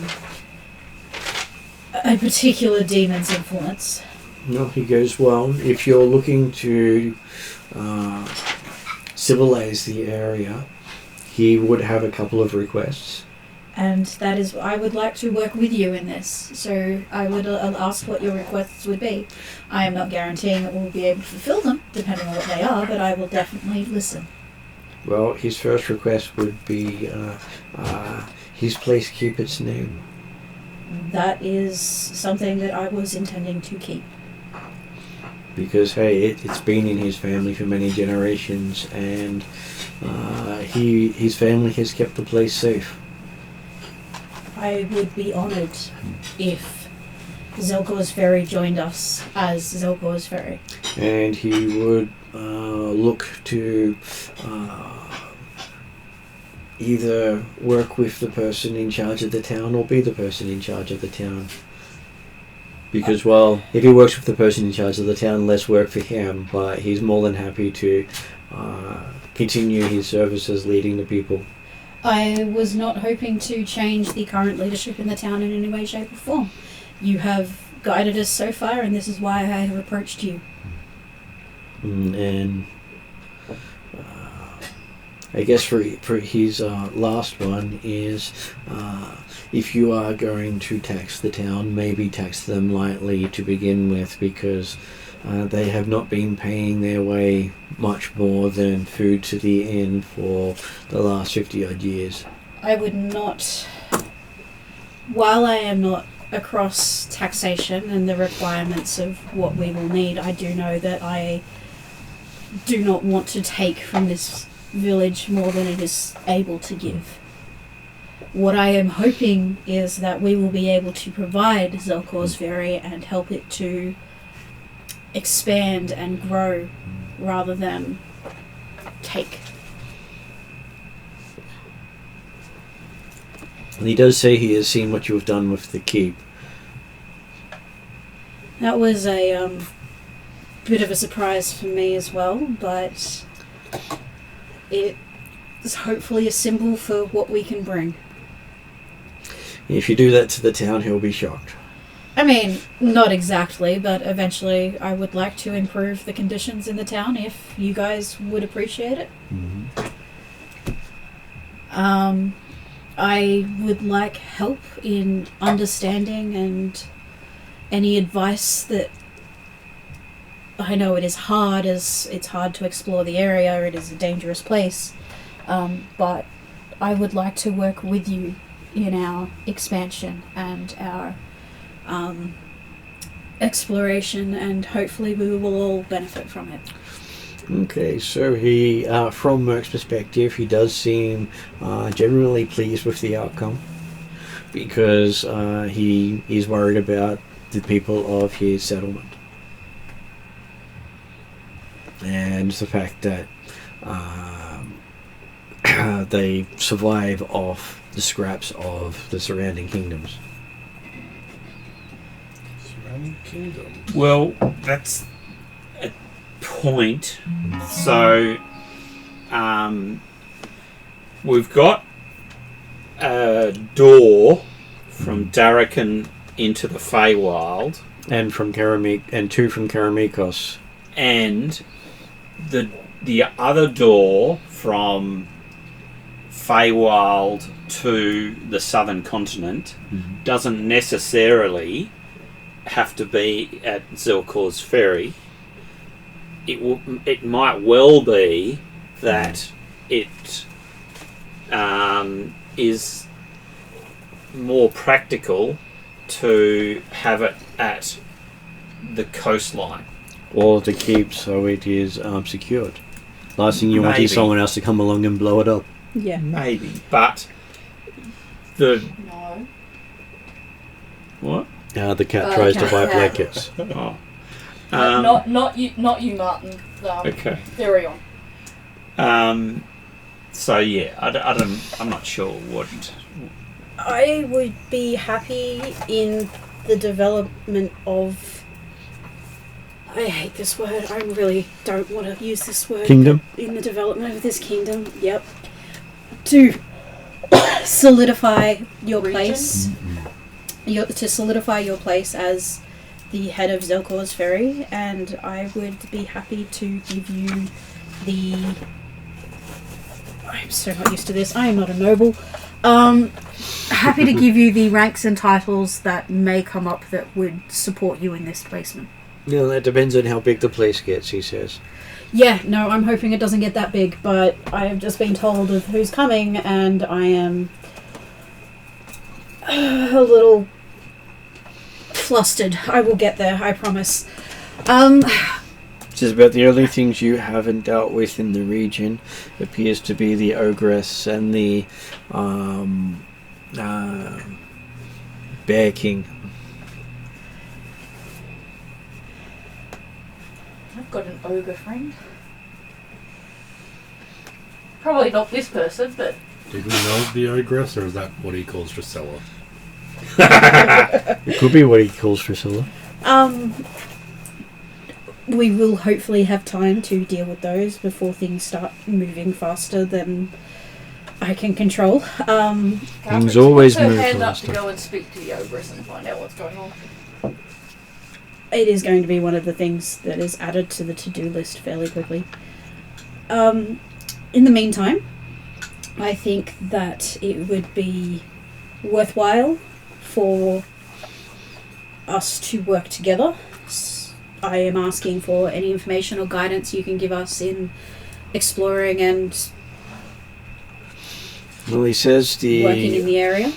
S1: a particular demon's influence.
S2: No, he goes, well, if you're looking to civilize the area, he would have a couple of requests.
S1: And that is, I would like to work with you in this. So I would ask what your requests would be. I am not guaranteeing that we'll be able to fulfill them, depending on what they are, but I will definitely listen.
S2: Well, his first request would be his place keep its name.
S1: That is something that I was intending to keep.
S2: Because, hey, it's been in his family for many generations, and his family has kept the place safe.
S1: I would be honoured if Zelkor's Ferry joined us as Zelkor's Ferry.
S2: And he would look to either work with the person in charge of the town or be the person in charge of the town. Because, well, if he works with the person in charge of the town, less work for him, but he's more than happy to continue his services leading the people.
S1: I was not hoping to change the current leadership in the town in any way, shape or form. You have guided us so far, and this is why I have approached you.
S2: And I guess for his last one is if you are going to tax the town, maybe tax them lightly to begin with, because they have not been paying their way much more than food to the inn for the last 50 odd years.
S1: I would not, while I am not across taxation and the requirements of what we will need, I do know that I do not want to take from this village more than it is able to give. What I am hoping is that we will be able to provide Zelkor's Ferry and help it to expand and grow rather than take.
S2: And he does say he has seen what you have done with the keep.
S1: That was a bit of a surprise for me as well, but it is hopefully a symbol for what we can bring.
S2: If you do that to the town, he'll be shocked.
S1: I mean, not exactly, but eventually I would like to improve the conditions in the town if you guys would appreciate it.
S2: Mm-hmm.
S1: I would like help in understanding and any advice that... I know it is hard, as it's hard to explore the area, it is a dangerous place, but I would like to work with you in our expansion and our exploration, and hopefully we will all benefit from it.
S2: Okay, so he, from Merck's perspective, he does seem generally pleased with the outcome, because he is worried about the people of his settlement. And the fact that they survive off the scraps of the surrounding kingdoms.
S7: Surrounding kingdom.
S6: Well, that's a point. So, we've got a door from Darrakan into the Feywild,
S2: And from and two from Karamikos.
S6: and the other door from Feywild to the southern continent doesn't necessarily have to be at Zelkor's Ferry. It might well be that it is more practical to have it at the coastline.
S2: Or the keep, so it is secured. Last thing you want is
S6: Maybe.
S2: someone else to come along and blow it up.
S1: Yeah.
S6: Maybe, but the
S3: No.
S6: what?
S2: The cat tries to
S3: cat.
S2: buy blankets.
S6: Oh.
S3: Not you, Martin.
S6: Okay.
S3: Very on.
S6: So yeah, I'm not sure what.
S1: I would be happy in the development of... I hate this word. I really don't want to use this word.
S2: Kingdom?
S1: In the development of this kingdom, yep. To solidify your place. To solidify your place as the head of Zelkor's Ferry, and I would be happy to give you the... I'm so not used to this. I am not a noble. Happy to give you the ranks and titles that may come up that would support you in this placement.
S2: Yeah, that depends on how big the place gets, he says.
S1: Yeah, no, I'm hoping it doesn't get that big, but I have just been told of who's coming, and I am a little flustered. I will get there, I promise.
S2: Says about the only things you haven't dealt with in the region appears to be the Ogress and the Bear King.
S3: I've got an ogre friend. Probably not this person, but
S5: Did we know the ogress, or is that what he calls Drusilla?
S2: It could be what he calls Priscilla.
S1: We will hopefully have time to deal with those before things start moving faster than I can control.
S2: Things always
S3: puts her
S2: move
S3: hand up
S2: faster.
S3: to go and speak to the ogress and find out what's going on.
S1: It is going to be one of the things that is added to the to-do list fairly quickly. In the meantime, I think that it would be worthwhile for us to work together. I am asking for any information or guidance you can give us in exploring and
S2: Well, he says
S1: working in
S2: the
S1: the area.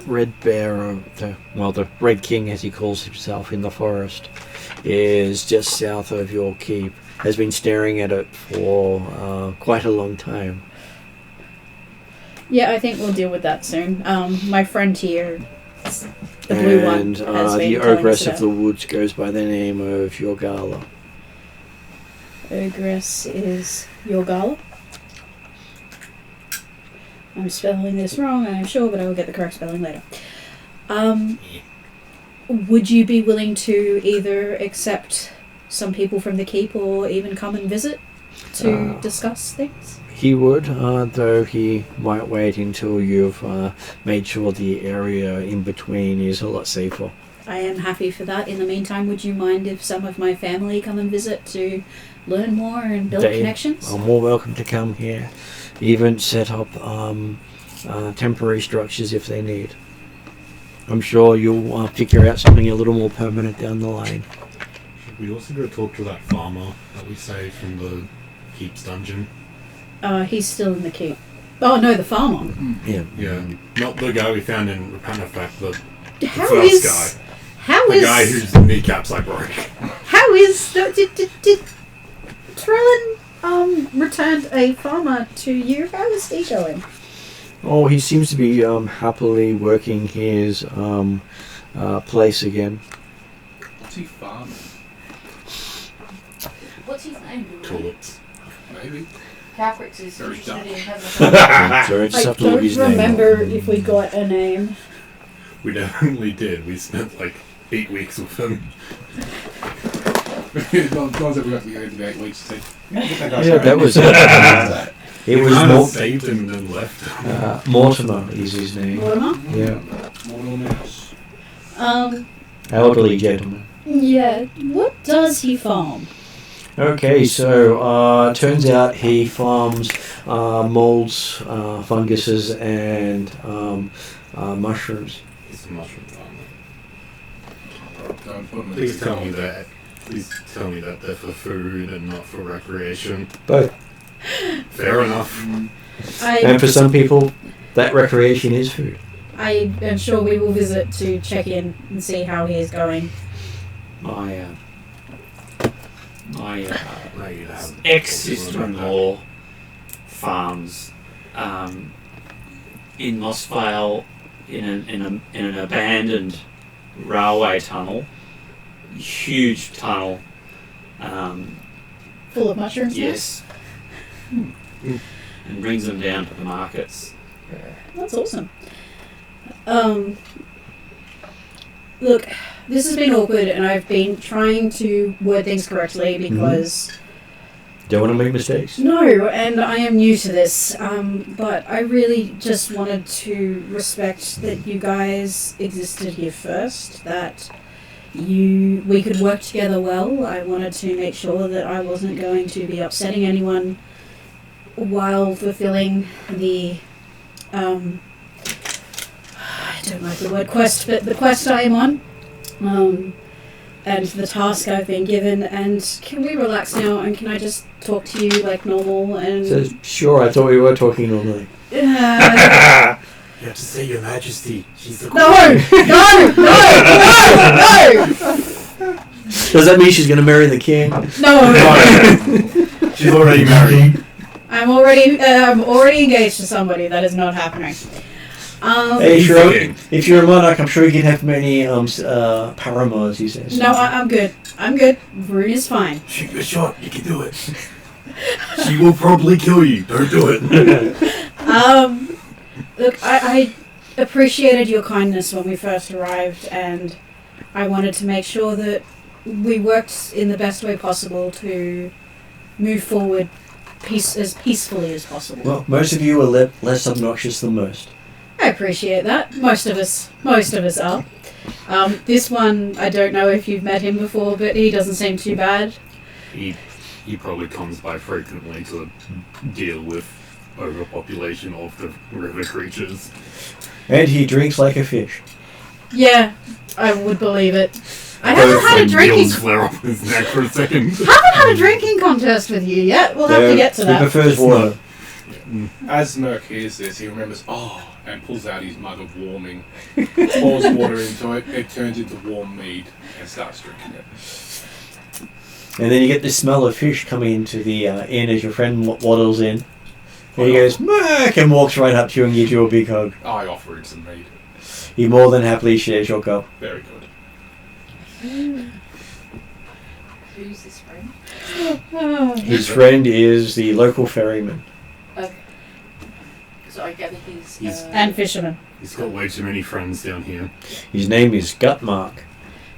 S2: Red Bear, or the Red King as he calls himself in the forest, is just south of your keep. Has been staring at it for quite a long time.
S1: Yeah, I think we'll deal with that soon. My friend here, the blue one,
S2: And
S1: has been
S2: the
S1: telling
S2: Ogress
S1: us
S2: of
S1: about-
S2: the Woods goes by the name of Yorgala.
S1: Ogress is Yorgala. I'm spelling this wrong, I'm sure, but I will get the correct spelling later. Would you be willing to either accept some people from the keep or even come and visit to discuss things?
S2: He would, though he might wait until you've made sure the area in between is a lot safer.
S1: I am happy for that. In the meantime, would you mind if some of my family come and visit to learn more and build
S2: They
S1: connections?
S2: are more welcome to come here, even set up temporary structures if they need. I'm sure you'll figure out something a little more permanent down the line.
S5: Should we also go talk to that farmer that we saved from the Keeps dungeon?
S1: He's still in the keep. Oh no, the farmer.
S2: Yeah.
S5: Yeah, not the guy we found in Rapanafac, the
S1: How
S5: first
S1: is
S5: guy.
S1: How
S5: The
S1: is
S5: guy whose kneecaps I broke.
S1: how is did Trellin returned a farmer to you? How is he going?
S2: Oh, he seems to be happily working his place again.
S7: What's he farming?
S3: What's his name?
S5: Tulips.
S7: Maybe.
S3: Caprix is
S7: Very
S3: interested
S7: dark.
S3: in having
S2: So I just
S1: I
S2: have to look
S1: don't
S2: his name
S1: remember
S2: up.
S1: if we got a name.
S5: We definitely did. We spent like 8 weeks with him.
S7: Not that we got to go into the 8 weeks. Said,
S2: Yeah, that was it.
S5: We
S2: Was
S5: kind of
S2: Mort-
S5: saved him and then left him.
S2: Mortimer is his name.
S1: Mortimer?
S2: Yeah,
S7: Mortal Mouse.
S2: elderly gentleman.
S1: Yeah. What does he farm?
S2: Okay, so turns out he farms molds, funguses, and mushrooms.
S5: He's a mushroom farmer.
S7: Don't put him in
S5: Please
S7: the
S5: tell me that. Please tell me that they're for food and not for recreation.
S2: Both.
S5: Fair enough.
S2: And for some people, that recreation is food.
S1: I am sure we will visit to check in and see how he is going.
S6: My
S5: No, you have
S6: ex-sister-in-law farms in Mossvale in an abandoned railway tunnel, huge tunnel.
S1: Full of mushrooms?
S6: Yes, and brings them down to the markets.
S1: That's awesome. Look, this has been awkward, and I've been trying to word things correctly because
S2: Don't want to make mistakes.
S1: no, and I am new to this. But I really just wanted to respect that you guys existed here first. That we could work together well. I wanted to make sure that I wasn't going to be upsetting anyone while fulfilling the I don't like the word quest, but the quest I am on, and the task I've been given. And can we relax now? And can I just talk to you like normal? And
S2: So, sure, I thought we were talking normally.
S5: You have to say Your Majesty. She's the
S1: no, no.
S2: Does that mean she's going to marry the king?
S1: No.
S5: She's already married.
S1: I'm already engaged to somebody. That is not happening.
S2: Hey, sure. If you're a monarch, I'm sure you can have many paramours, he says.
S1: No, I'm good. I'm good. Rune is fine.
S5: Shoot your shot. You can do it. She will probably kill you. Don't do it.
S1: Look, I appreciated your kindness when we first arrived, and I wanted to make sure that we worked in the best way possible to move forward as peacefully as possible.
S2: Well, most of you are less obnoxious than most.
S1: I appreciate that. Most of us are. This one, I don't know if you've met him before, but he doesn't seem too bad.
S5: He probably comes by frequently to deal with overpopulation of the river creatures.
S2: And he drinks like a fish.
S1: Yeah, I would believe it. I haven't had a drinking.
S5: Gills flare up his neck for a second.
S1: Haven't had a drinking contest with you yet. We'll have to get to
S2: He
S1: that.
S2: prefers water.
S7: As Merc hears this, he remembers, and pulls out his mug of warming, pours water into it, it turns into warm mead, and starts drinking it.
S2: And then you get the smell of fish coming into the inn as your friend waddles in. And he goes, "Merc," and walks right up to you and gives you a big hug.
S7: I offer him some mead.
S2: He more than happily shares your cup.
S7: Very good.
S3: Who's this friend?
S2: His friend is the local ferryman.
S3: Okay. So I gather he's
S1: And fisherman.
S5: He's got way too many friends down here.
S2: His name is Gutmark.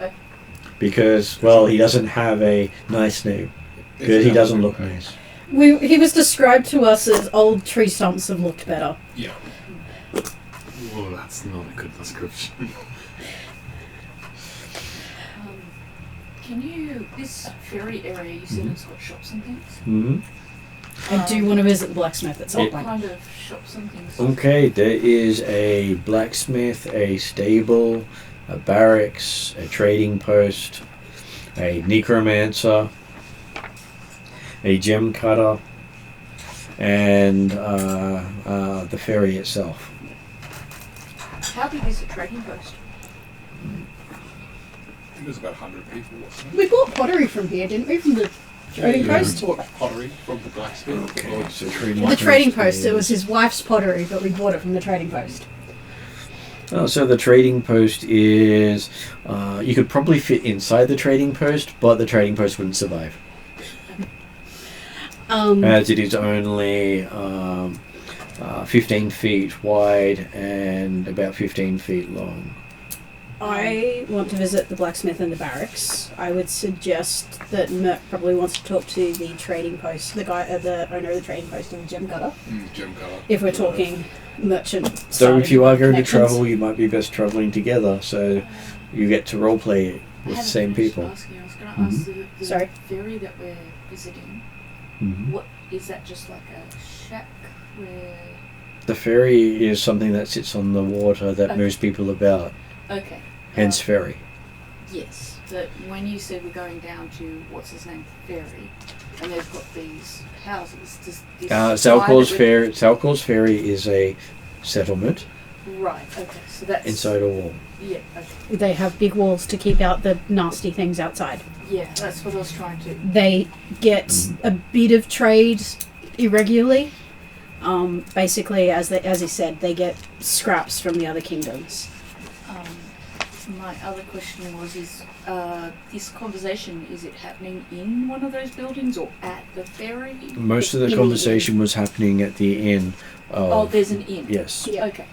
S3: Okay.
S2: Because, well, he doesn't have a nice name. Because he doesn't look nice.
S1: He was described to us as old tree stumps have looked better.
S7: Yeah.
S5: Oh, that's not a good description.
S3: Can you, this ferry area, you said it's got shops and things?
S2: Mm-hmm.
S1: I do want to visit the blacksmith at some
S3: What
S1: point.
S3: kind of shops and things?
S2: Okay, there is a blacksmith, a stable, a barracks, a trading post, a necromancer, a gem cutter, and the ferry itself.
S3: How big is the trading post?
S7: think there's about 100 people or so.
S1: We bought pottery from here, didn't we? From the trading post?
S7: We bought pottery from the blacksmith.
S2: Okay, so trading
S1: The trading post.
S2: is-
S1: It was his wife's pottery, but we bought it from the trading post.
S2: Oh, so the trading post is... you could probably fit inside the trading post, but the trading post wouldn't survive. As it is only 15 feet wide and about 15 feet long.
S1: I want to visit the blacksmith and the barracks. I would suggest that Merc probably wants to talk to the trading post, the guy, the owner of the trading post and the gem cutter.
S7: Gem colour.
S1: If we're talking merchant.
S2: So if you are going to
S1: connections.
S2: travel, you might be best traveling together, so you get to roleplay it with the same people.
S3: I was going to ask the
S1: Sorry?
S3: ferry that we're visiting.
S2: Mhm.
S3: What is that? Just like a shack where?
S2: The ferry is something that sits on the water that
S3: Okay.
S2: moves people about,
S3: Okay.
S2: hence ferry.
S3: Yes, but when you said we're going down to what's his name, ferry, and they've got these houses. Does this
S2: Salcor's ferry is a settlement
S3: Right. Okay. So that's
S2: inside a wall.
S3: Yeah. Okay.
S1: They have big walls to keep out the nasty things outside.
S3: Yeah, that's what I was trying to.
S1: They get a bit of trade irregularly. Basically, as he said, they get scraps from the other kingdoms.
S3: My other question was: is this conversation, is it happening in one of those buildings or at the ferry?
S2: Most of the
S1: In the
S2: conversation was happening at the inn.
S3: Oh, there's an inn.
S2: Yes.
S1: Yeah.
S3: Okay.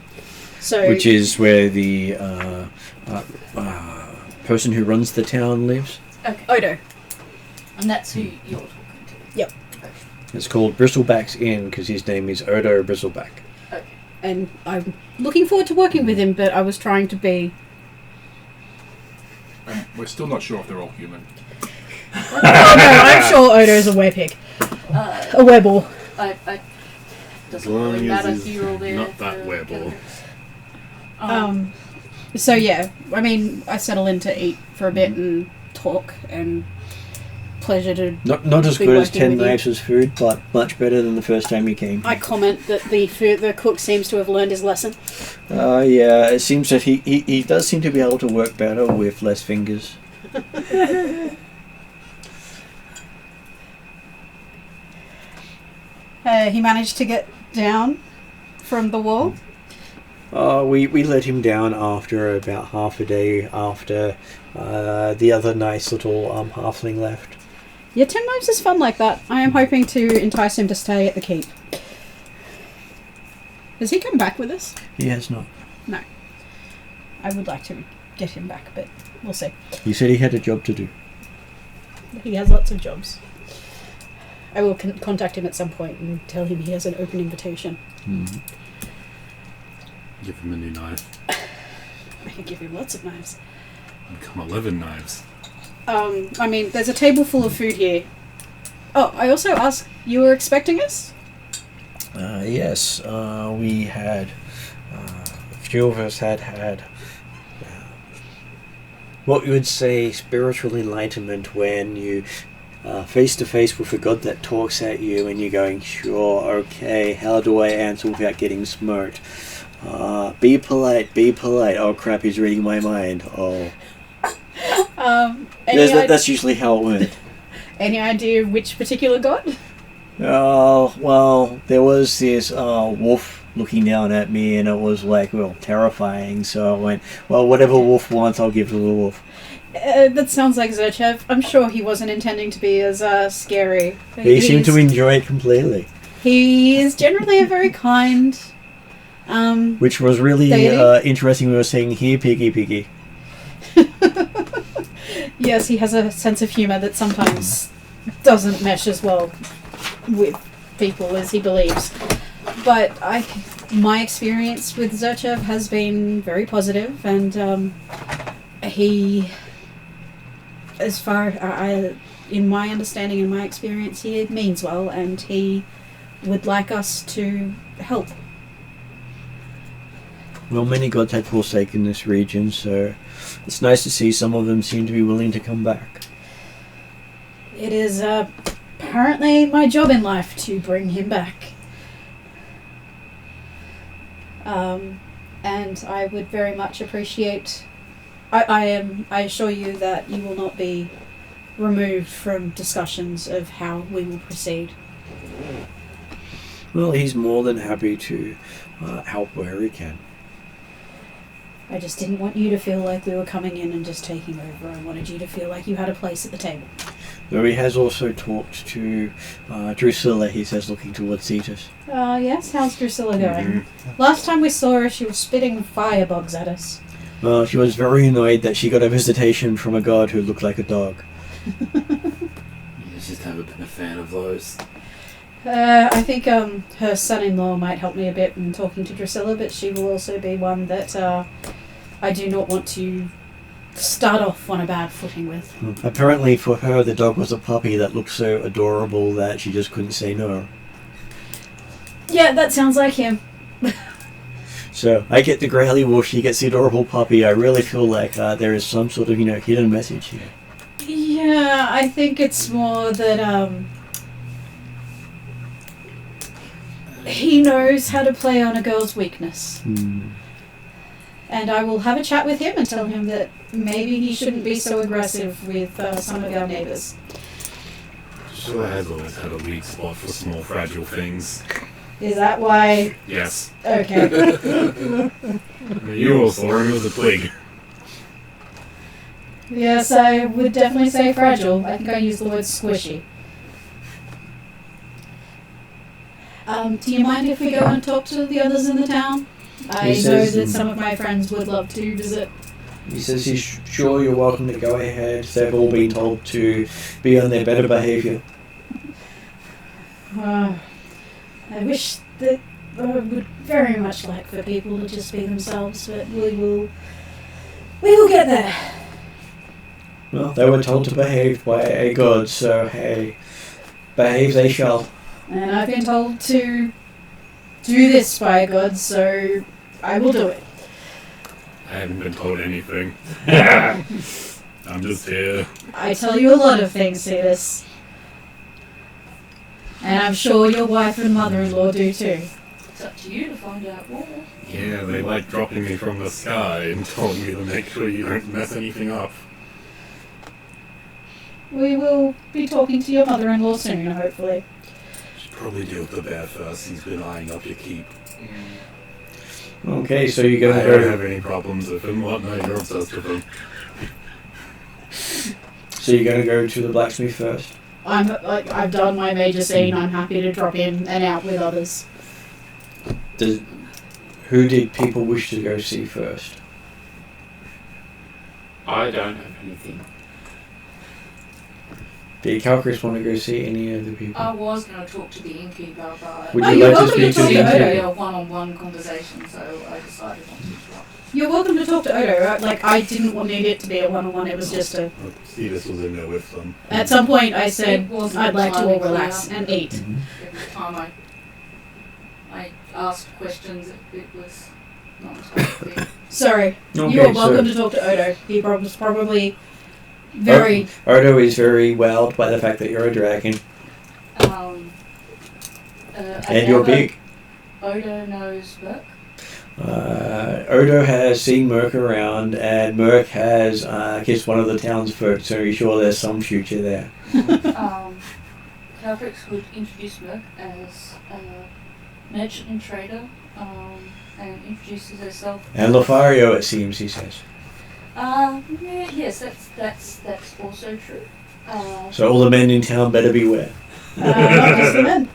S1: So,
S2: Which is where the person who runs the town lives.
S3: Okay.
S1: Odo.
S3: And that's who you're talking to.
S1: Yep.
S2: It's called Bristleback's Inn because his name is Odo Bristleback.
S3: Okay.
S1: And I'm looking forward to working with him, but I was trying to be.
S7: And we're still not sure if they're all human.
S1: Oh no, I'm sure Odo's a werepig. A wereball.
S3: I doesn't
S5: long
S3: really
S5: as
S3: matter
S5: he's
S3: who you're all there.
S5: not that
S3: for
S5: wereball.
S3: gatherings.
S1: So yeah, I mean, I settle in to eat for a bit and talk, and pleasure to.
S2: Not as
S1: Be
S2: good as
S1: working
S2: 10
S1: with you.
S2: Knives' food, but much better than the first time you came.
S1: I comment that the cook seems to have learned his lesson.
S2: Yeah, it seems that he does seem to be able to work better with less fingers.
S1: He managed to get down from the wall.
S2: We let him down after about half a day after the other nice little halfling left.
S1: Yeah, 10 Knives is fun like that. I am hoping to entice him to stay at the keep. Does he come back with us?
S2: He has not.
S1: No. I would like to get him back, but we'll see.
S2: He said he had a job to do.
S1: He has lots of jobs. I will contact him at some point and tell him he has an open invitation.
S2: Mm.
S5: Give him a new knife.
S1: I can give him lots of knives.
S5: Become 11 knives.
S1: I mean, there's a table full of food here. Oh, I also asked, you were expecting us?
S2: Yes, we had a few of us had what you would say spiritual enlightenment when you face to face with a god that talks at you and you're going, sure, okay, how do I answer without getting smoked? Be polite, be polite. Oh crap, he's reading my mind. Oh. That's usually how it went.
S1: Any idea which particular god?
S2: Well, there was this wolf looking down at me and it was like, well, terrifying. So I went, well, whatever wolf wants, I'll give to the wolf.
S1: That sounds like Zerchev. I'm sure he wasn't intending to be as scary.
S2: He seemed to enjoy it completely.
S1: He is generally a very kind...
S2: Which was really
S1: deity?
S2: interesting. We were saying, here, piggy, piggy.
S1: Yes, he has a sense of humour that sometimes doesn't mesh as well with people as he believes. But my experience with Zerchev has been very positive, and he, as far in my understanding and my experience, he means well, and he would like us to help.
S2: Well, many gods had forsaken this region, so it's nice to see some of them seem to be willing to come back.
S1: It is apparently my job in life to bring him back. And I would very much appreciate I assure you that you will not be removed from discussions of how we will proceed.
S2: Well, he's more than happy to help where he can.
S1: I just didn't want you to feel like we were coming in and just taking over. I wanted you to feel like you had a place at the table.
S2: Though he has also talked to Drusilla, he says, looking towards Cetus.
S1: Yes, how's Drusilla going? Last time we saw her, she was spitting firebugs at us.
S2: Well, she was very annoyed that she got a visitation from a god who looked like a dog.
S8: You just haven't been a fan of those.
S1: I think her son-in-law might help me a bit in talking to Drusilla, but she will also be one that I do not want to start off on a bad footing with.
S2: Apparently for her, the dog was a puppy that looked so adorable that she just couldn't say no.
S1: Yeah, that sounds like him.
S2: So, I get the growly wolf, she gets the adorable puppy. I really feel like there is some sort of, hidden message here.
S1: Yeah, I think it's more that he knows how to play on a girl's weakness. And I will have a chat with him and tell him that maybe he shouldn't be so aggressive with some of our neighbours.
S5: Sure has always had a weak spot for small, fragile things.
S1: Is that why?
S5: Yes.
S1: Okay.
S5: You all saw him as a twig.
S1: Yes, I would definitely say fragile. I think I used the word squishy. Do you mind if we go and talk to the others in the town? I know that some of my friends would love to visit.
S2: He says he's sure you're welcome to go ahead. They've all been told to be on their better behaviour.
S1: I wish that I would very much like for people to just be themselves, but we will get there.
S2: Well, they were told to behave by a god, so hey, behave they shall.
S1: And I've been told to do this by a god, so I will do it.
S5: I haven't been told anything. I'm just here.
S1: I tell you a lot of things, Cetus. And I'm sure your wife and mother-in-law do too.
S3: It's up to you to find out more.
S5: Yeah, they like dropping me from the sky and telling me to make sure you don't mess anything up.
S1: We will be talking to your mother-in-law soon, hopefully.
S8: Should probably deal with the bear first. He's been eyeing up your keep.
S2: Okay, so you're
S5: I
S2: gonna
S5: don't
S2: go.
S5: have any problems with him. What? No, you're obsessed with him.
S2: So you're gonna go to the blacksmith first.
S1: I've done my major scene. I'm happy to drop in and out with others.
S2: Who did people wish to go see first?
S8: I don't have anything.
S2: Did Calcris want to go see any of the people?
S3: I was going to talk to the innkeeper, but
S2: Would
S1: Oh,
S2: you
S1: you're
S2: like to
S1: welcome to
S2: speak to
S1: talk
S2: the
S1: to
S3: it would be
S2: innkeeper?
S3: a one-on-one conversation, so I decided not to interrupt.
S1: You're welcome to talk to Odo. Right? Like, I didn't need it to be a one-on-one. It was just a...
S5: See, this was in there with them.
S1: At some point, I said
S3: It wasn't
S1: I'd like to all
S3: entirely
S1: relax
S3: clear.
S1: and eat.
S3: Every time I asked questions, it was not entirely clear.
S1: Sorry.
S2: Okay,
S1: You are welcome
S2: so
S1: to talk to Odo. He was probably very...
S2: Odo is very wowed by the fact that you're a dragon
S3: I
S2: and you're
S3: gather
S2: big.
S3: Odo knows Burke.
S2: Odo has seen Merc around, and Merc has kissed one of the townsfolk, so he's sure there's some future there.
S3: Caltrix would introduce Merc as a merchant and trader, and introduces herself.
S2: And Lothario, it seems, he says.
S3: Yes, that's also true.
S2: So all the men in town better beware.
S1: not just the men.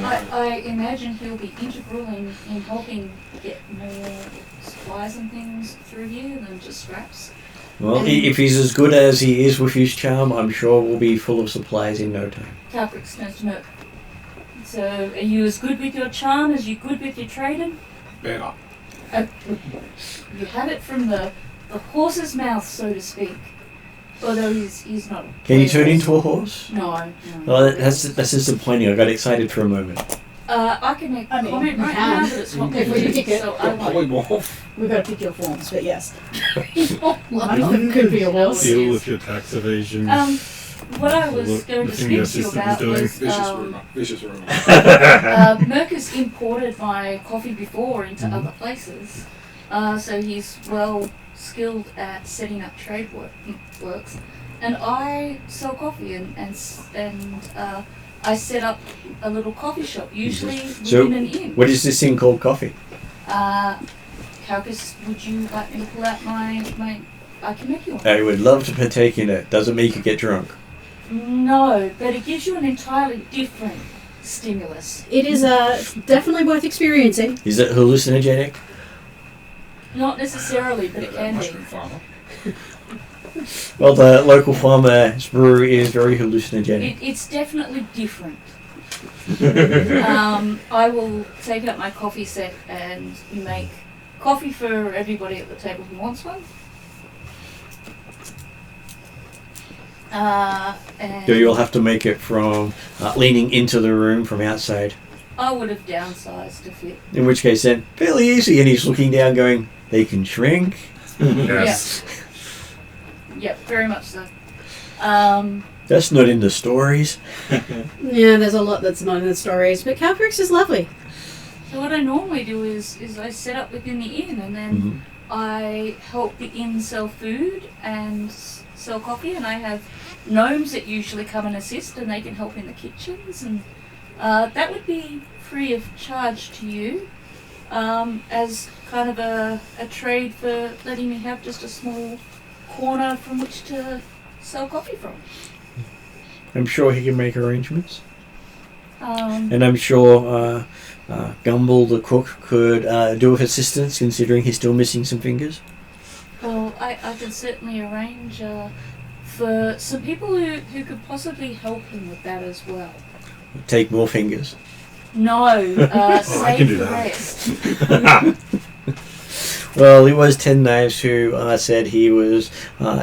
S3: I imagine he'll be integral in helping get more supplies and things through here than just scraps.
S2: Well, if he's as good as he is with his charm, I'm sure we'll be full of supplies in no time.
S3: Caltrix knows to Merc. So, are you as good with your charm as you good with your trading?
S7: Better.
S3: You have it from the horse's mouth, so to speak. Although he's not.
S2: Can you turn into a horse?
S3: No.
S2: Well, that's disappointing. I got excited for a moment.
S3: I can make a comment
S1: you
S3: right
S1: can.
S3: now, but it's not
S1: If we
S3: good,
S1: pick it.
S3: so I won't.
S7: Polymorph.
S1: We've got to pick your forms, but yes. One of them could be a horse.
S5: Deal with your tax evasion.
S3: What I was
S5: Look,
S3: going
S5: the
S3: to
S5: thing
S3: speak
S5: your
S3: to you
S5: system is
S3: about
S5: doing.
S3: was
S7: Vicious rumour. Vicious rumour.
S3: Merc has imported my coffee before into other places, so he's well skilled at setting up trade works, and I sell coffee and I set up a little coffee shop, usually
S2: So,
S3: within an inn.
S2: what is this thing called coffee?
S3: Calcus, would you like me to pull out my? I can make you one.
S2: I would love to partake in it. Doesn't make you get drunk.
S3: No, but it gives you an entirely different stimulus.
S1: It is definitely worth experiencing.
S2: Is it hallucinogenic?
S3: Not necessarily, but it
S7: That
S3: can be.
S7: mushroom farmer.
S2: Well, the local farmer's brewery is very hallucinogenic.
S3: It's definitely different. I will take out my coffee set and make coffee for everybody at the table who wants one. And
S2: Do you all have to make it from leaning into the room from outside?
S3: I would have downsized to fit.
S2: In which case, then, fairly easy. And he's looking down going, they can shrink.
S5: Yes.
S3: Yep, very much so.
S2: That's not in the stories.
S1: Yeah, there's a lot that's not in the stories, but Calprix is lovely.
S3: So what I normally do is I set up within the inn, and then I help the inn sell food and sell coffee, and I have gnomes that usually come and assist, and they can help in the kitchens, and that would be free of charge to you, as kind of a trade for letting me have just a small corner from which to sell coffee from.
S2: I'm sure he can make arrangements.
S3: Um,
S2: And I'm sure Gumble, the cook, could do with assistance, considering he's still missing some fingers.
S3: Well, I can certainly arrange for some people who could possibly help him with that as well.
S2: Take more fingers.
S3: No,
S5: I
S3: save
S5: can do
S3: the
S5: that.
S3: rest.
S2: Well, it was 10 Knives who said he was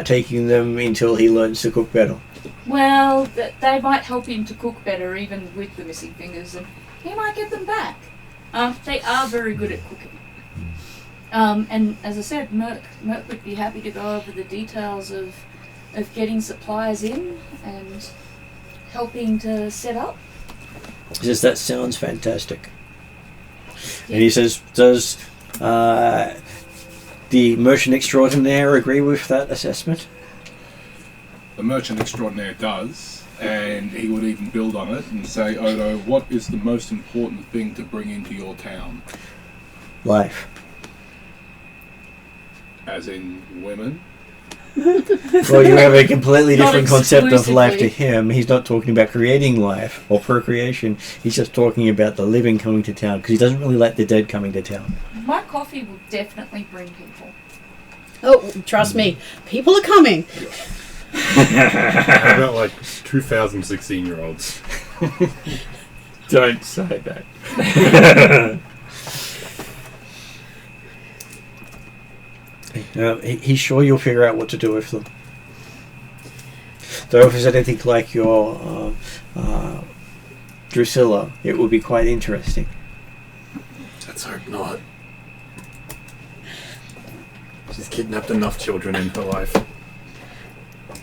S2: taking them until he learns to cook better.
S3: Well, they might help him to cook better even with the missing fingers, and he might get them back. They are very good at cooking. And as I said, Merc would be happy to go over the details of getting supplies in and helping to set up.
S2: He says, that sounds fantastic. And he says, does the merchant extraordinaire agree with that assessment?
S7: The merchant extraordinaire does, and he would even build on it and say, Odo, what is the most important thing to bring into your town?
S2: Life.
S7: As in women?
S2: Well, you have a completely
S3: Not
S2: different concept of life to
S3: exclusively.
S2: him. He's not talking about creating life or procreation. He's just talking about the living coming to town, because he doesn't really like the dead coming to town.
S3: My coffee will definitely bring people.
S1: Oh, trust me, people are coming.
S5: How about like 2,000 16-year-olds?
S6: Don't say that.
S2: He's sure you'll figure out what to do with them. Though if it's anything like your Drusilla, it would be quite interesting.
S8: Let's hope not. She's kidnapped enough children in her life.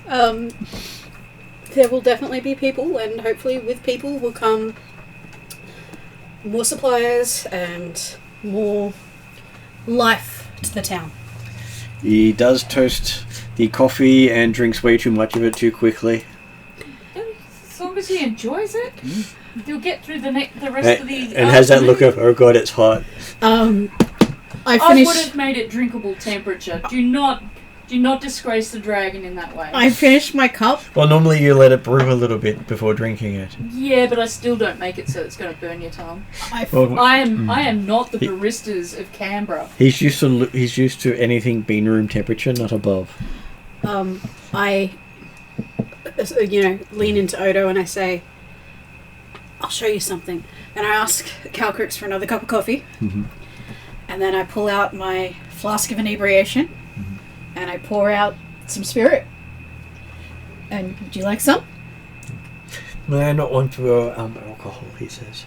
S1: There will definitely be people, and hopefully with people will come more supplies and more life to the town.
S2: He does toast the coffee and drinks way too much of it too quickly.
S3: As long as he enjoys it, he'll get through the rest of the.
S2: And has that look of, oh god, it's hot.
S1: I
S3: I
S1: finished.
S3: would have made it drinkable temperature. Do not disgrace the dragon in that way.
S1: I finished my cup.
S2: Well, normally you let it brew a little bit before drinking it.
S3: Yeah, but I still don't make it so it's going to burn your tongue.
S2: Well,
S3: I am not the baristas of Canberra.
S2: he's used to anything bean room temperature, not above.
S1: I lean into Odo and I say, I'll show you something. And I ask Calcrix for another cup of coffee.
S2: Mm-hmm.
S1: And then I pull out my flask of inebriation. And I pour out some spirit. And would you like some?
S2: No, not one for alcohol, he says.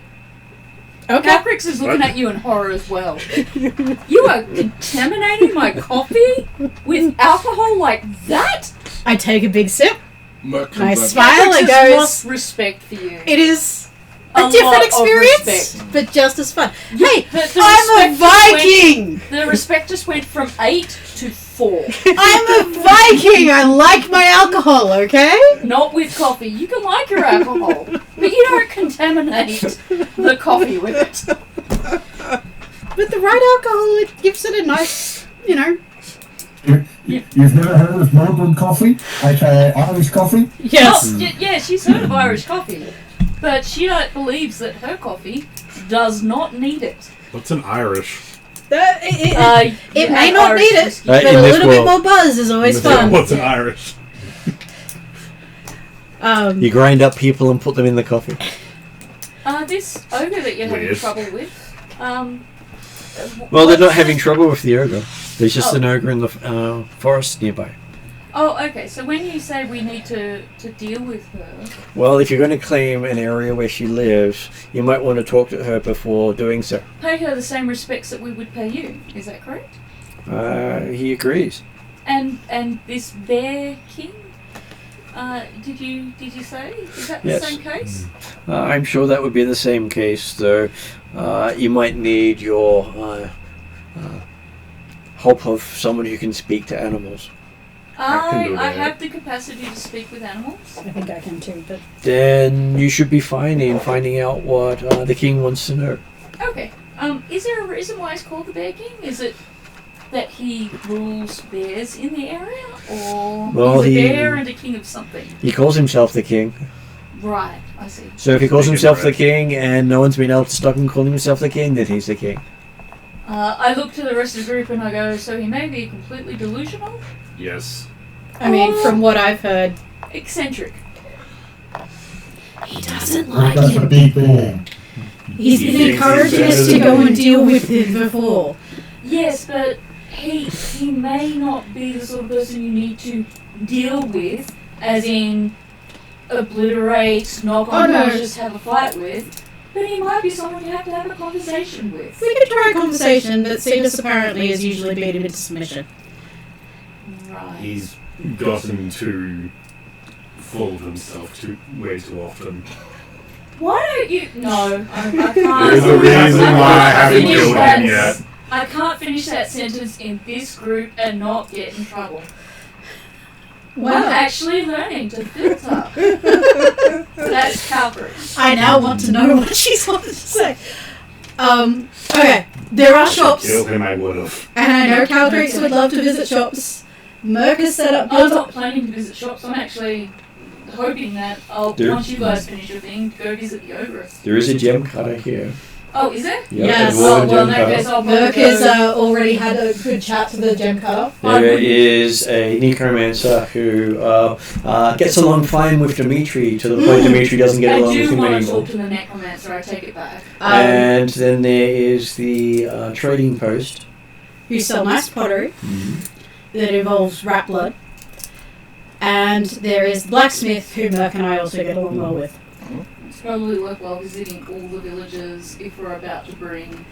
S1: Okay.
S3: Calcrix is looking at you in horror as well. You are contaminating my coffee with alcohol like that?
S1: I take a big sip.
S7: Merc
S1: And I
S7: comes over.
S1: smile
S3: Calcrix
S1: and
S3: has
S1: goes,
S3: lost respect for you.
S1: it is
S3: A
S1: a different
S3: lot of
S1: experience,
S3: respect.
S1: but just as fun. Hey,
S3: The
S1: I'm a
S3: respect just
S1: Viking!
S3: The respect just went from 8 to 4. before.
S1: I'm a Viking! I like my alcohol, okay?
S3: Not with coffee. You can like your alcohol, but you don't contaminate the coffee with it.
S1: With the right alcohol, it gives it a nice,
S4: You've never heard of Melbourne coffee, aka Irish coffee?
S1: Yes.
S3: Oh, yeah, she's heard of Irish coffee, but she believes that her coffee does not need it.
S5: What's an Irish?
S1: It may not
S3: Irish
S1: need it,
S3: whiskey.
S1: but
S2: In
S1: a
S2: this
S1: little bit
S2: world.
S1: more buzz is always fun.
S5: What's an Irish?
S2: You grind up people and put them in the coffee.
S3: This ogre that you're having
S5: Weird.
S3: trouble with,
S2: Well, they're not having trouble with the ogre. There's just an ogre in the forest nearby.
S3: Oh, okay. So when you say we need to deal with her,
S2: Well, if you're going to claim an area where she lives, you might want to talk to her before doing so.
S3: pay her the same respects that we would pay you. Is that correct?
S2: He agrees.
S3: And this bear king, did you say? Is that the
S2: Yes.
S3: same case?
S2: I'm sure that would be the same case, though. You might need your help of someone who can speak to animals.
S5: can do
S3: I
S5: that.
S3: have the capacity to speak with animals.
S1: I think I can too, but
S2: Then you should be fine in finding out what the king wants to know.
S3: Okay. Is there a reason why it's called the Bear King? Is it that he rules bears in the area, or
S2: Well,
S3: he's a
S2: he-
S3: bear and a king of something?
S2: He calls himself the king.
S3: Right. I see.
S2: So if he calls
S5: Make it
S2: himself the
S5: red.
S2: king and no one's been able to stop him calling himself the king, then he's the king.
S3: I look to the rest of the group and I go, so he may be completely delusional,
S5: Yes.
S1: I mean, from what I've heard,
S3: eccentric.
S1: he doesn't
S4: Like
S1: like
S4: that's a
S1: him.
S4: big bear.
S1: He's
S5: He
S1: been
S5: thinks
S1: encouraging
S5: he's
S1: us to
S5: better
S1: go
S5: than
S1: and deal with him before.
S3: Yes, but he may not be the sort of person you need to deal with, as in obliterate, knock
S1: Oh,
S3: on
S1: no.
S3: doors, just have a fight with. But he might be someone you have to have a conversation with.
S1: We could try a conversation, but Cetus apparently is usually beaten into submission.
S3: Right.
S5: He's gotten too full of himself way too often.
S3: Why don't you? No, I can't.
S5: There's a reason why I haven't
S3: finish
S5: killed
S3: that-
S5: him yet.
S3: I can't finish that sentence in this group and not get in trouble. I'm
S1: Wow.
S3: actually learning to filter. That's Calvary.
S1: I now want to know what she's wanted to say. Okay, there are shops,
S5: Kill him, I would have.
S1: and I know Caldrakes would love to visit shops. Merc has set up
S3: I'm not planning to visit shops. I'm actually hoping that
S2: There-
S3: once you guys finish your thing, go visit the ogress.
S2: There is a gem cutter here.
S3: Oh, is there?
S1: Yes.
S2: a
S3: Oh,
S2: dwarven
S3: well, in
S2: gem
S3: that
S2: cutter.
S3: case, I'll
S1: Merc
S3: probably
S1: has
S3: go.
S1: already had a good chat to the gem cutter.
S2: There is a necromancer who gets along fine with Dimitri to the point Dimitri doesn't get
S3: I
S2: along with
S3: do
S2: him
S3: want to
S2: anymore.
S3: talk to the necromancer. I take it back.
S2: And then there is the trading post.
S1: Who sell nice pottery that involves rat blood. And there is the blacksmith, who Merc and I also get along well with.
S3: It's probably worthwhile visiting all the villages if we're about to bring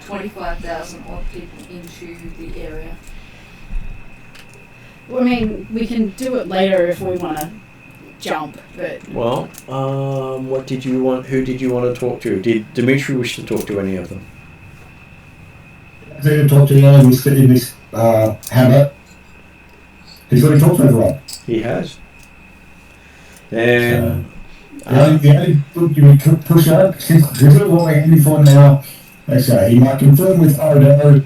S3: 25,000 odd people into the area.
S1: I mean, we can do it later if we want to jump, but
S2: Well, what did you want? Who did you want to talk to? Did Dimitri wish to talk to any of them?
S4: I think talk to the animals in this hammer. He's already talked to everyone.
S2: He has. And
S4: The only book you would push out, since what we're aiming for now, they say he might confirm with Odo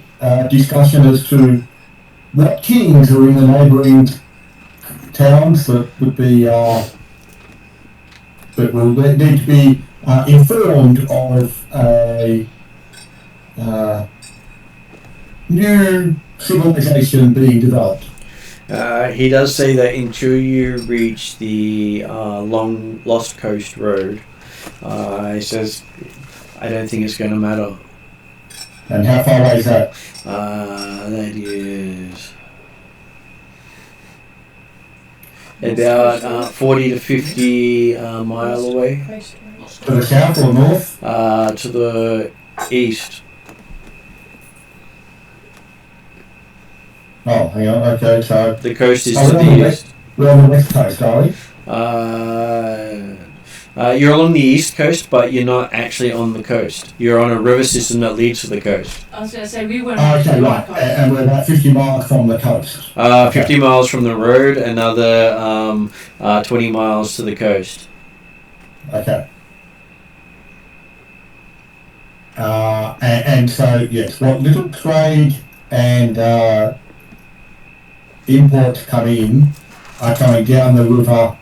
S4: discussion as to what kings are in the neighbouring towns that would be that will need to be informed of a new civilization being developed.
S2: he does say that until you reach the long lost coast road, he says, I don't think it's going to matter.
S4: And how far away is that?
S2: That is about 40 to 50 mile away.
S4: To the south or north?
S2: To the east.
S4: Oh, hang on, okay, so
S2: The coast is
S4: Oh,
S2: to
S4: we're on the
S2: the east.
S4: we're on the west coast, are we?
S2: You're along the east coast, but you're not actually on the coast. You're on a river system that leads to the coast.
S3: I was going to say we weren't.
S4: Okay, right. And we're about 50 miles from the coast.
S2: 50 miles from the road, another 20 miles to the coast.
S4: Okay. And so, yes, what little trade and imports come in are coming down the river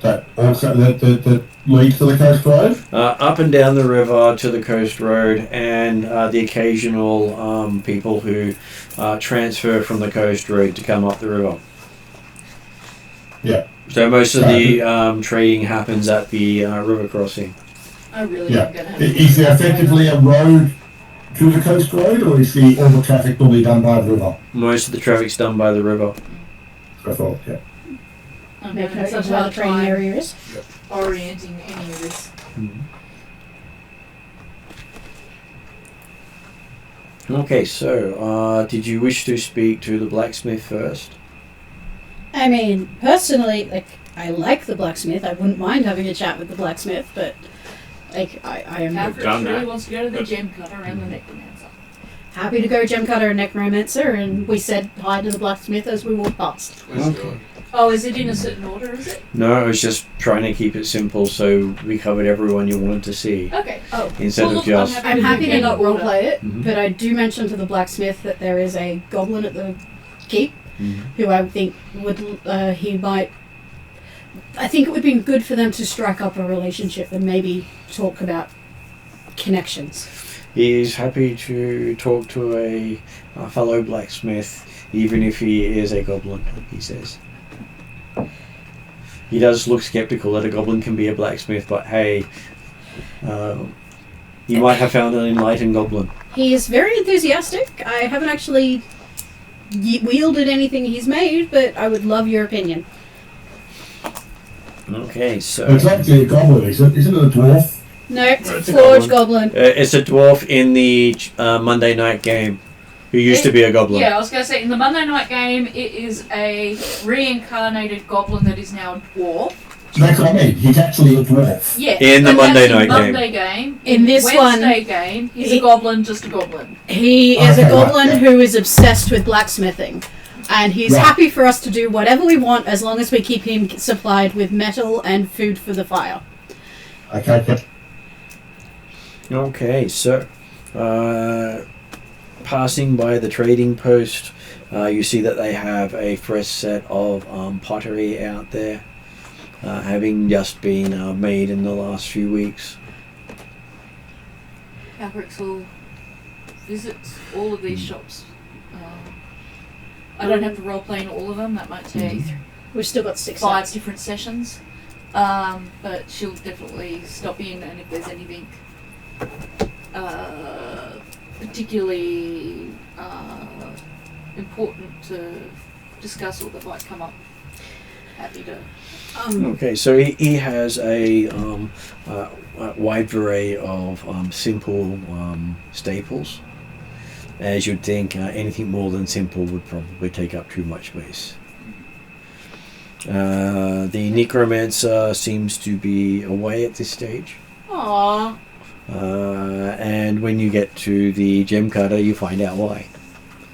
S4: that also that leads to the coast road?
S2: Up and down the river to the coast road, and the occasional people who transfer from the coast road to come up the river.
S4: Yeah.
S2: So most of the trading happens at the river crossing.
S3: I really
S4: Yeah.
S3: am going to have
S4: Is there effectively a road to the coast road, or is all the traffic normally done by the river?
S2: Most of the traffic's done by the river.
S4: I thought, yeah.
S3: I'm
S1: Make
S3: having
S1: note
S3: such
S1: of
S3: a
S1: where the
S3: hard
S1: training
S3: time
S1: area is.
S3: orienting any of this.
S2: Okay, so did you wish to speak to the blacksmith first?
S1: I mean, personally, like, I like the blacksmith. I wouldn't mind having a chat with the blacksmith, but, like, I am
S3: Alfred
S6: done
S3: really
S6: that.
S3: wants to go to the gem cutter and the necromancer.
S1: happy to go gem cutter and necromancer, and we said hi to the blacksmith as we walked past.
S7: Let's do it.
S3: Oh, is it in a certain order, is it?
S2: No, I was just trying to keep it simple so we covered everyone you wanted to see.
S3: Okay. Oh.
S2: Instead
S3: Well,
S2: of
S3: look,
S2: just...
S1: I'm happy to not roleplay it,
S2: Mhm.
S1: but I do mention to the blacksmith that there is a goblin at the keep who I think would, he might... I think it would be good for them to strike up a relationship and maybe talk about connections.
S2: He's happy to talk to a fellow blacksmith, even if he is a goblin, he says. He does look skeptical that a goblin can be a blacksmith, but hey, you might have found an enlightened goblin.
S1: He is very enthusiastic. I haven't actually wielded anything he's made, but I would love your opinion.
S2: Okay, so...
S4: It's actually a goblin, isn't it a dwarf?
S1: No, it's
S2: It's
S1: a
S2: a
S1: forged goblin.
S2: it's a dwarf in the Monday night game, who used to be a goblin.
S3: Yeah, I was going to say, in the Monday night game, it is a reincarnated goblin that is now a dwarf.
S4: That's what I mean. He's actually a dwarf.
S3: Yeah.
S2: In the
S3: and
S2: Monday
S3: that's
S2: night game.
S3: Monday game.
S1: In this
S3: Wednesday
S1: one,
S3: game, he's
S1: he-
S3: a goblin, just a goblin.
S1: He is a
S4: Okay, right,
S1: goblin
S4: yeah.
S1: who is obsessed with blacksmithing. And he's
S4: Right.
S1: happy for us to do whatever we want as long as we keep him supplied with metal and food for the fire.
S4: Okay, yeah.
S2: Okay, so passing by the trading post, you see that they have a fresh set of pottery out there, having just been made in the last few weeks.
S3: Alfrix will visit all of these shops. I don't have to roleplay in all of them. That might take
S1: We've still got 6
S3: 5
S1: sets.
S3: different sessions. But she'll definitely stop in, and if there's anything particularly important to discuss or that might come up, happy to.
S2: Okay, so he has a wide array of simple staples. As you'd think, anything more than simple would probably take up too much space. The necromancer seems to be away at this stage.
S3: Aww.
S2: And when you get to the gem cutter, you find out why.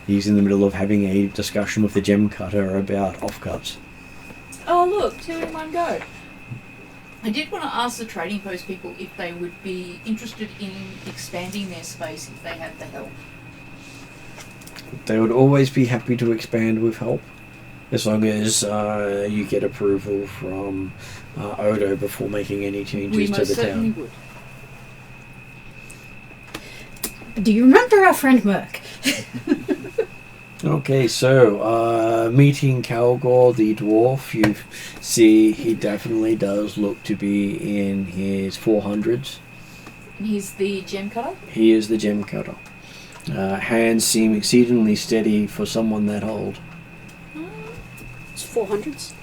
S2: He's in the middle of having a discussion with the gem cutter about offcuts.
S3: Oh look, 2 in 1 go. I did want to ask the trading post people if they would be interested in expanding their space if they had the help.
S2: They would always be happy to expand with help, as long as you get approval from Odo before making any
S3: We
S2: changes to
S3: most
S2: the
S3: certainly
S2: town.
S3: would.
S1: Do you remember our friend Merc?
S2: Okay, so meeting Calgor the dwarf, you see he definitely does look to be in his 400s.
S3: And he's the gem cutter.
S2: He is the gem cutter. Hands seem exceedingly steady for someone that old.
S1: It's 400s.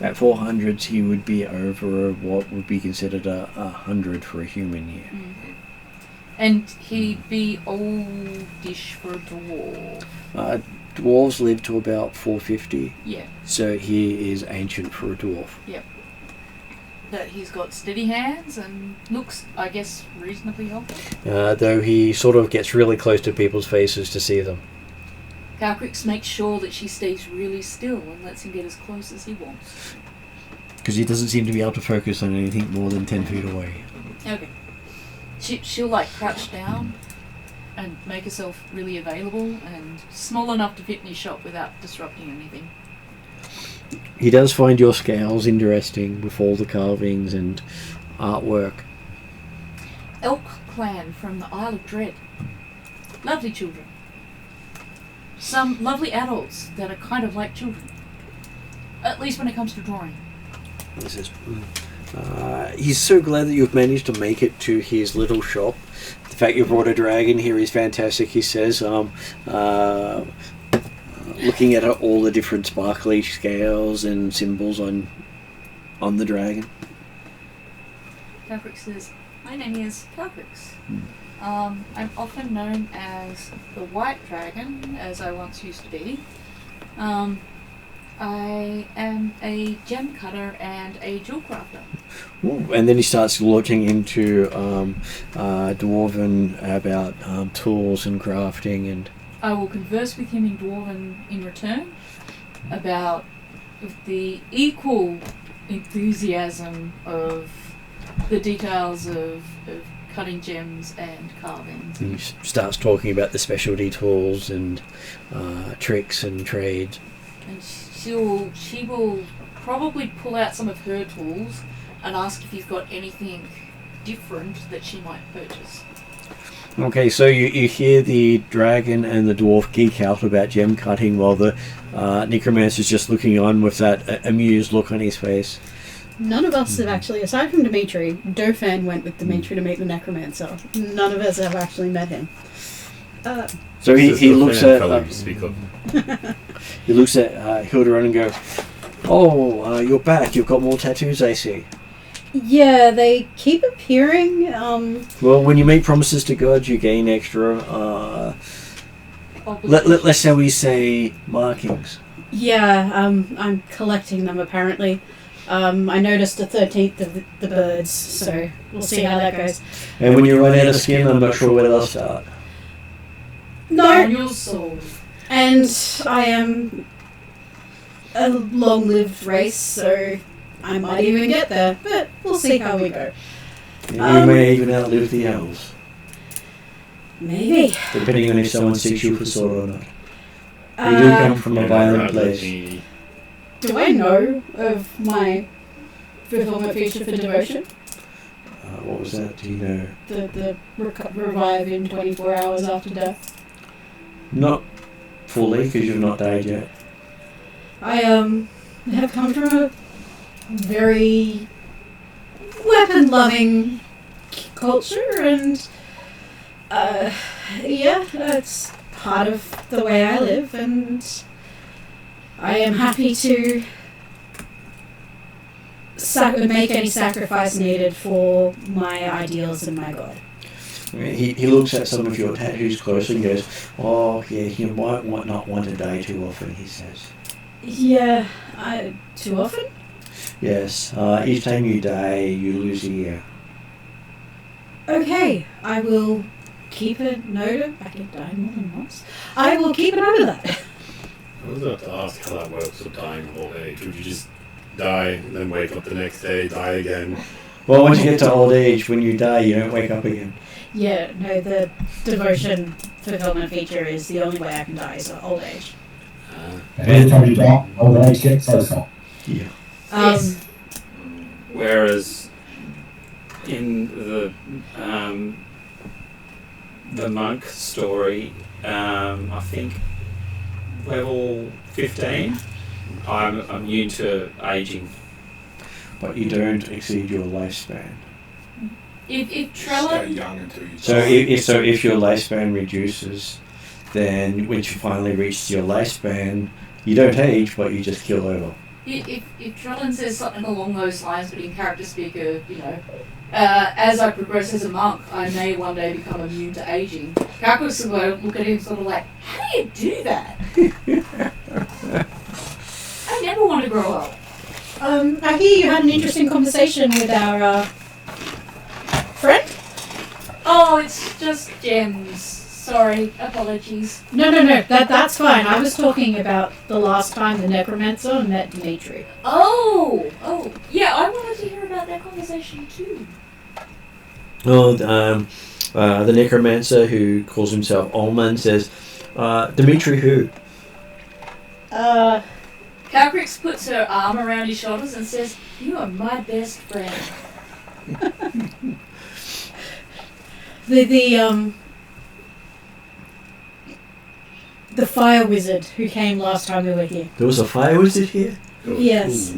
S2: At 400s, he would be over what would be considered a 100 for a human year.
S3: And he'd be oldish for a dwarf.
S2: Dwarves live to about 450,
S3: Yeah.
S2: so he is ancient for a dwarf.
S3: Yep. that he's got steady hands and looks, I guess, reasonably healthy.
S2: Though he sort of gets really close to people's faces to see them.
S3: Calcrix makes sure that she stays really still and lets him get as close as he wants.
S2: Because he doesn't seem to be able to focus on anything more than 10 feet away.
S3: Okay. She'll like crouch down and make herself really available and small enough to fit in his shop without disrupting anything.
S2: He does find your scales interesting with all the carvings and artwork.
S3: Elk clan from the Isle of Dread. Lovely children. Some lovely adults that are kind of like children. At least when it comes to drawing.
S2: He says, he's so glad that you've managed to make it to his little shop. The fact you brought a dragon here is fantastic, he says. Looking at all the different sparkly scales and symbols on the dragon.
S3: Calcrix says, my name is Calcrix. I'm often known as the White Dragon, as I once used to be. I am a gem cutter and a jewel crafter.
S2: Ooh, and then he starts looking into Dwarven about tools and crafting, and
S3: I will converse with him in Dwarven in return about the equal enthusiasm of the details of cutting gems and carvings.
S2: he starts talking about the specialty tools and tricks and trades.
S3: And she will probably pull out some of her tools and ask if you've got anything different that she might purchase.
S2: Okay, so you hear the dragon and the dwarf geek out about gem cutting while the necromancer's just looking on with that amused look on his face.
S1: None of us have actually, aside from Dimitri, Dauphin went with Dimitri to meet the necromancer. None of us have actually met him.
S2: So he looks at
S5: fellow you speak of.
S2: he looks at Hildebrand and goes, "Oh, you're back. You've got more tattoos, I see."
S1: Yeah, they keep appearing.
S2: Well, when you make promises to God, you gain extra. Let's shall we say markings.
S1: Yeah, I'm collecting them apparently. I noticed a 13th of the birds, so we'll see how that goes.
S2: And when you run out of skin, I'm not sure where they'll start.
S1: No,
S3: Your soul.
S1: and I am a long-lived race, so I might even get there, but we'll see how we go.
S2: And you may even outlive the elves,
S1: Maybe.
S2: depending on if someone seeks you for sword or not. You do come from a violent place.
S1: Do I know of my fulfillment feature for devotion?
S2: What was that? Do you know?
S1: The revive in 24 hours after death.
S2: Not fully, because you've not died yet.
S1: I have come from a very weapon-loving culture, and yeah, it's part of the way I live, and I am happy to make any sacrifice needed for my ideals and my God.
S2: He looks at some of your tattoos closely and goes, "Oh, yeah, you might not want to die too often," he says.
S1: Yeah, too often?
S2: Yes, each time you die, you lose a year.
S1: Okay, I will keep a note of... I can die more than once. I will keep a note of that.
S5: I was about to ask how that works with dying of old age. Would you just die, then wake up the next day, die again?
S2: Well, once you get to old age, when you die, you don't wake up again.
S1: Yeah, no, the devotion fulfillment feature is the only way I can die is old age.
S4: And every time you die, old age gets closer.
S2: Yeah.
S1: Yes.
S6: Whereas in the monk story, I think level 15, I'm immune to aging.
S2: But you don't exceed your lifespan.
S3: If
S7: Stay
S3: Trella...
S7: young until you
S2: So
S7: die.
S2: if your lifespan reduces, then once you finally reach your lifespan, you don't age, but you just kill over.
S3: If Trellin says something along those lines, but in character speak of, as I progress as a monk, I may one day become immune to aging. Calcrix will look at him sort of like, how do you do that? I never want to grow up.
S1: I hear you had an interesting conversation with our friend.
S3: Oh, it's just gems. Sorry, apologies.
S1: No, that's fine. I was talking about the last time the necromancer met Dimitri.
S3: Oh, yeah, I wanted to hear about that conversation too.
S2: Well, the necromancer who calls himself Olman says, Dimitri who?
S3: Calcrix puts her arm around his shoulders and says, "You are my best friend."
S1: The fire wizard who came last time we were here.
S2: There was a fire wizard here?
S1: Yes.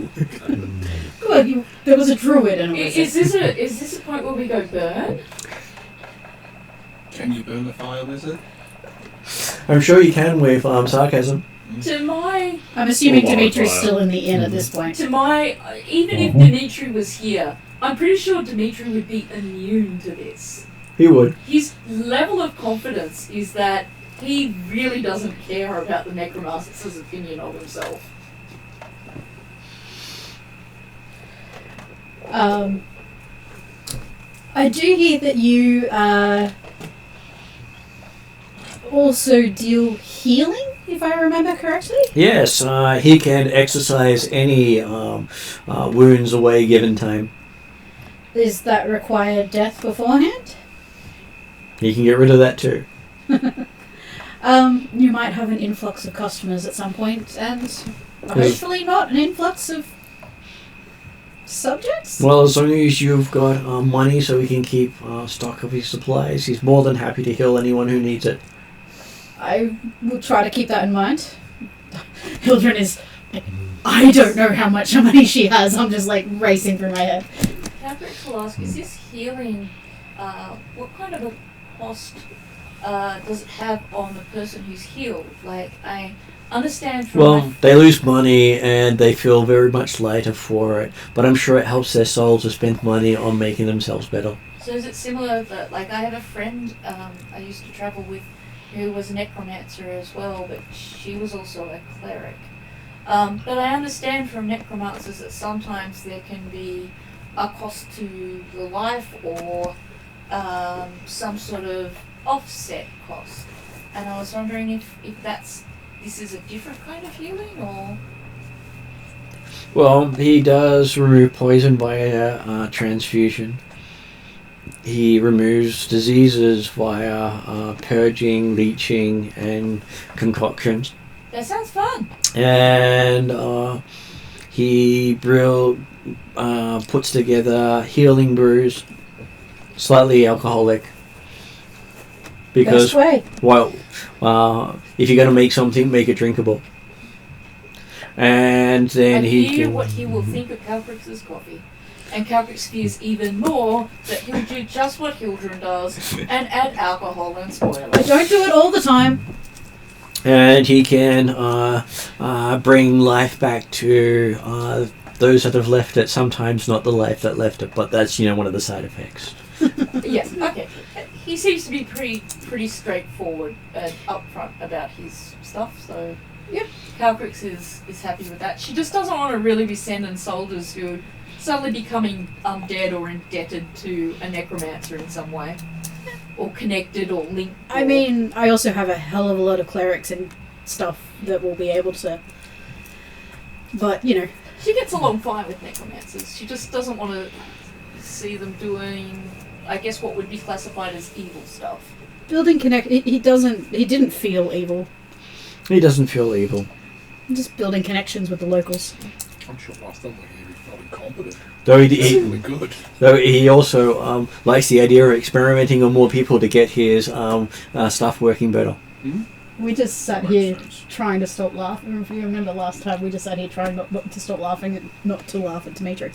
S1: Well, there was a druid and a wizard.
S3: Is this a point where we go burn?
S7: Can you burn a fire wizard?
S2: I'm sure you can with sarcasm.
S1: I'm assuming Dimitri's still in the inn at this point.
S3: Even if Dimitri was here, I'm pretty sure Dimitri would be immune to this.
S2: He would.
S3: His level of confidence is that he really doesn't care about the necromancer's opinion of himself.
S1: I do hear that you also deal healing, if I remember correctly.
S2: Yes, he can exercise any wounds away given time.
S1: Does that require death beforehand?
S2: He can get rid of that too.
S1: You might have an influx of customers at some point, and hopefully not an influx of subjects?
S2: Well, as long as you've got money so he can keep stock of his supplies, he's more than happy to heal anyone who needs it.
S1: I will try to keep that in mind. Hildren is... I don't know how much money she has. I'm just like racing through my head.
S3: Calcrix will ask, is this healing, what kind of a cost does it have on the person who's healed? Like, I understand from...
S2: Well, they lose money and they feel very much lighter for it, but I'm sure it helps their soul to spend money on making themselves better.
S3: So is it similar that, like, I have a friend I used to travel with who was a necromancer as well, but she was also a cleric. But I understand from necromancers that sometimes there can be a cost to the life or some sort of offset cost. And I was wondering if this is a different kind of healing, or...
S2: Well, he does remove poison via transfusion. He removes diseases via purging, leeching, and concoctions.
S3: That sounds fun.
S2: And he puts together healing brews, slightly alcoholic. Because,
S1: Best way.
S2: well, if you're going to make something, make it drinkable. And then
S3: I
S2: he
S3: fear
S2: can...
S3: what he will think of Calcrix's coffee. And Calcrix fears even more that he'll do just what Hildren does and add alcohol and spoil
S1: I
S3: it.
S1: don't do it all the time.
S2: And he can bring life back to those that have left it. Sometimes not the life that left it, but that's, one of the side effects.
S3: Yes, okay. He seems to be pretty straightforward and upfront about his stuff, so yep. Calcrix is happy with that. She just doesn't want to really be sending soldiers who are suddenly becoming undead or indebted to a necromancer in some way. Or connected or linked.
S1: I mean, I also have a hell of a lot of clerics and stuff that will be able to... But,
S3: She gets along fine with necromancers. She just doesn't want to see them doing, I guess, what would be classified as evil stuff.
S1: Building connect... He didn't feel evil.
S2: He doesn't feel evil.
S1: Just building connections with the locals.
S7: I'm sure last time we were here he felt incompetent.
S2: Though
S7: That's really good.
S2: Though he also likes the idea of experimenting on more people to get his stuff working better.
S1: We just sat here trying to stop laughing. If you remember last time, we just sat here trying not to stop laughing and not to laugh at Dimitri.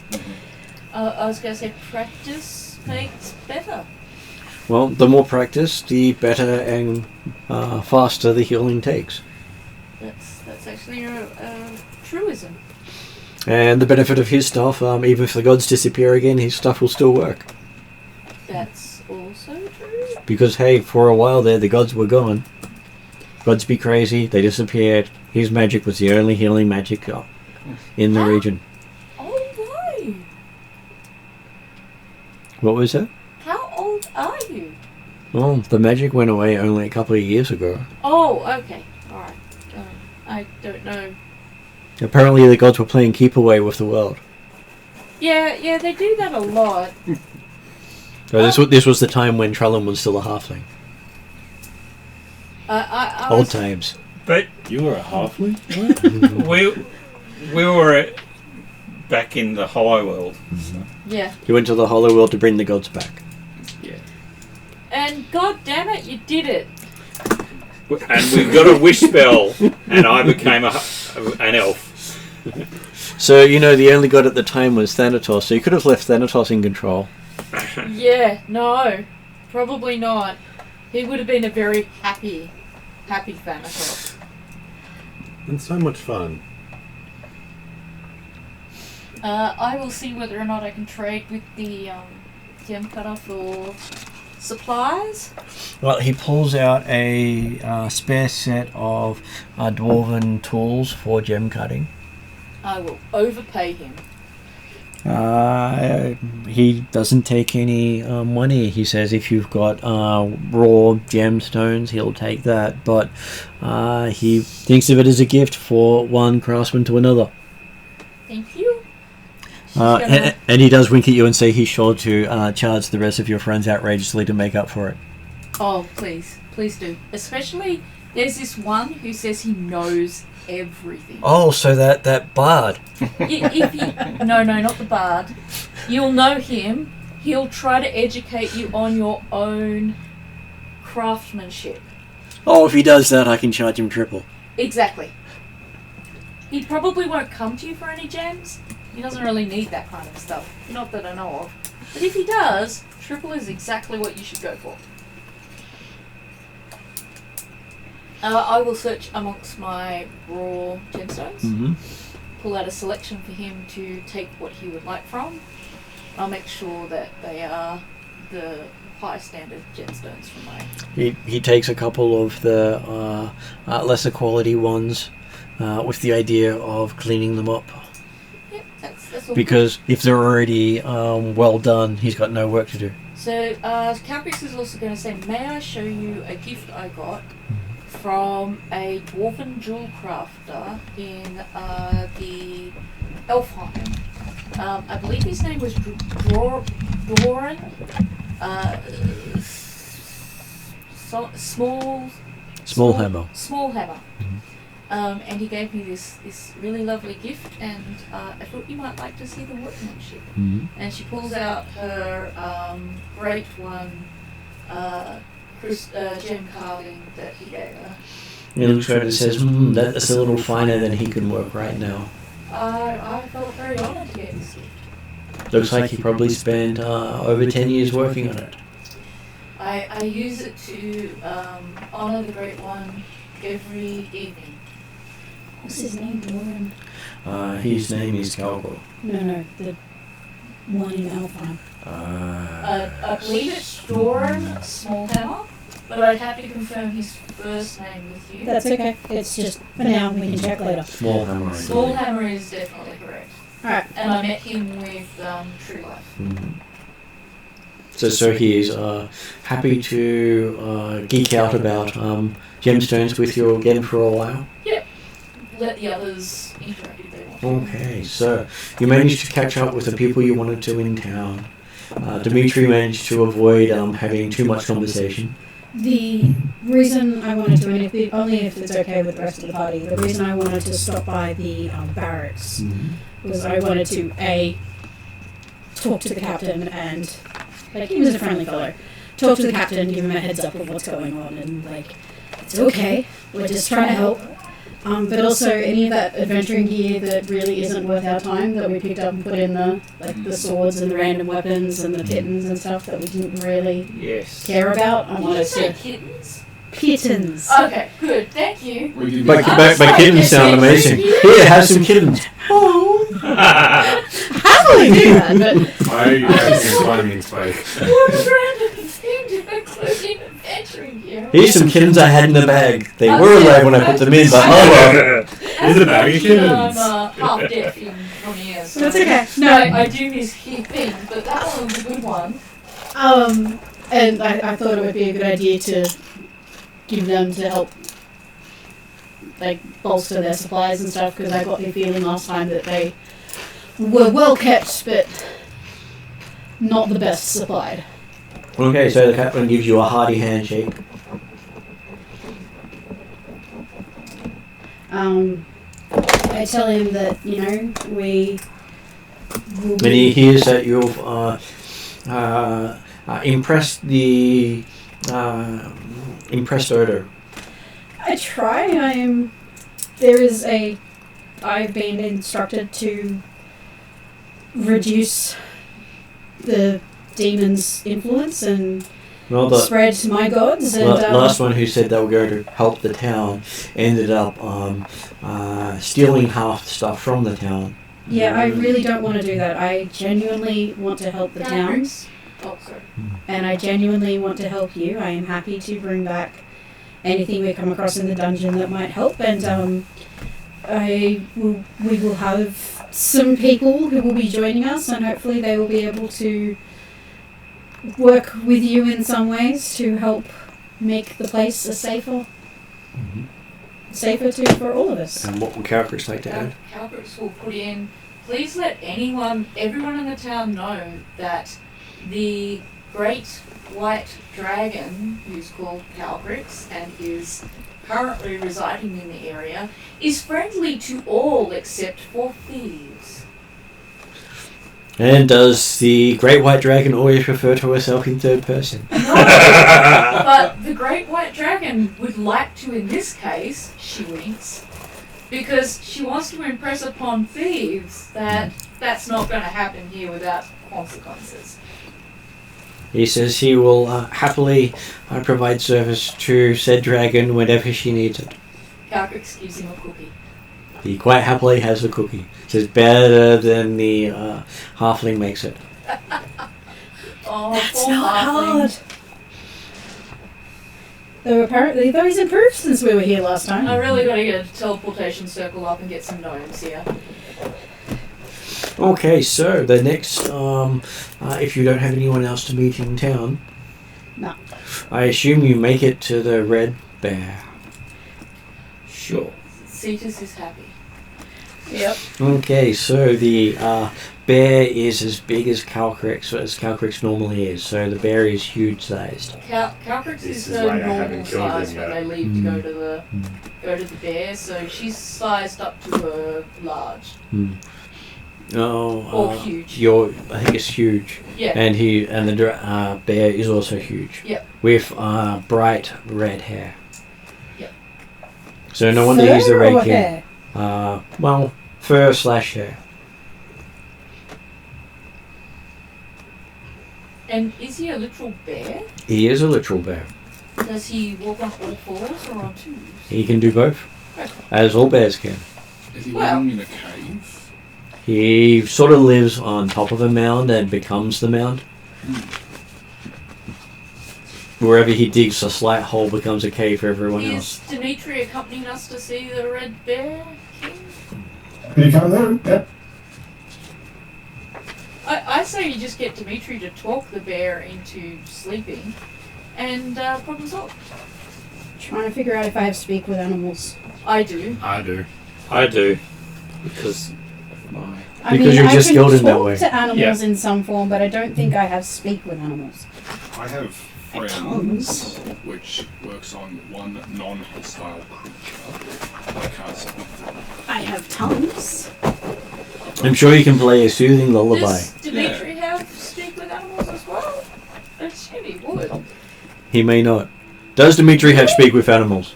S3: I was going to say practice makes better.
S2: Well, the more practice, the better and faster the healing takes.
S3: That's actually a truism.
S2: And the benefit of his stuff, even if the gods disappear again, his stuff will still work.
S3: That's also true.
S2: Because, hey, for a while there, the gods were gone. Gods be crazy, they disappeared. His magic was the only healing magic in the region. What was it?
S3: How old are you?
S2: Well, the magic went away only a couple of years ago.
S3: Oh, okay. Alright. I don't know.
S2: Apparently the gods were playing keep away with the world.
S3: Yeah, they do that a lot.
S2: So this was the time when Trellin was still a halfling.
S3: I
S2: Old
S3: was,
S2: times.
S6: But
S8: You were a halfling?
S6: we were back in the Hollow World.
S3: Yeah.
S2: He went to the Hollow World to bring the gods back.
S6: Yeah.
S3: And god damn it, you did it.
S6: And we got a wish spell, and I became an elf.
S2: So, the only god at the time was Thanatos, so you could have left Thanatos in control.
S3: Yeah, no. Probably not. He would have been a very happy Thanatos.
S8: And so much fun.
S3: I will see whether or not I can trade with the gem cutter for supplies.
S2: Well, he pulls out a spare set of dwarven tools for gem cutting.
S3: I will overpay him.
S2: He doesn't take any money. He says if you've got raw gemstones, he'll take that. But he thinks of it as a gift for one craftsman to another.
S3: Thank you.
S2: And he does wink at you and say he's sure to charge the rest of your friends outrageously to make up for it.
S3: Oh, please do. Especially, there's this one who says he knows everything.
S2: Oh, so that bard.
S3: No, not the bard. You'll know him. He'll try to educate you on your own craftsmanship.
S2: Oh, if he does that, I can charge him triple.
S3: Exactly. He probably won't come to you for any gems. He doesn't really need that kind of stuff. Not that I know of. But if he does, triple is exactly what you should go for. I will search amongst my raw gemstones, pull out a selection for him to take what he would like from. I'll make sure that they are the high standard gemstones from my...
S2: He takes a couple of the lesser quality ones with the idea of cleaning them up.
S3: Yep, that's all.
S2: Because if they're already well done, he's got no work to do.
S3: So, Caprice is also going to say, may I show you a gift I got from a dwarven jewel crafter in the Elfheim. I believe his name was Doran. Small
S2: hammer.
S3: Small hammer. And he gave me this really lovely gift, and I thought you might like to see the workmanship. And she pulls out her great one, gem carving that he gave her.
S2: He looks at it and says, that's a little finer than he can work right now.
S3: I felt very honoured to get this gift.
S2: Looks like he probably spent over 10 years working on it.
S3: I use it to honour the Great One every evening. What's his name, Doran?
S2: His name is Calgo.
S1: No, the one in Alpine.
S3: I believe it's Doran Smallhammer, but I'd have to confirm his first name with you.
S1: That's okay. It's just, for now, we can check later.
S2: Small hammer.
S3: Smallhammer is definitely correct.
S1: Alright.
S3: And I met him with True Life.
S2: So he is happy to geek out about gemstones with you again for a while.
S3: Yep. Let the others interact if they want.
S2: Okay, so you managed to catch up with the people you wanted to in town. Dimitri managed to avoid having too much conversation.
S1: The reason I wanted to, and only if it's okay with the rest of the party, the reason I wanted to stop by the barracks was I wanted to, talk to the captain and, he was a friendly fellow, talk to the captain, give him a heads up of what's going on, and, it's okay, we're just trying to help. But also any of that adventuring gear that really isn't worth our time that we picked up and put in the swords and the random weapons and the kittens and stuff that we didn't really care about. I wanted to...
S3: Kittens?
S1: Kittens.
S3: Okay, good, thank you.
S2: But kittens sound amazing. Here, have some kittens.
S1: Oh. Happily do that, but...
S8: I have some climbing spike.
S3: What a random thing to include in adventuring gear.
S2: Here's some kittens I had in the bag. They were alive when I put them in, but oh well.
S8: Is it a bag of kittens?
S3: I'm half deaf in 20 years.
S1: That's okay.
S3: No, I do miss hearing, but that one was a good one.
S1: And I thought it would be a good idea to give them to help, like, bolster their supplies and stuff, because I got the feeling last time that they were well kept, but not the best supplied.
S2: Okay, so the captain gives you a hearty handshake.
S1: I tell him that, you know, we will
S2: And he hears that you've impressed the impressed Odo.
S1: I try. I've been instructed to reduce the demon's influence and
S2: Well, the
S1: spread my gods. And
S2: last one who said they were going to help the town ended up stealing half the stuff from the town.
S1: yeah, I really don't want to do that. I genuinely want to help the town,
S3: Oh, sorry.
S1: and I genuinely want to help you. I am happy to bring back anything we come across in the dungeon that might help, and we will have some people who will be joining us, and hopefully they will be able to work with you in some ways to help make the place a safer for all of us.
S2: And what would characters like to add?
S3: Calbricks will put in, please let everyone in the town know that the great white dragon, who's called Calbricks and is currently residing in the area, is friendly to all except for thieves.
S2: And does the Great White Dragon always refer to herself in third person?
S3: No, but the great white dragon would like to, in this case, she winks, because she wants to impress upon thieves that that's not going to happen here without consequences.
S2: He says he will happily provide service to said dragon whenever she needs it.
S3: Calbricks gives him a cookie.
S2: He quite happily has the cookie. Says better than the halfling makes it.
S3: Oh,
S1: That's
S3: poor
S1: not
S3: halfling.
S1: hard. Though he's improved since we were here last time.
S3: I really got to get a teleportation circle up and get some gnomes here.
S2: Okay, so the next, if you don't have anyone else to meet in town,
S1: No.
S2: I assume you make it to the Red Bear.
S6: Sure.
S3: Cetus is happy.
S1: Yep.
S2: Okay, so the bear is as big as Calcrix normally is. So the bear is huge sized.
S3: Calbricks
S8: This
S3: is
S8: is
S3: the
S8: why I
S3: normal
S8: haven't killed him
S3: size when
S8: yet.
S3: they leave to go to the bear, so she's sized up to a large
S2: Oh,
S3: or huge.
S2: I think it's huge.
S3: Yeah.
S2: And the bear is also huge.
S3: Yep.
S2: With bright red hair.
S3: Yep.
S2: So no wonder he's the
S1: Fur
S2: Red
S1: or
S2: King.
S1: hair?
S2: Well, fur/hair.
S3: And is he a literal bear?
S2: He is a literal bear.
S3: Does he walk on all fours or on twos?
S2: He can do both,
S3: Okay.
S2: as all bears can.
S7: Is he
S3: Well-
S7: living in a cave?
S2: He sort of lives on top of a mound and becomes the mound. Wherever he digs a slight hole becomes a cave for everyone else.
S3: Is Dimitri accompanying us to see the red bear king?
S4: Can you come there? Yep.
S3: I say you just get Dimitri to talk the bear into sleeping, and problem solved.
S1: Trying to figure out if I have speak with animals.
S3: I do.
S5: I do.
S6: I do. Because
S1: I
S2: Because
S1: mean,
S2: you're
S1: I
S2: just
S1: can
S2: skilled in that
S1: talk
S2: way.
S1: to animals in some form, but I don't think I have speak with animals.
S7: I have friends, which works on one non-hostile creature. I can't speak to them.
S1: I have tongues.
S2: I'm sure you can play a soothing lullaby.
S3: Does Dimitri have speak with animals as well? I assume he would.
S2: He may not. Does Dimitri have speak with animals?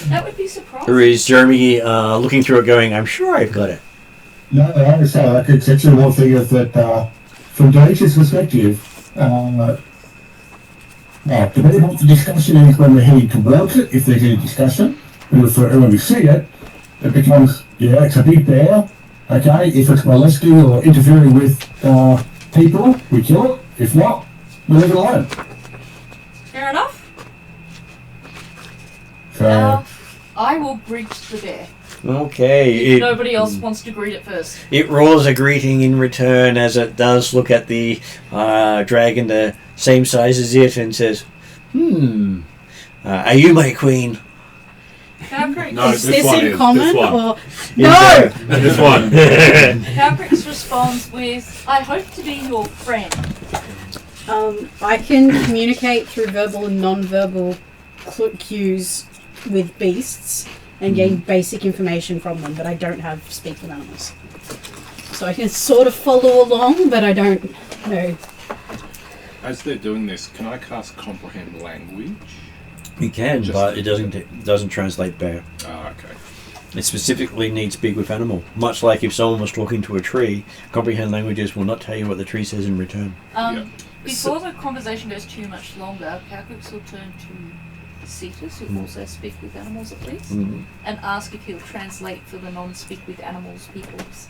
S3: That would be surprising.
S2: Or is Jeremy looking through it going, I'm sure I've got it?
S4: No, I understand. It's actually one thing is that from Daisy's perspective, depending on what the discussion is when we're heading towards it, if there's any discussion, when we see it, it becomes, yeah, it's a big bear. Okay, if it's molesting or interfering with people, we kill it. If not, we leave it alone.
S3: Fair enough.
S4: So,
S3: I will breach the bear.
S2: Okay.
S3: If nobody else wants to greet it first.
S2: It roars a greeting in return as it does look at the dragon the same size as it and says, are you my queen?
S3: Cowcrix,
S5: No,
S1: Is
S5: this
S1: this
S5: one
S1: in
S5: is,
S1: common
S5: this one.
S1: or
S2: No!
S5: This one.
S3: Cowcrix responds with, I hope to be your friend.
S1: I can communicate through verbal and non-verbal cues with beasts and gain basic information from them, but I don't have speak with animals. So I can sort of follow along, but I don't know.
S7: As they're doing this, can I cast comprehend language?
S2: You can,
S7: Just-
S2: but it doesn't translate back.
S7: Ah, okay.
S2: It specifically needs speak with animal. Much like if someone was talking to a tree, comprehend languages will not tell you what the tree says in return.
S3: Before the conversation goes too much longer, Cowcrix will turn to Cetus, who also speak with animals at least, and ask if he'll translate for the non-speak with animals peoples.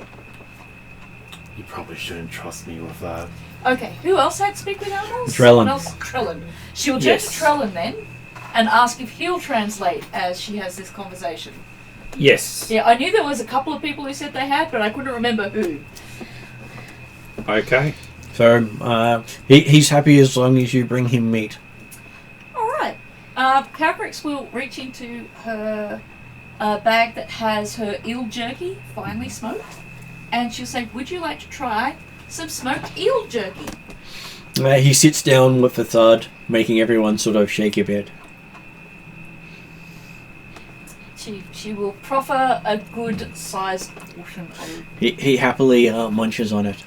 S5: You probably shouldn't trust me with that.
S3: Okay, who else had speak with animals?
S2: Trellin.
S3: Someone else? Trellin. She will turn to Trellin then and ask if he'll translate as she has this conversation.
S6: Yes.
S3: Yeah, I knew there was a couple of people who said they had, but I couldn't remember who.
S6: Okay.
S2: So he's happy as long as you bring him meat.
S3: Alright. Cowcrix will reach into her bag that has her eel jerky, finely smoked, and she'll say, would you like to try some smoked eel jerky?
S2: He sits down with a thud, making everyone sort of shake a bit.
S3: She will proffer a good-sized portion of
S2: He happily munches on it.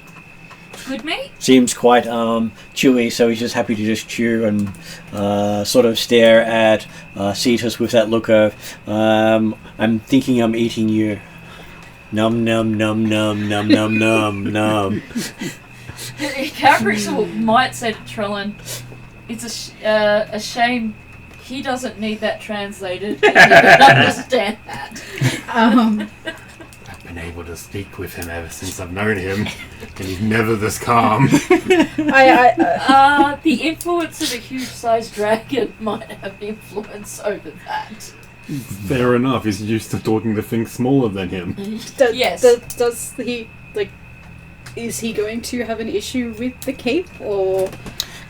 S3: good meat.
S2: Seems quite chewy, so he's just happy to just chew and sort of stare at Cetus with that look of, I'm thinking I'm eating you. Num num num num num num num num.
S3: Cowcrix might say to Trellin, it's a shame he doesn't need that translated. He doesn't understand that.
S5: I've been able to speak with him ever since I've known him, and he's never this calm.
S1: I
S3: The influence of a huge-sized dragon might have influence over that.
S5: Fair enough, he's used to talking to things smaller than him.
S3: Yes.
S1: Does he, like, is he going to have an issue with the cape, or...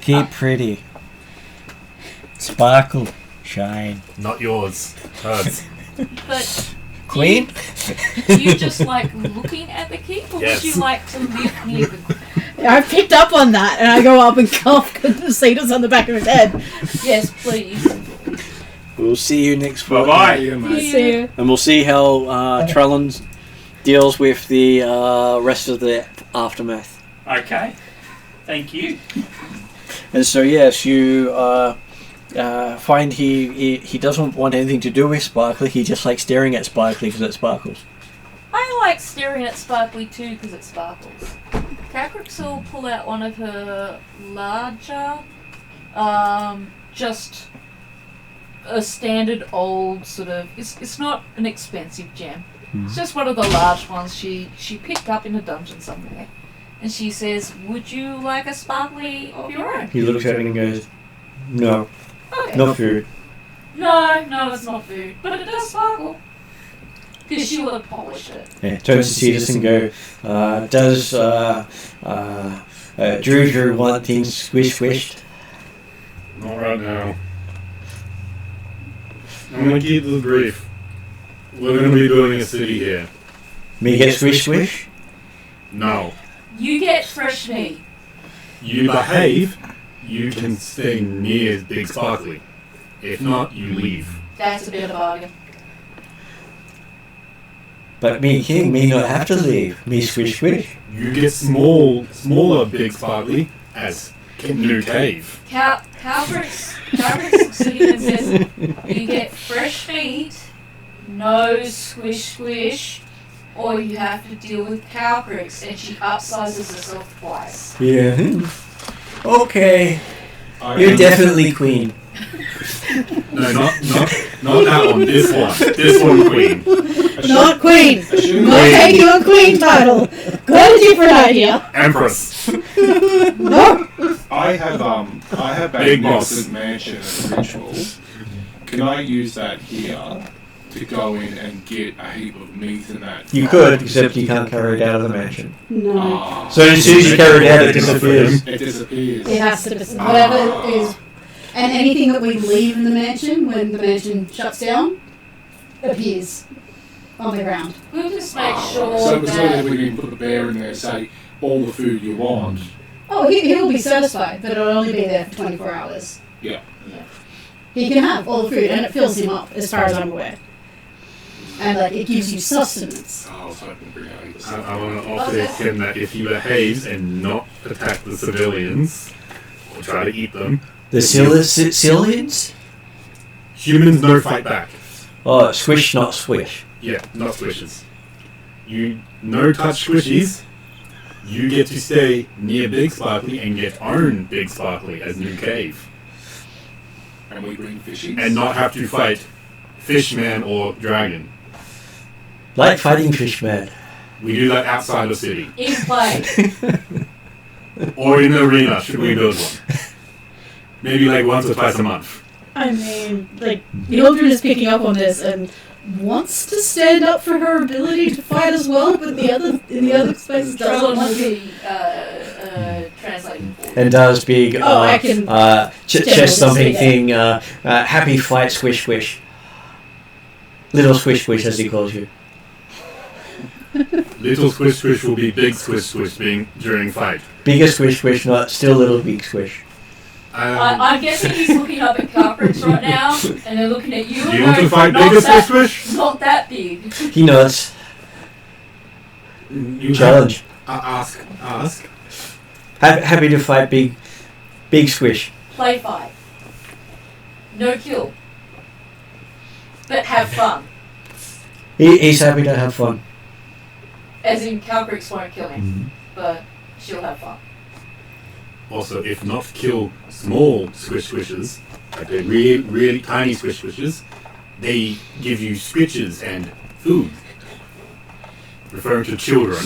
S2: Keep pretty. Sparkle. Shine.
S5: Not yours. Hers.
S3: But
S2: Queen?
S3: do you just like looking at the keep, or
S5: Yes.
S3: would you like to live near the...
S1: I picked up on that, and I go up and cuff Cetus on the back of his head.
S3: Yes, please.
S2: We'll see you next week.
S5: Bye-bye.
S7: Yeah, mate.
S1: See you.
S2: And we'll see how Trellin deals with the rest of the aftermath.
S6: Okay. Thank you.
S2: And so yes, you find he doesn't want anything to do with Sparkly. He just likes staring at Sparkly because it sparkles.
S3: I like staring at Sparkly too because it sparkles. Cowcrix will pull out one of her larger, just a standard old sort of. It's not an expensive gem. It's just one of the large ones she picked up in a dungeon somewhere, and she says, "Would you like a sparkly of your own?"
S2: He looks at it and goes, "No,
S3: Okay.
S2: not food."
S3: No, it's not food, but it does sparkle. Because she will polish it.
S2: Yeah, turns to Cetus and go, does Drew want things squished?
S5: Not right now. I'm gonna keep this brief. We're gonna be building a city here.
S2: Me get squish?
S5: No.
S3: You get fresh meat.
S5: You behave, you can stay near Big Sparkly. If not, you leave.
S3: That's a bit of a bargain.
S2: But me king may not have to leave. Me squish.
S5: You get smaller Big Sparkly as new cave.
S3: Cowcrix looks at him and says, you get fresh meat, no squish, or you have to deal with Cowcrix, and she upsizes herself twice.
S2: Yeah. Okay.
S7: I
S2: You're
S7: am-
S2: definitely queen.
S5: No, not that one. This one. This one, Queen.
S1: Not queen.
S7: Assume
S1: Not taking a queen title. Got a different idea.
S5: Empress.
S1: No.
S7: I have
S5: Big
S7: a
S5: boss.
S7: Magnificent Mansion as a ritual. Can I use that here to go in and get a heap of meat and that.
S2: You could, except you can't carry it out of the mansion.
S1: No.
S7: Ah,
S2: So as soon as you carry it out, it disappears.
S7: it disappears.
S1: It has to be whatever is, and anything that we leave in the mansion when the mansion shuts down appears on the ground.
S3: We'll just make sure
S7: So
S3: that.
S7: that we can put the bear in there, say all the food you want.
S1: Oh, he'll be satisfied, but it'll only be there for 24 hours.
S7: Yeah.
S1: He can have all the food, and it fills him up, as far as I'm aware. And like it gives you sustenance.
S7: Oh, I was hoping to bring out 8%.
S5: I want to offer him that if he behaves and not attack the civilians or try to eat them,
S2: The Sicilians?
S5: humans no fight back.
S2: Oh, squish, not swish.
S5: Yeah, not squishes. You no touch squishies. You get to stay near Big Sparkly and get own Big Sparkly as new cave,
S7: And we bring fishies.
S5: and not have to fight Fishman or Dragon.
S2: Like fighting fishman.
S5: We do that outside the city
S3: In play.
S5: or in the arena. Should we build one? Maybe like once or twice a month.
S1: I mean, like Mildred is picking up on this and wants to stand up for her ability to fight as well, but in the other space
S3: Trellin
S1: doesn't want
S3: will
S1: to.
S3: be translating for you.
S2: And does big
S1: I can
S2: chest thumping
S1: speak.
S2: thing, happy fight squish squish. Little squish squish as he calls you.
S5: Little squish squish will be big squish squish being during fight.
S2: Bigger squish squish, not still little big squish.
S3: I'm guessing he's looking up at Carpricks right now, and they're looking at you.
S5: Do
S3: and
S5: you want to
S3: going,
S5: fight
S3: "Not
S5: bigger
S3: that-
S5: squish squish?
S3: Not that big.
S2: He nods.
S5: You
S2: Challenge.
S5: Ask.
S2: Happy to fight big squish.
S3: Play fight. No kill. But have fun.
S2: He's happy to have fun.
S3: As in, Carpricks won't kill him, but she'll have fun.
S5: Also, if not kill small squish squishes, like the really tiny squish squishes, they give you scritches and food. Referring to children.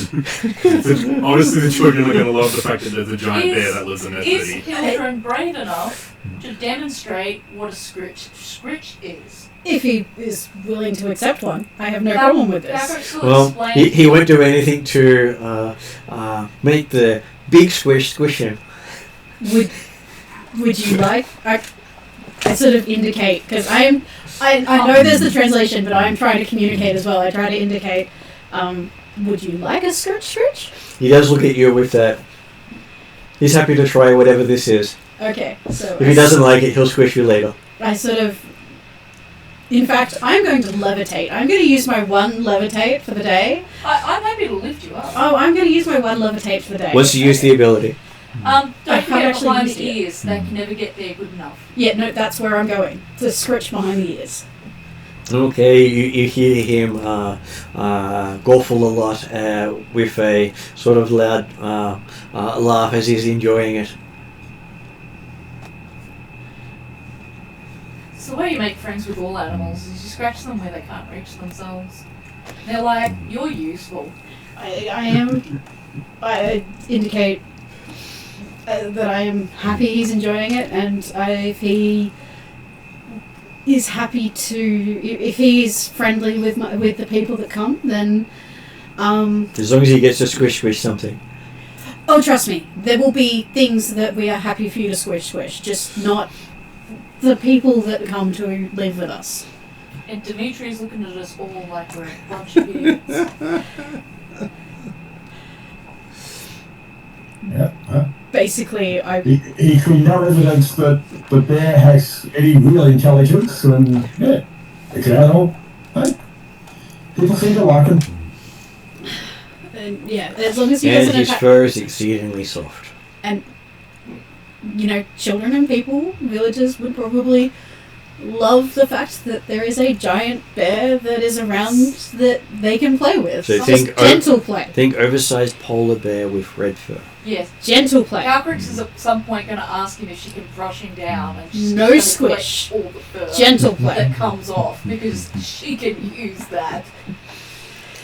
S5: Honestly, the children are going to love the fact that there's a giant bear that lives in their
S3: Is
S5: city.
S3: Hildren brave enough to demonstrate what a scritch is?
S1: If he is willing to accept one, I have no problem with this.
S3: Carpricks will
S2: Well,
S3: explain.
S2: he won't do anything to make the big squish squish him.
S1: Would you like? I sort of indicate because I know there's the translation, but I'm trying to communicate as well. I try to indicate. Would you like a scritch?
S2: He does look at you with that. He's happy to try whatever this is.
S1: Okay, so
S2: If he doesn't like it, he'll squish you later.
S1: I sort of. In fact, I'm going to levitate. I'm going to use my one levitate for the day.
S3: I'm happy to lift you up.
S1: Oh, I'm going to use my one levitate for the day.
S2: Once you use the ability.
S3: Don't
S1: I haven't
S3: forget
S1: actually
S3: behind
S1: used
S3: the
S1: it.
S3: ears. They can never get there good enough.
S1: Yeah, no, that's where I'm going. To scritch behind the ears.
S2: Okay, you hear him gawful a lot with a sort of loud laugh as he's enjoying it.
S3: It's the way you make friends with all animals is you scratch them where they can't reach themselves. They're like, you're useful.
S1: I indicate that I am happy he's enjoying it, and if he is happy to, if he is friendly with the people that come, then
S2: As long as he gets to squish squish something.
S1: oh, trust me, there will be things that we are happy for you to squish, just not the people that come to live with us.
S3: And Dimitri's looking at us all like we're a bunch of idiots.
S4: Yeah.
S1: Basically,
S4: He can no evidence that the bear has any real intelligence, and yeah, it's an animal. Hey, people seem to like him.
S1: and yeah, as long as he
S2: And
S1: doesn't
S2: his
S1: attack,
S2: fur is exceedingly soft.
S1: children and people, villagers would probably love the fact that there is a giant bear that is around that they can play with.
S2: So
S1: Just
S2: think
S1: gentle play.
S2: Think oversized polar bear with red fur.
S3: Yes.
S1: Gentle play.
S3: Calcrix is at some point going to ask him if she can brush him down and she's
S1: No
S3: gonna
S1: squish.
S3: collect all the fur
S1: Gentle play.
S3: that comes off because she can use that.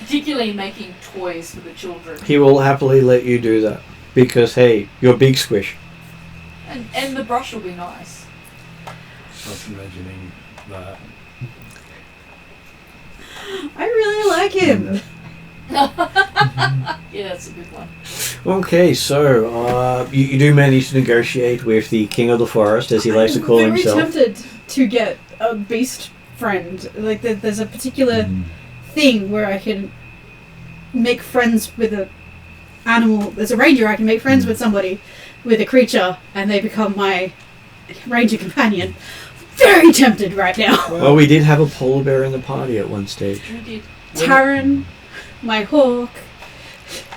S3: Particularly in making toys for the children.
S2: He will happily let you do that. Because, hey, you're big squish.
S3: And the brush will be nice.
S8: I was imagining that
S1: I really like him.
S3: Yeah, that's a good one.
S2: Okay, so you do manage to negotiate with the king of the forest, as he likes to call
S1: I'm
S2: himself.
S1: very tempted to get a beast friend. Like, there's a particular thing where I can make friends with a animal. There's a ranger. I can make friends with somebody, with a creature, and they become my ranger companion. Very tempted right now.
S2: Well, we did have a polar bear in the party at one stage.
S3: We did.
S1: Taran, my hawk,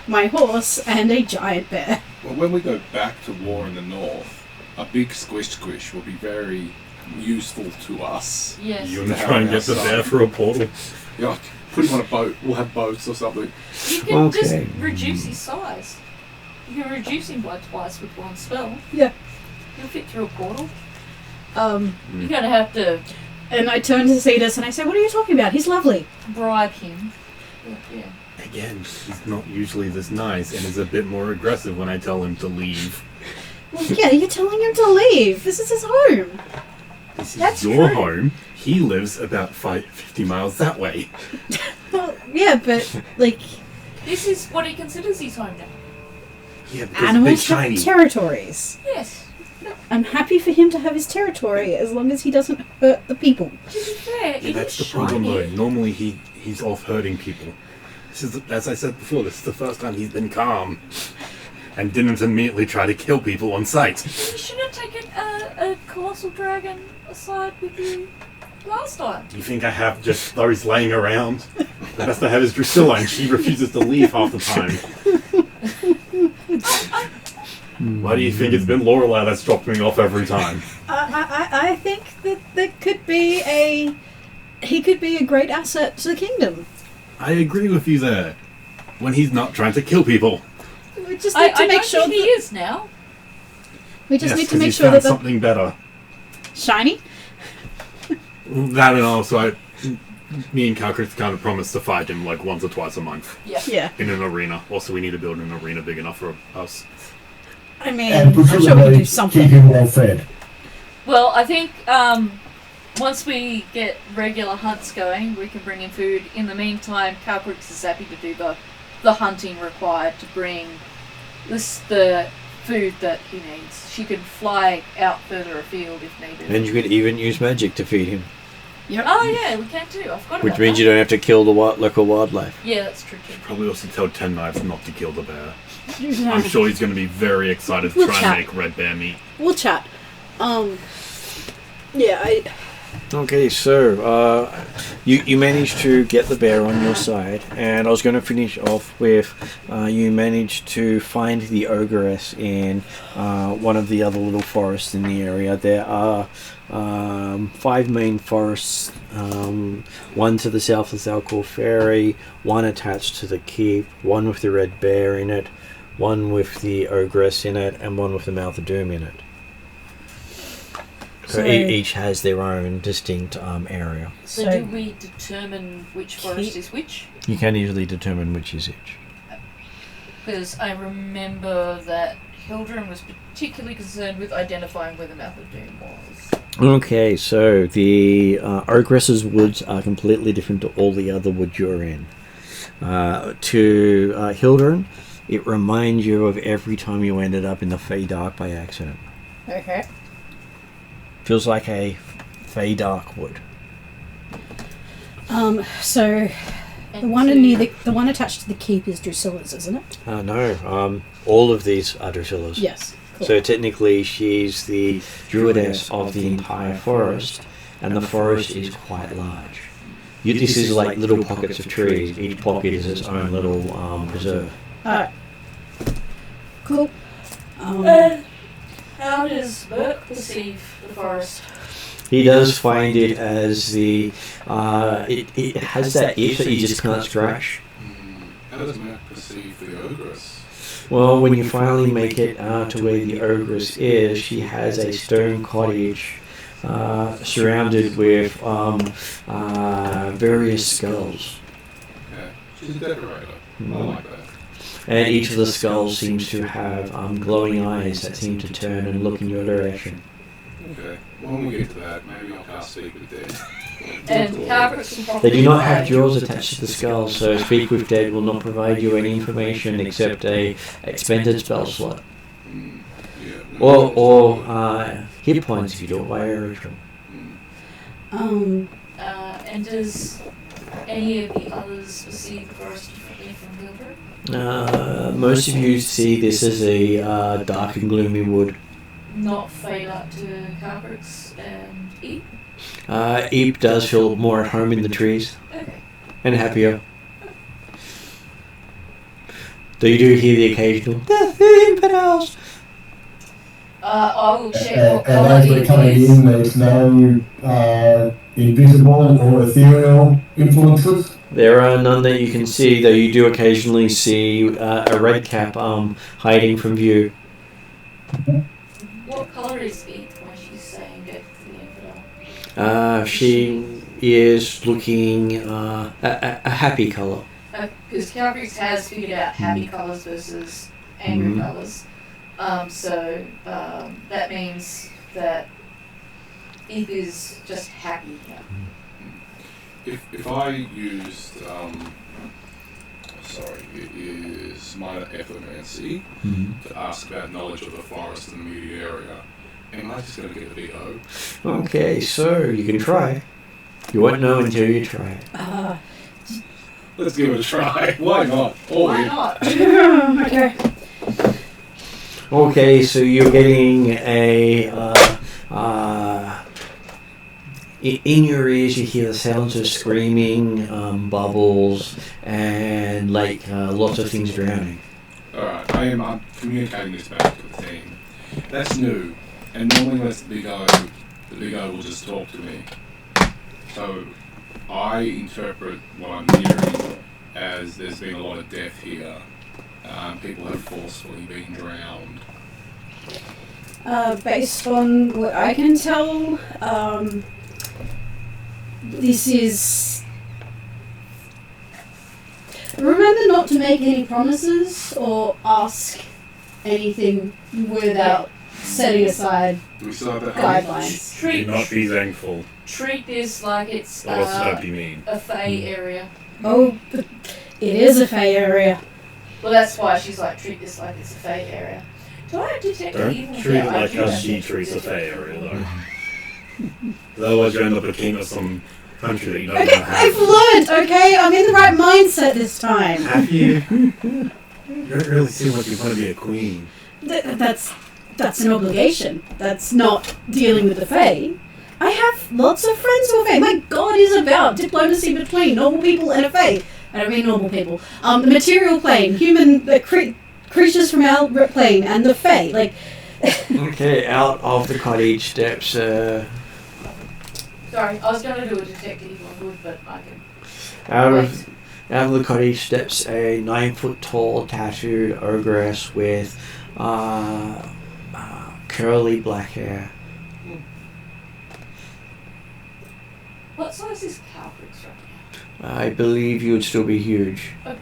S1: my horse, and a giant bear.
S7: Well, when we go back to war in the north, a big squish will be very useful to us.
S3: Yes.
S5: You want to try and get the bear through a portal?
S7: Yeah, put him on a boat. We'll have boats or something.
S3: You can just
S2: Okay.
S3: reduce his size. You can reduce him by twice with one spell.
S1: Yeah.
S3: He'll fit through a portal.
S1: You're
S3: You're going to have to
S1: And I turn to Cetus and I say, "What are you talking about? He's lovely."
S3: bribe him. Yeah.
S5: Again, he's not usually this nice and is a bit more aggressive when I tell him to leave.
S1: Well, yeah, you're telling him to leave. This is his home.
S5: This is
S3: That's
S5: your
S3: true.
S5: home. He lives about 50 miles that way.
S1: Well, yeah, but like
S3: This is what he considers his home now.
S5: Yeah, because big
S1: animals
S5: shiny.
S1: have territories.
S3: Yes.
S1: I'm happy for him to have his territory as long as he doesn't hurt the people.
S3: To be fair,
S5: Yeah,
S3: it
S5: that's
S3: is
S5: the problem
S3: shiny.
S5: though. Normally he's off hurting people. This is, as I said before, this is the first time he's been calm. And didn't immediately try to kill people on sight.
S3: You should have taken a colossal dragon aside with you last time.
S5: Do you think I have just those laying around? The best I have is Drusilla and she refuses to leave half the time. Why do you think it's been Lorelei that's dropped me off every time?
S1: I think that he could be a great asset to the kingdom.
S5: I agree with you there. When he's not trying to kill people.
S1: We just
S3: I
S1: need to make
S3: don't
S1: sure
S3: think he
S1: that,
S3: is now.
S1: we just
S5: Yes,
S1: need to
S5: 'cause
S1: make
S5: he's
S1: sure
S5: found
S1: that the
S5: something better.
S1: shiny.
S5: That and also, me and Kalkrith kind of promised to fight him like once or twice a month
S3: Yeah.
S1: Yeah,
S5: in an arena. Also, we need to build an arena big enough for us.
S1: I mean,
S4: And
S1: I'm sure we can
S4: presumably
S1: do
S4: keep
S1: something.
S4: him well fed.
S3: Well, I think once we get regular hunts going, we can bring in food. In the meantime, Calcrix is happy to do the hunting required to bring the food that he needs. She could fly out further afield if needed.
S2: And you could even use magic to feed him,
S3: Oh yeah, we can too. I forgot
S2: which
S3: about
S2: means
S3: that.
S2: you don't have to kill the local wildlife.
S3: Yeah, that's true too.
S5: Probably also tell Ten Knives not to kill the bear. I'm sure he's going to be very excited to
S1: We'll
S5: try
S1: chat.
S5: and make red bear meat.
S1: We'll chat. Yeah,
S2: Okay, so you managed to get the bear on your side, and I was going to finish off with you managed to find the ogress in one of the other little forests in the area. There are 5 main forests, one to the south of Thalcor Ferry, one attached to the keep, one with the red bear in it, one with the ogress in it, and one with the mouth of doom in it. So each has their own distinct area.
S3: So,
S1: So-
S3: do we determine which forest is which?
S2: You can easily determine which is each.
S3: Because I remember that Hildren was particularly concerned with identifying where the Mouth of Doom was.
S2: Okay, so the Ogress's woods are completely different to all the other woods you're in. To Hildren, it reminds you of every time you ended up in the Fey Dark by accident.
S1: okay.
S2: Feels like a Fey Dark wood.
S1: So
S3: And
S1: the one
S3: to-
S1: near the one attached to the keep is Drusilla's, isn't it?
S2: No, all of these are Drusilla's.
S1: Yes. Cool.
S2: So technically she's the druidess of the entire forest, and the forest is quite large. This is like little pockets of trees. Each pocket is its own little preserve.
S1: Alright. Cool.
S3: How does Burke perceive the forest?
S2: He does find it as the it has that itch that you just can't scratch.
S7: How does Matt perceive the ogress?
S2: Well, when you finally make it to where the ogress is, she has a stone cottage surrounded with various skulls,
S7: Yeah, she's a decorator. I like that.
S2: and each of the skulls seems to have glowing eyes that seem to turn and look in your direction.
S7: Okay. When we get to that, maybe I'll cast Speak with Dead.
S3: And Calverts will probably
S2: They do not have
S3: provide-
S2: jaws attached to the skull, so Speak with Dead will not provide you any information except a expended spell slot.
S7: Yeah.
S2: Or hit points if you do it by a ritual.
S3: And does any of the others perceive the forest differently from Gilbert?
S2: Most of you see this as a dark and gloomy wood.
S3: Not fade up to Calverts and Eep?
S2: Eep does feel more at home in the trees
S3: Okay.
S2: and happier. Though you do hear the occasional "Death the Infidels!"
S3: I will check
S4: And
S3: what colour
S4: as we're
S3: it
S4: coming
S3: is.
S4: in, there's no invisible or ethereal influences.
S2: There are none that you can see, though you do occasionally see a red cap hiding from view.
S3: What colour is Eep when she's saying death to the infidel?
S2: She is looking a happy colour.
S3: Because Calverts has figured out happy colours versus angry
S2: Mhm.
S3: colours. So that means that Eve is just happy now.
S7: If I used, it is minor epimancy to ask about knowledge of the forest and the immediate area, am I just going to get a VO?
S2: Okay, so you can try. You won't know until you try.
S7: Let's give it a try. Why not? All
S3: Why
S7: in.
S3: not?
S1: Okay.
S2: Okay, so you're getting in your ears you hear the sounds of screaming, bubbles, and lots of things drowning.
S7: Alright, I'm communicating this back to the team. That's new, and normally when it's the big O will just talk to me. So I interpret what I'm hearing as there's been a lot of death here. People have forcefully been drowned.
S1: Based on what I can tell, this is... Remember not to make any promises or ask anything without setting aside
S7: Do we still have that honey?
S1: guidelines.
S5: Do
S3: Treat,
S5: not be thankful.
S3: treat this like it's
S5: Or else don't be mean.
S3: a Fey area.
S1: Oh, but it is a Fey area.
S3: Well, that's why she's like, treat this like it's a Fey area. Do I detect
S5: Don't
S3: evil?
S5: treat it
S3: Yeah, I
S5: like
S3: do
S5: how
S3: that.
S5: she treats a Fey area, though. Otherwise you end up a king of some country that you don't
S1: Okay,
S5: know how.
S1: I've learned, okay? I'm in the right mindset this time.
S5: Have you? You don't really seem like you want to be a queen.
S1: That's an obligation. That's not dealing with the Fae. I have lots of friends who are Fae. My god is about diplomacy between normal people and a Fae. I don't mean normal people. The material plane, human, creatures from our plane, and the Fae. Like,
S2: Okay, out of the cottage steps.
S3: Sorry, I was going to do a detect evil and good, but I can.
S2: Out of the cottage steps a 9-foot tall tattooed ogress with curly black hair.
S3: What size is Calverts right now?
S2: I believe you would still be huge.
S3: Okay.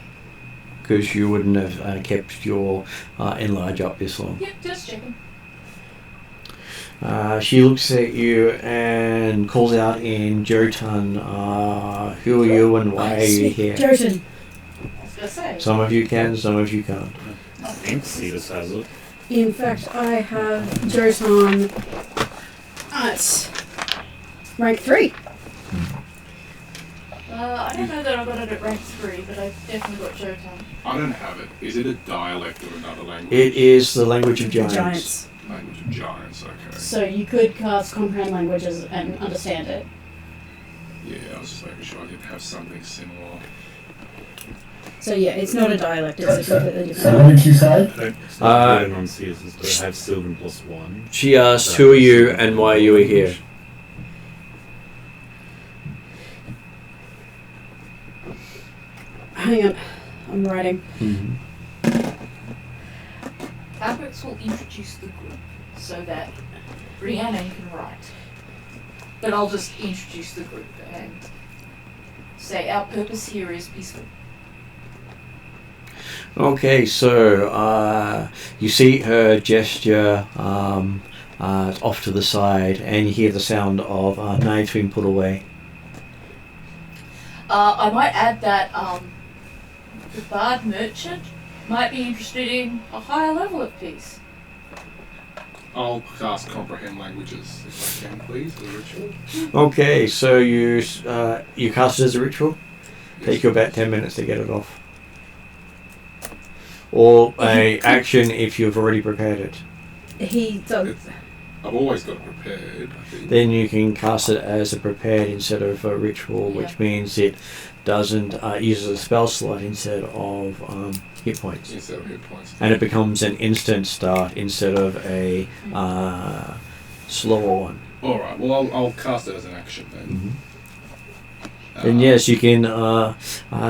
S2: Because you wouldn't have kept your enlarge up this long.
S3: Yep, just checking.
S2: She looks at you and calls out in Jotun, who are you and why are you here?
S1: Jotun.
S3: I was going to say.
S2: Some of you can, some of you can't.
S5: I think Cetus has it.
S1: In fact, I have Jotun at rank 3.
S3: I don't know that I've got it at rank 3, but I've definitely got Jotun.
S7: I don't have it. Is it a dialect of another language?
S2: It is the language of giants.
S1: Giants.
S7: Language of giants, okay.
S1: So you could cast comprehend languages and understand it.
S7: Yeah, I was just making sure I didn't have something similar.
S1: So yeah, it's not a dialect, it's a completely
S4: So
S1: different.
S4: what did you say?
S5: I don't start on Cetus, but I have Sylvan +1.
S2: She asks, who are you and why you are here?
S1: Hang on, I'm writing.
S3: Calverts will introduce the group so that Rhiannon can write. But I'll just introduce the group and say our purpose here is peaceful.
S2: Okay, so you see her gesture off to the side, and you hear the sound of knives being put away.
S3: I might add that the bard merchant might be interested in a higher level of peace.
S7: I'll cast comprehend languages if I can, please, as a ritual.
S2: Okay, so you cast it as a ritual. Take you about 10 minutes to get it off. Or a action if you've already prepared it.
S1: He does.
S7: I've always got it prepared, I think.
S2: Then you can cast it as a prepared instead of a ritual,
S3: Yeah.
S2: which means it doesn't uses a spell slot instead of hit points.
S7: Instead of hit points.
S2: And it becomes an instant start instead of a slower one.
S7: Alright, well I'll cast it as an action then.
S2: Then yes, you can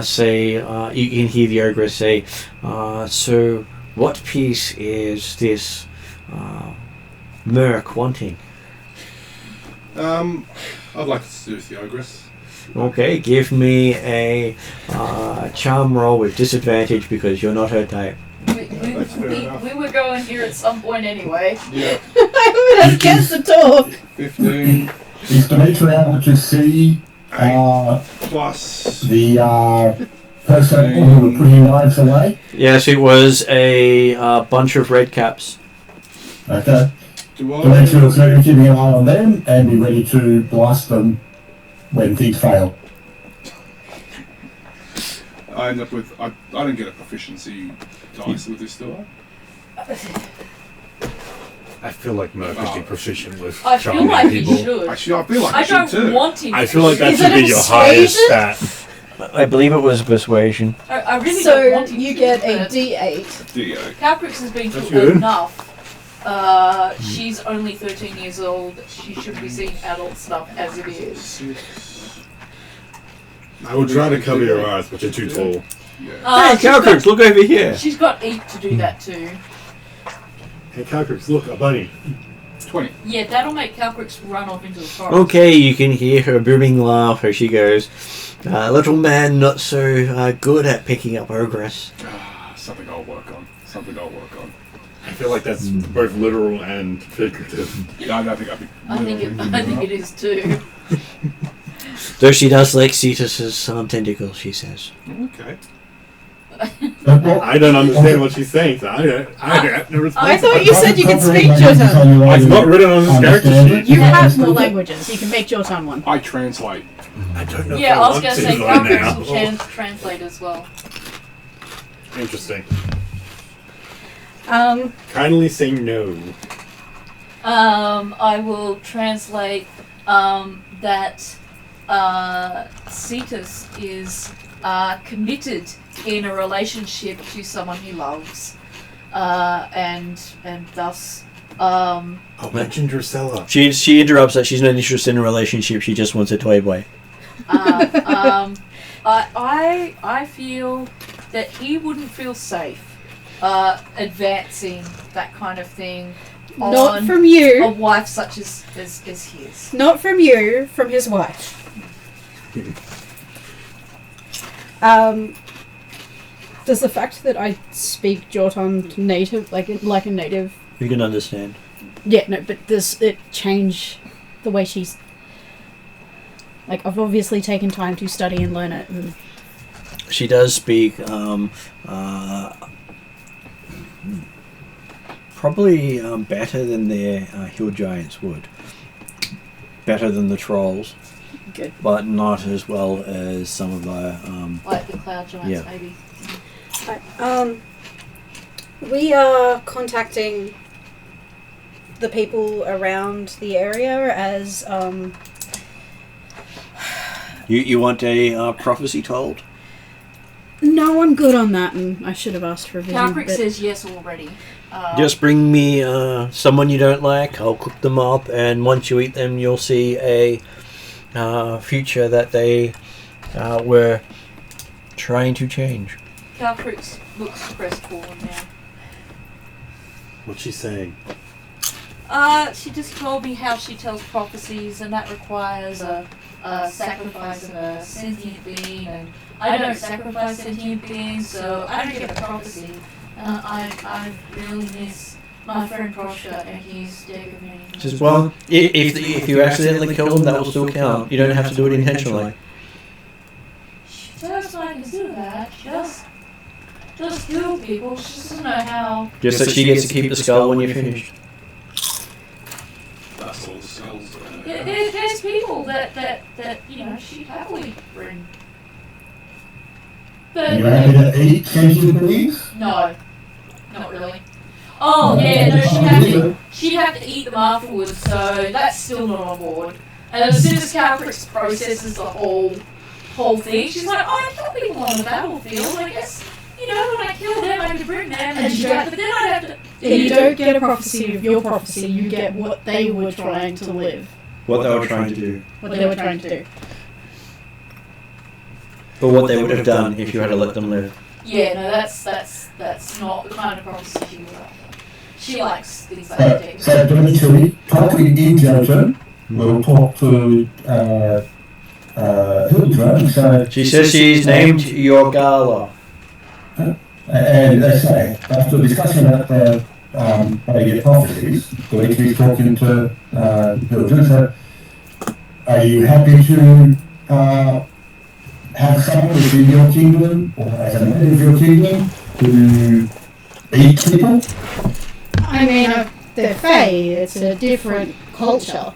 S2: say, you can hear the ogress say, so what piece is this merc wanting?
S7: I'd like to seduce the ogress.
S2: Okay, give me a charm roll with disadvantage because you're not her type.
S3: We were going here at some point anyway.
S7: Yeah.
S1: I haven't had a chance to talk.
S7: 15
S4: Is Dimitri able to see
S7: plus
S4: the person who were putting knives away?
S2: Yes, it was a bunch of red caps.
S4: Okay.
S7: do
S4: Dimitri will
S7: I
S4: certainly keep an eye on them and be ready to blast them when things fail.
S7: I end up with I don't get a proficiency dice with this, do I?
S5: I feel like Merc would be proficient with
S3: I feel
S5: charming
S3: like he
S5: people.
S3: should.
S7: Actually, I feel like I
S3: I
S7: should
S3: don't
S7: too.
S3: want him.
S5: I feel like that
S1: Is
S5: should
S1: it
S5: be your highest
S1: persuasion?
S5: stat.
S2: I believe it was persuasion.
S3: I really don't
S1: So
S3: want him
S1: you
S3: to,
S1: get a
S3: but
S1: D8.
S7: D8.
S3: Calcrix has been
S5: That's
S3: through
S5: good.
S3: enough. She's only 13 years old. She should be seeing adult stuff as it is.
S7: 6.
S5: I would try to cover your eyes, but you're too tall.
S7: Yeah.
S2: Hey, Calcrix, look over here.
S3: She's got Eat to do that too.
S5: Hey, Calcrix, look, a bunny.
S7: 20.
S3: Yeah, that'll make Calcrix run off into the forest.
S2: Okay, you can hear her booming laugh as she goes, little man not so good at picking up ogress.
S7: Something I'll work on. Something I'll work on.
S5: I feel like that's both literal and figurative.
S7: Yeah, I don't think I'd be.
S3: I think it is too.
S2: Though she does like Cetus's tentacles, she says.
S5: Okay.
S4: But
S5: I don't understand what she's saying, so I have no response.
S1: I thought you said you could speak Jotun.
S5: It's not written on this character sheet.
S1: You have more languages. You can make Jotun one.
S7: I translate.
S5: I don't know
S3: Yeah,
S5: if
S3: I was
S5: want
S3: going to
S5: to
S3: say
S5: right
S3: Calcrix
S5: now.
S3: will translate as well.
S5: Interesting.
S1: Um,
S5: Kindly say no.
S3: I will translate that Cetus is committed in a relationship to someone he loves, and thus.
S5: I mentioned Drusilla.
S2: She interrupts that she's not interested in a relationship, she just wants a toy boy.
S3: I feel that he wouldn't feel safe advancing that kind of thing
S1: not
S3: on
S1: from
S3: a
S1: you.
S3: wife such as his.
S1: Not from you. From his wife. Does the fact that I speak Jotun native, like a native?
S2: You can understand.
S1: Yeah, no, but does it change the way she's... Like, I've obviously taken time to study and learn it. And
S2: She does speak probably better than their hill giants would. Better than the trolls.
S1: Good.
S2: But not as well as some of the...
S3: Like the cloud giants,
S2: Yeah.
S3: maybe.
S1: we are contacting the people around the area as...
S2: You want a prophecy told?
S1: No, I'm good on that, and I should have asked for a vision.
S3: Calcrix
S1: but-
S3: says yes already.
S2: Just bring me someone you don't like, I'll cook them up, and once you eat them you'll see a future that they were trying to change.
S3: Calcrix looks crestfallen now.
S5: What's she saying?
S3: She just told me how she tells prophecies, and that requires a sacrifice of a sentient being, and I don't sacrifice sentient beings, so I don't get a prophecy. I really miss my friend Proshka, and he's dead of many things.
S2: Just, well, if you accidentally kill them, that will still count. You don't have to do it intentionally.
S3: She does like to do that. She does kill people. She just doesn't know how.
S2: Just that she gets to keep the skull when you're finished.
S7: That's all the skulls.
S3: There's people that she'd happily bring. But
S4: You happy to eat sentient beings?
S3: no, not really. Oh yeah, no, she'd have to eat them afterwards, so that's still not on board. And as soon as Calcrix processes the whole thing, she's like, oh, I kill people on the battlefield. I guess, when I kill them, I could bring them, and she's like, but then I'd have to.
S1: You don't get a prophecy of your prophecy. You get what they were trying to live.
S2: What they were trying to do.
S1: What they were trying to do.
S2: But what they would have done if you had to let them live.
S3: Yeah, no, that's not the kind of prophecy she would have. She likes things like that.
S4: So eventually, talking in Jojo, we'll talk to Hildra. So
S2: She says she's named Yorgala.
S4: and let's say after discussion about the prophecies, we'll be talking to Hildra. So, are you happy to have someone within your kingdom, or as a member of your kingdom, to eat people?
S1: I mean, they're Fae. It's a different culture.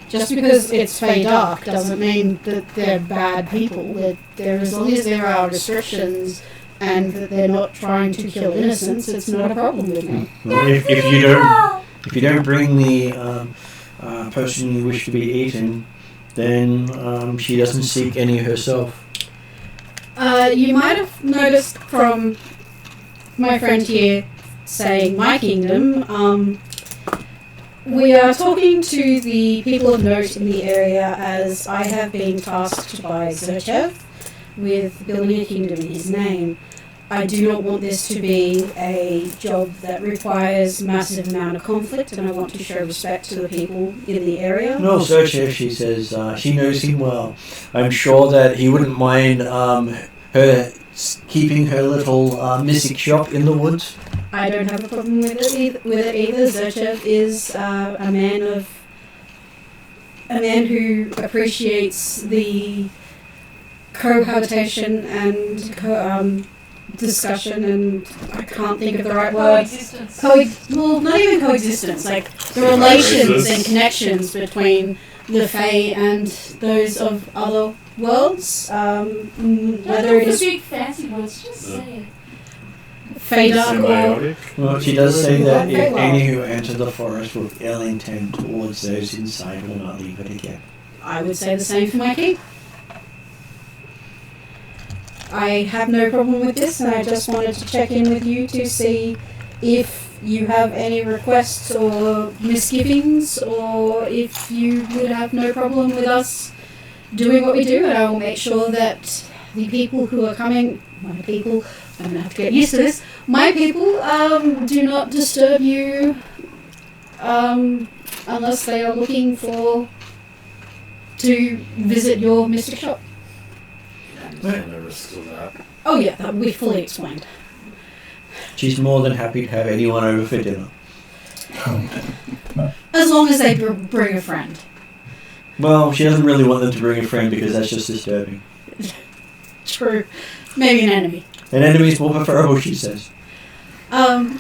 S1: Just because it's Fae Dark doesn't mean that they're bad people. They're as long as there are restrictions and that they're not trying to kill innocents, it's not a problem with me.
S2: Well, if you don't bring the person you wish to be eaten, then she doesn't seek any herself.
S1: You might have noticed from my friend here saying my kingdom, we are talking to the people of note in the area as I have been tasked by Zerchev with building a kingdom in his name. I do not want this to be a job that requires massive amount of conflict, and I want to show respect to the people in the area.
S2: No, Zerchev, she says, she knows him well. I'm sure that he wouldn't mind her keeping her little mystic shop in the woods.
S1: I don't have a problem with it either. Zerchev is a man who appreciates the cohabitation and discussion, and I can't think of the right word.
S3: Coexistence.
S1: Well, not even coexistence, like the relations and connections between the Fae and those of other worlds. Whether it is
S3: big fancy words, just say it.
S1: Fae Dark or
S5: Symbiotic.
S2: Well, she does say that if any who enter the forest with ill intent towards those inside will not leave it again.
S1: I would say the same for my king. I have no problem with this, and I just wanted to check in with you to see if you have any requests or misgivings, or if you would have no problem with us doing what we do, and I will make sure that the people who are coming, my people, I'm going to have to get used to this, my people do not disturb you unless they are looking to visit your mystic shop.
S8: No risks of that.
S1: Oh yeah, that will be fully explained.
S2: She's more than happy to have anyone over for dinner.
S1: As long as they bring a friend.
S2: Well, she doesn't really want them to bring a friend because that's just disturbing.
S1: True. Maybe an enemy.
S2: An enemy is more preferable, she says.
S3: Can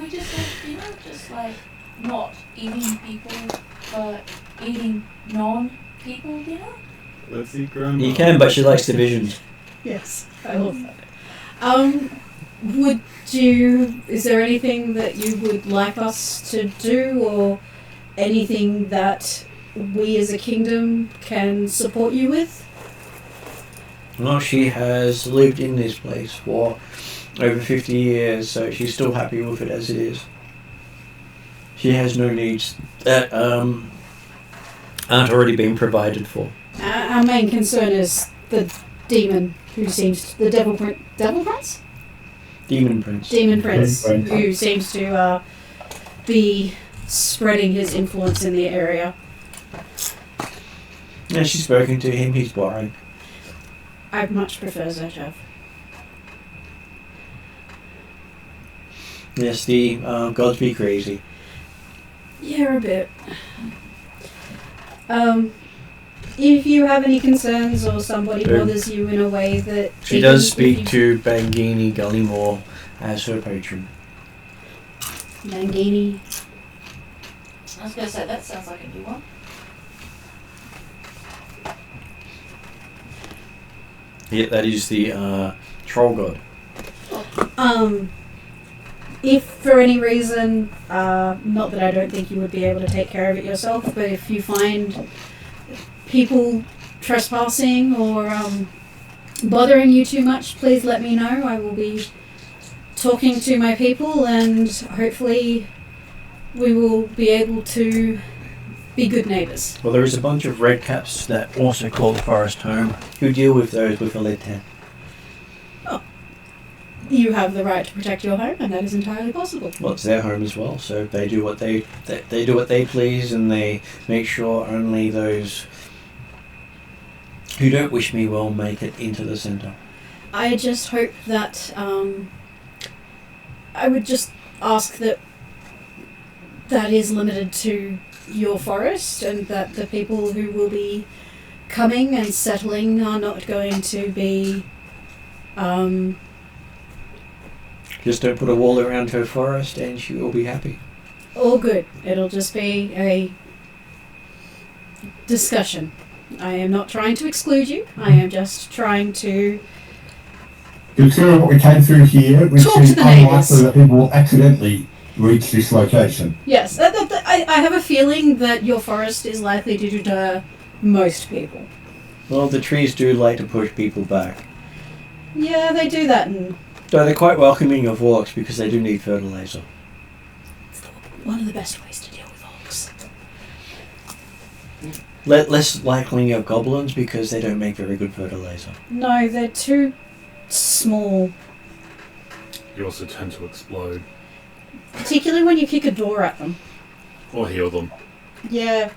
S3: we just have just like not eating people, but eating non-people dinner?
S5: Let's eat grandma.
S2: You can, but she likes divisions.
S1: Yes, I love that. Is there anything that you would like us to do, or anything that we as a kingdom can support you with?
S2: Well, she has lived in this place for over 50 years, so she's still happy with it as it is. She has no needs that aren't already being provided for.
S1: Our main concern is the demon the devil prince?
S2: Demon Prince.
S1: Demon Prince, who seems to be spreading his influence in the area.
S2: Yeah, she's spoken to him, he's worried.
S1: I'd much prefer Zerchev.
S2: Yes, the gods be crazy.
S1: Yeah, a bit. If you have any concerns or somebody bothers you in a way that...
S2: She does speak to Bangini Gullymore as her patron.
S1: Bangini.
S3: I was going to say, that sounds like a new one.
S2: Yeah, that is the troll god.
S1: If for any reason, not that I don't think you would be able to take care of it yourself, but if you find people trespassing or bothering you too much, please let me know. I will be talking to my people and hopefully we will be able to be good neighbours.
S2: Well, there is a bunch of redcaps that also call the forest home who deal with those with a lead hand.
S1: You have the right to protect your home, and that is entirely possible.
S2: Well, it's their home as well, so they do what they do what they please, and they make sure only those who don't wish me well make it into the centre.
S1: I just hope that I would just ask that that is limited to your forest, and that the people who will be coming and settling are not going to be.
S2: Just don't put a wall around her forest and she will be happy.
S1: All good. It'll just be a discussion. I am not trying to exclude you. I am just trying to...
S4: Considering what we came through here, which
S1: Talk
S4: is
S1: to the neighbours.
S4: unlikely that people will accidentally reach this location.
S1: Yes, I have a feeling that your forest is likely to deter most people.
S2: Well, the trees do like to push people back.
S1: Yeah, they do that in...
S2: Though they're quite welcoming of orcs because they do need fertilizer.
S1: One of the best ways to deal with orcs.
S2: Less likely of goblins because they don't make very good fertilizer.
S1: No, they're too small.
S5: You also tend to explode.
S1: Particularly when you kick a door at them.
S5: Or heal them.
S1: Yeah,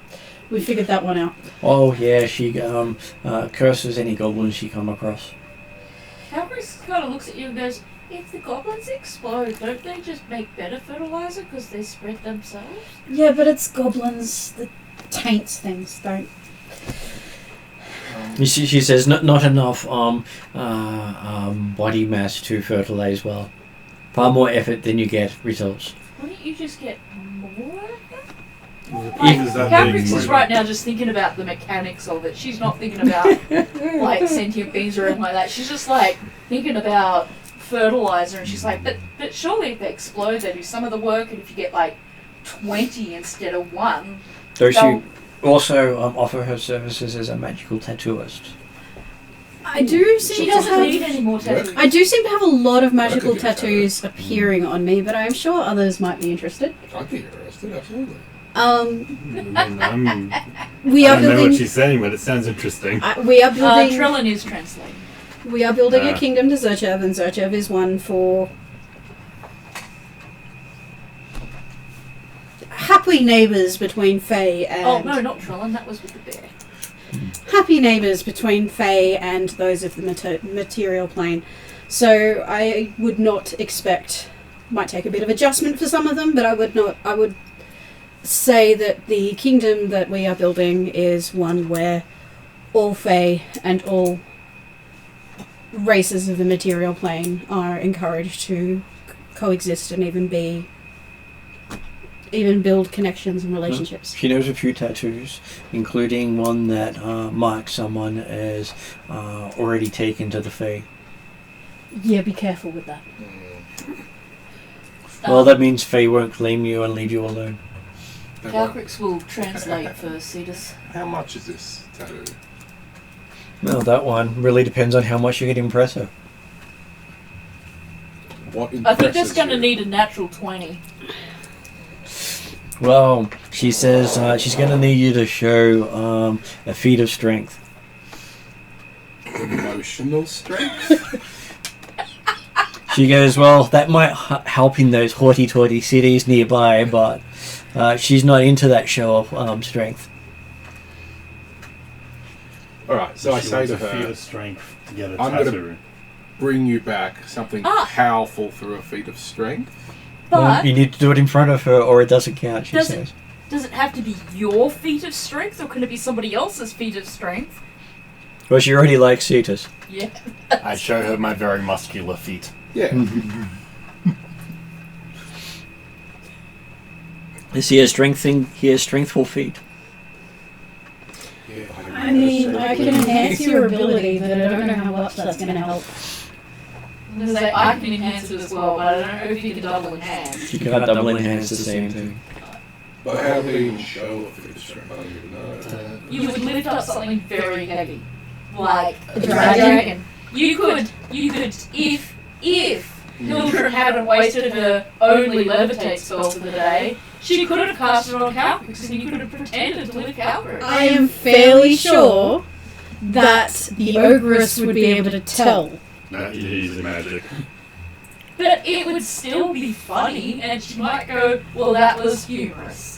S1: we figured that one out.
S2: Oh yeah, she curses any goblins she come across.
S3: Calgary kind of looks at you and goes, if the goblins explode, don't they just make better fertilizer because they spread themselves?
S1: Yeah, but it's goblins that taints things, don't...
S2: She says not enough body mass to fertilize well. Far more effort than you get results.
S3: Why don't you just get more of them?
S5: Is that
S3: Calgary
S5: the-
S3: is right now just thinking about the mechanics of it. She's not thinking about like sentient beings or anything like that. She's just like thinking about fertilizer, and she's like, but surely if they explode, they do some of the work, and if you get like 20 instead of 1,
S2: Though she
S3: they'll-
S2: also offer her services as a magical tattooist.
S1: I do seem
S3: she
S1: to
S3: doesn't need
S1: have...
S3: any more tattoos.
S1: I do seem to have a lot of magical
S7: could be a tattoo.
S1: tattoos appearing on me, but I'm sure others might be interested.
S7: I'd be interested, absolutely.
S1: We
S5: I
S1: are
S5: don't know what
S1: building...
S5: she's saying, but it sounds interesting.
S1: we are building...
S3: Trellin is translating.
S1: We are building a
S5: Ah.
S1: kingdom to Zerchev, and Zerchev is one for happy neighbours between Fae and...
S3: Oh, no, not Trellin, that was with the bear.
S1: Happy neighbours between Fae and those of the material plane. So I would not expect... Might take a bit of adjustment for some of them, but I would say that the kingdom that we are building is one where all Fae and all races of the material plane are encouraged to coexist and even build connections and relationships.
S2: She knows a few tattoos, including one that marks someone as already taken to the Fae.
S1: Yeah, be careful with that.
S2: Well, that means Fae won't claim you and leave you alone.
S3: Calcrix will translate for Cetus.
S7: How much is this tattoo?
S2: Well, that one really depends on how much you get impress her.
S7: What
S3: I think that's
S7: impresses
S3: going to
S7: you?
S3: need a natural 20.
S2: Well, she says she's going to need you to show a feat of strength.
S7: Emotional strength?
S2: She goes, well, that might help in those haughty-taughty cities nearby, but she's not into that show of strength.
S7: Alright, so I
S5: She
S7: say
S5: wants
S7: to
S5: a feat
S7: her,
S5: of strength to get a
S7: I'm gonna-
S5: tattoo.
S7: bring you back something
S3: Ah.
S7: powerful through a feat of strength.
S3: But
S2: you need to do it in front of her, or it doesn't count. She
S3: Does it-
S2: says.
S3: does it have to be your feat of strength, or can it be somebody else's feat of strength?
S2: Well, she already likes Cetus.
S3: Yeah.
S5: I show her my very muscular feet.
S7: Yeah.
S2: Is he a strength thing? He has strengthful feet.
S7: Yeah,
S1: I mean, I can enhance your ability, but I don't know how much that's going to help.
S3: I'm gonna say I can enhance it as well, but I don't know if you can double enhance.
S2: You can't double enhance the same thing.
S7: But how do they even show a feat of strength? I don't even know.
S3: You would lift up something very heavy, like
S1: A dragon?
S3: You could, if Hildred hadn't wasted her only levitate spell for the day, she could have cast it on Calcrix, and you could have pretended to lift Calcrix.
S1: I am fairly sure that the ogress would be able to tell.
S5: Not easy magic.
S3: But it would still be funny, and she might go, well, that was humorous.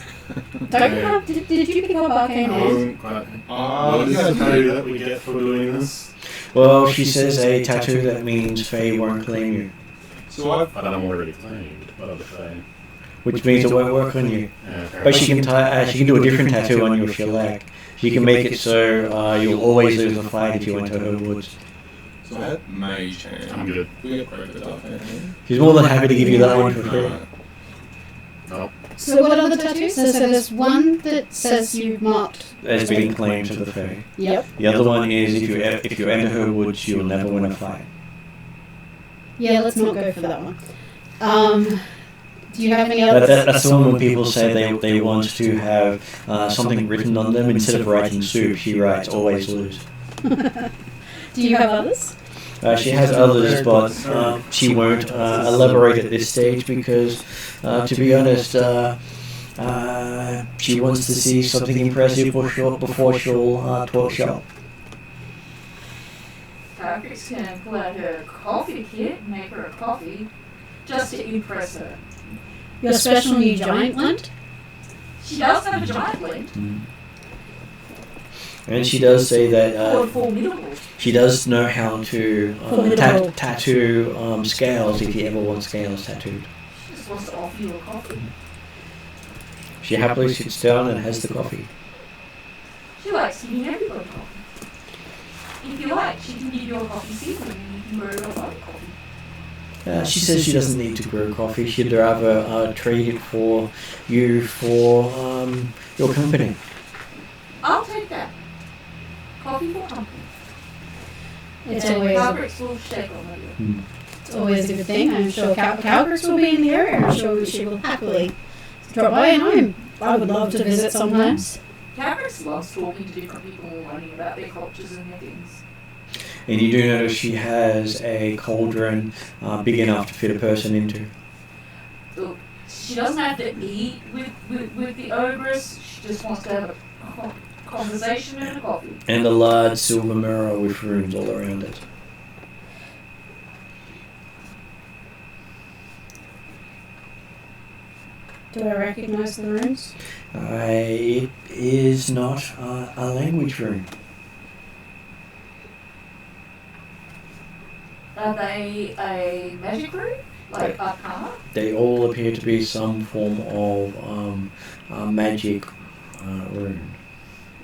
S1: Don't you have, did you pick up Arcane Hands?
S5: What is the tattoo that we get for doing this?
S2: Well, she says a tattoo that means Faye won't claim you,
S7: So
S5: But I'm already claimed by the Fae.
S2: which means it won't work on you.
S5: Yeah,
S2: But she can do a different tattoo on you if you like. She can make it so you'll always lose a fight if you enter her woods.
S7: I had mage hand.
S5: I'm good.
S7: We upgraded that hand.
S2: She's more than happy to give you that one for free.
S5: No.
S1: So what other tattoos? So there's one that says you've marked.
S2: As being claimed to the Fae.
S1: Yep.
S2: The other one is if you enter her woods, you'll never win a fight.
S1: Yeah, let's not go for that one. Do you have any others?
S2: That's the one when people say they want to have something written on them instead of writing soup. She writes always lose.
S1: Do you have others?
S2: She has others, but she won't elaborate at this stage because, to be honest, she wants to see something impressive before she'll talk shop.
S3: Calcrix can pull out her coffee kit and make her a coffee just to impress her.
S1: Your special new giant blend?
S3: She does have a giant blend.
S2: And she does say that
S3: Or formidable.
S2: she does know how to
S1: Formidable.
S2: tattoo scales if you ever want scales tattooed.
S3: She just wants to offer you a coffee.
S2: She happily sits down and has the coffee.
S3: She likes giving everybody coffee. If you like, she can give you a coffee season and you can grow your own coffee.
S2: She says she doesn't need to grow coffee. She'd rather trade it for you for your company.
S3: I'll take that. Coffee for company.
S1: It's
S3: And
S1: always,
S3: Calcrix will shake on her.
S1: it's always a good thing. I'm sure Calcrix will be in the area. I'm sure she will happily drop by, and I would love to visit sometimes.
S3: Calcrix loves talking to different people and learning about their cultures and their things.
S2: And you do notice she has a cauldron big enough to fit a person into.
S3: Look, she doesn't have to eat with the ogress. She just wants to have a conversation and a coffee.
S2: And a large silver mirror with runes all around it.
S1: Do I recognize the runes?
S2: It is not a language rune.
S3: Are they a magic room? Like Arcana?
S2: They all appear to be some form of magic rune.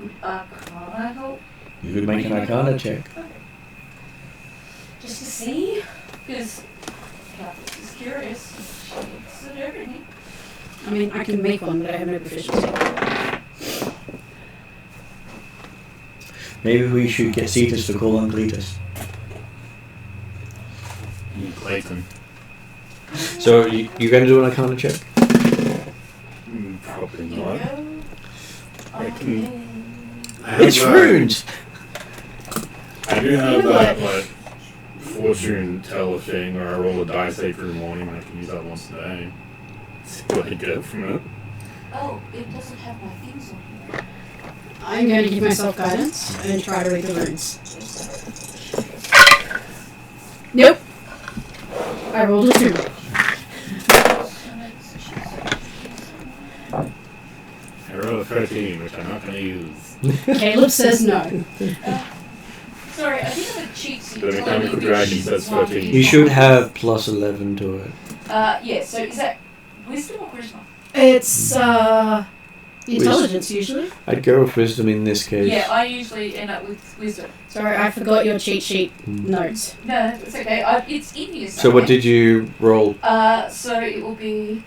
S3: Would Arcana help?
S2: You could make an Arcana check.
S3: Just to see? Because Calcrix is curious. She looks at everything.
S1: I mean, I can make one, but I have no proficiency.
S2: Maybe we should get Cetus to call on Cletus.
S5: Clayton.
S2: So you're going to do an Arcana check?
S5: Probably
S3: Here
S5: not.
S3: we go.
S5: Okay.
S2: It's runes!
S5: I do have that fortune teller thing where I roll a dice every morning and I can use that once a day. See what I get from it.
S3: Oh, it doesn't have my things on here.
S1: I'm going to give myself guidance and try to read the runes. Nope. I rolled a 2.
S5: I rolled a 13, which I'm not going to use.
S1: Caleb says no.
S3: Sorry, I think I'm a cheat sheet.
S5: The mechanical dragon says 13.
S2: You should have plus 11 to it.
S3: Yeah, so is that Wisdom or charisma?
S1: It's intelligence usually.
S2: I'd go with wisdom in this case.
S3: Yeah, I usually end up with wisdom.
S1: Sorry, I forgot your cheat sheet notes.
S3: No, it's okay. It's in here.
S2: So what did you roll?
S3: So it will be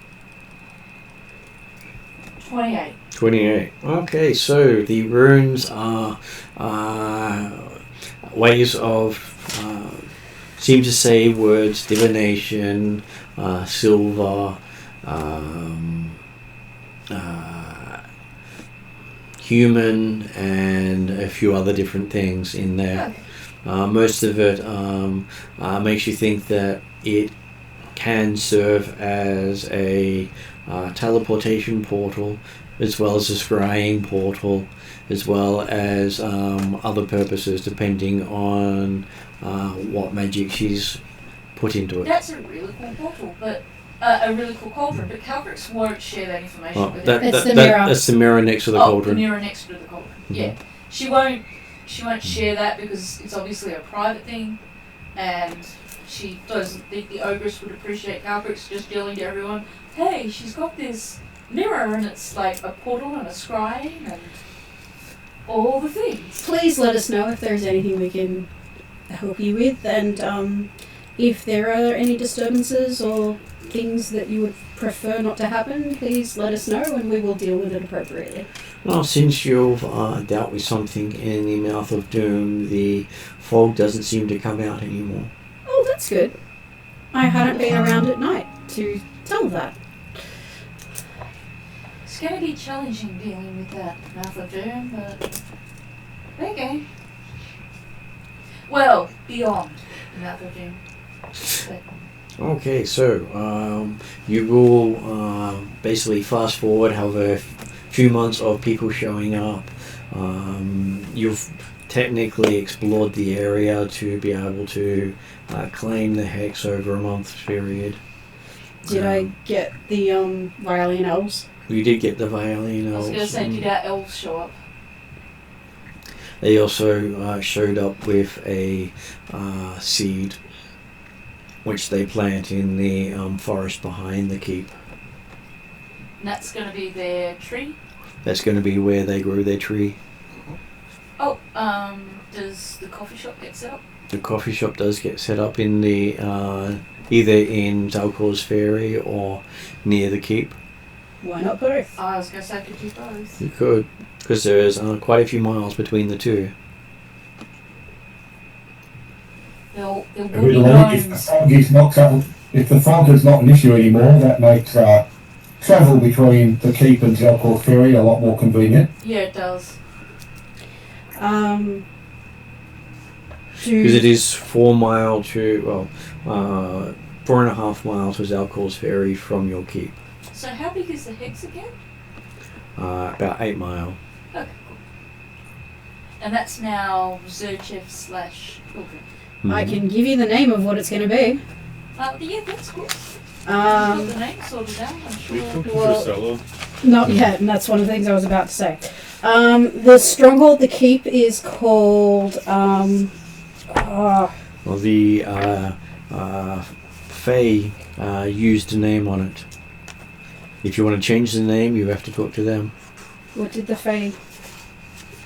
S3: 28.
S2: 28. Okay, so the runes are ways of seem to say words: divination, silver, human, and a few other different things in there. Most of it makes you think that it can serve as a teleportation portal, as well as a scrying portal, as well as other purposes depending on what magic she's put into it.
S3: That's a really cool portal, but a really cool cauldron. But Calbrix won't share that information with
S1: It's
S3: everyone.
S1: the mirror.
S2: That's the mirror next to the
S3: The
S2: cauldron.
S3: mirror next to the cauldron. Yeah, she won't share that because it's obviously a private thing, and she doesn't think the ogress would appreciate Calbrix just yelling to everyone, "Hey, she's got this mirror and it's like a portal and a scrying and all the things."
S1: Please let us know if there's anything we can help you with, and if there are any disturbances or things that you would prefer not to happen, please let us know and we will deal with it appropriately.
S2: Well, since you've dealt with something in the mouth of doom, the fog doesn't seem to come out anymore.
S1: Oh, that's good. I hadn't been around at night to tell that.
S3: It's going to be challenging dealing with that mouth of doom, but okay. Well, beyond the mouth of doom. But
S2: Okay, so you will basically fast forward, however, a few months of people showing up. You've technically explored the area to be able to claim the hex over a month's period.
S1: Did I get the violin elves?
S2: You did get the violin
S3: I was
S2: elves.
S3: going to say, did our elves show up?
S2: They also showed up with a seed, which they plant in the forest behind the keep.
S3: And that's going to be their tree?
S2: That's going to be where they grow their tree.
S3: Oh, does the coffee shop get set up?
S2: The coffee shop does get set up in the either in Zalcor's Ferry or near the keep.
S1: Why not both?
S3: I was going to say I could do both.
S2: You could, because there's quite a few miles between the two.
S3: There will be
S4: Really, if the
S3: gnomes.
S4: fog is not travel, if the fog is not an issue anymore, that makes travel between the keep and Zelcor's Ferry a lot more convenient.
S3: Yeah, it does.
S2: Because it is 4 mile to 4.5 miles to Zalcor's Ferry from your keep.
S3: So how big is the hex again?
S2: About 8 mile.
S3: Okay, cool. And that's now Zerchev/Pilgrim.
S1: I can give you the name of what it's going to be.
S3: Yeah, that's cool. Got the
S1: Um,
S3: name sorted out, I'm
S5: We
S3: sure.
S5: talked to
S1: Well-
S5: Drusilla.
S1: not yet, and that's one of the things I was about to say. The stronghold, the keep, is called.
S2: Well, the Fae used a name on it. If you want to change the name, you have to talk to them.
S1: What did the Fae?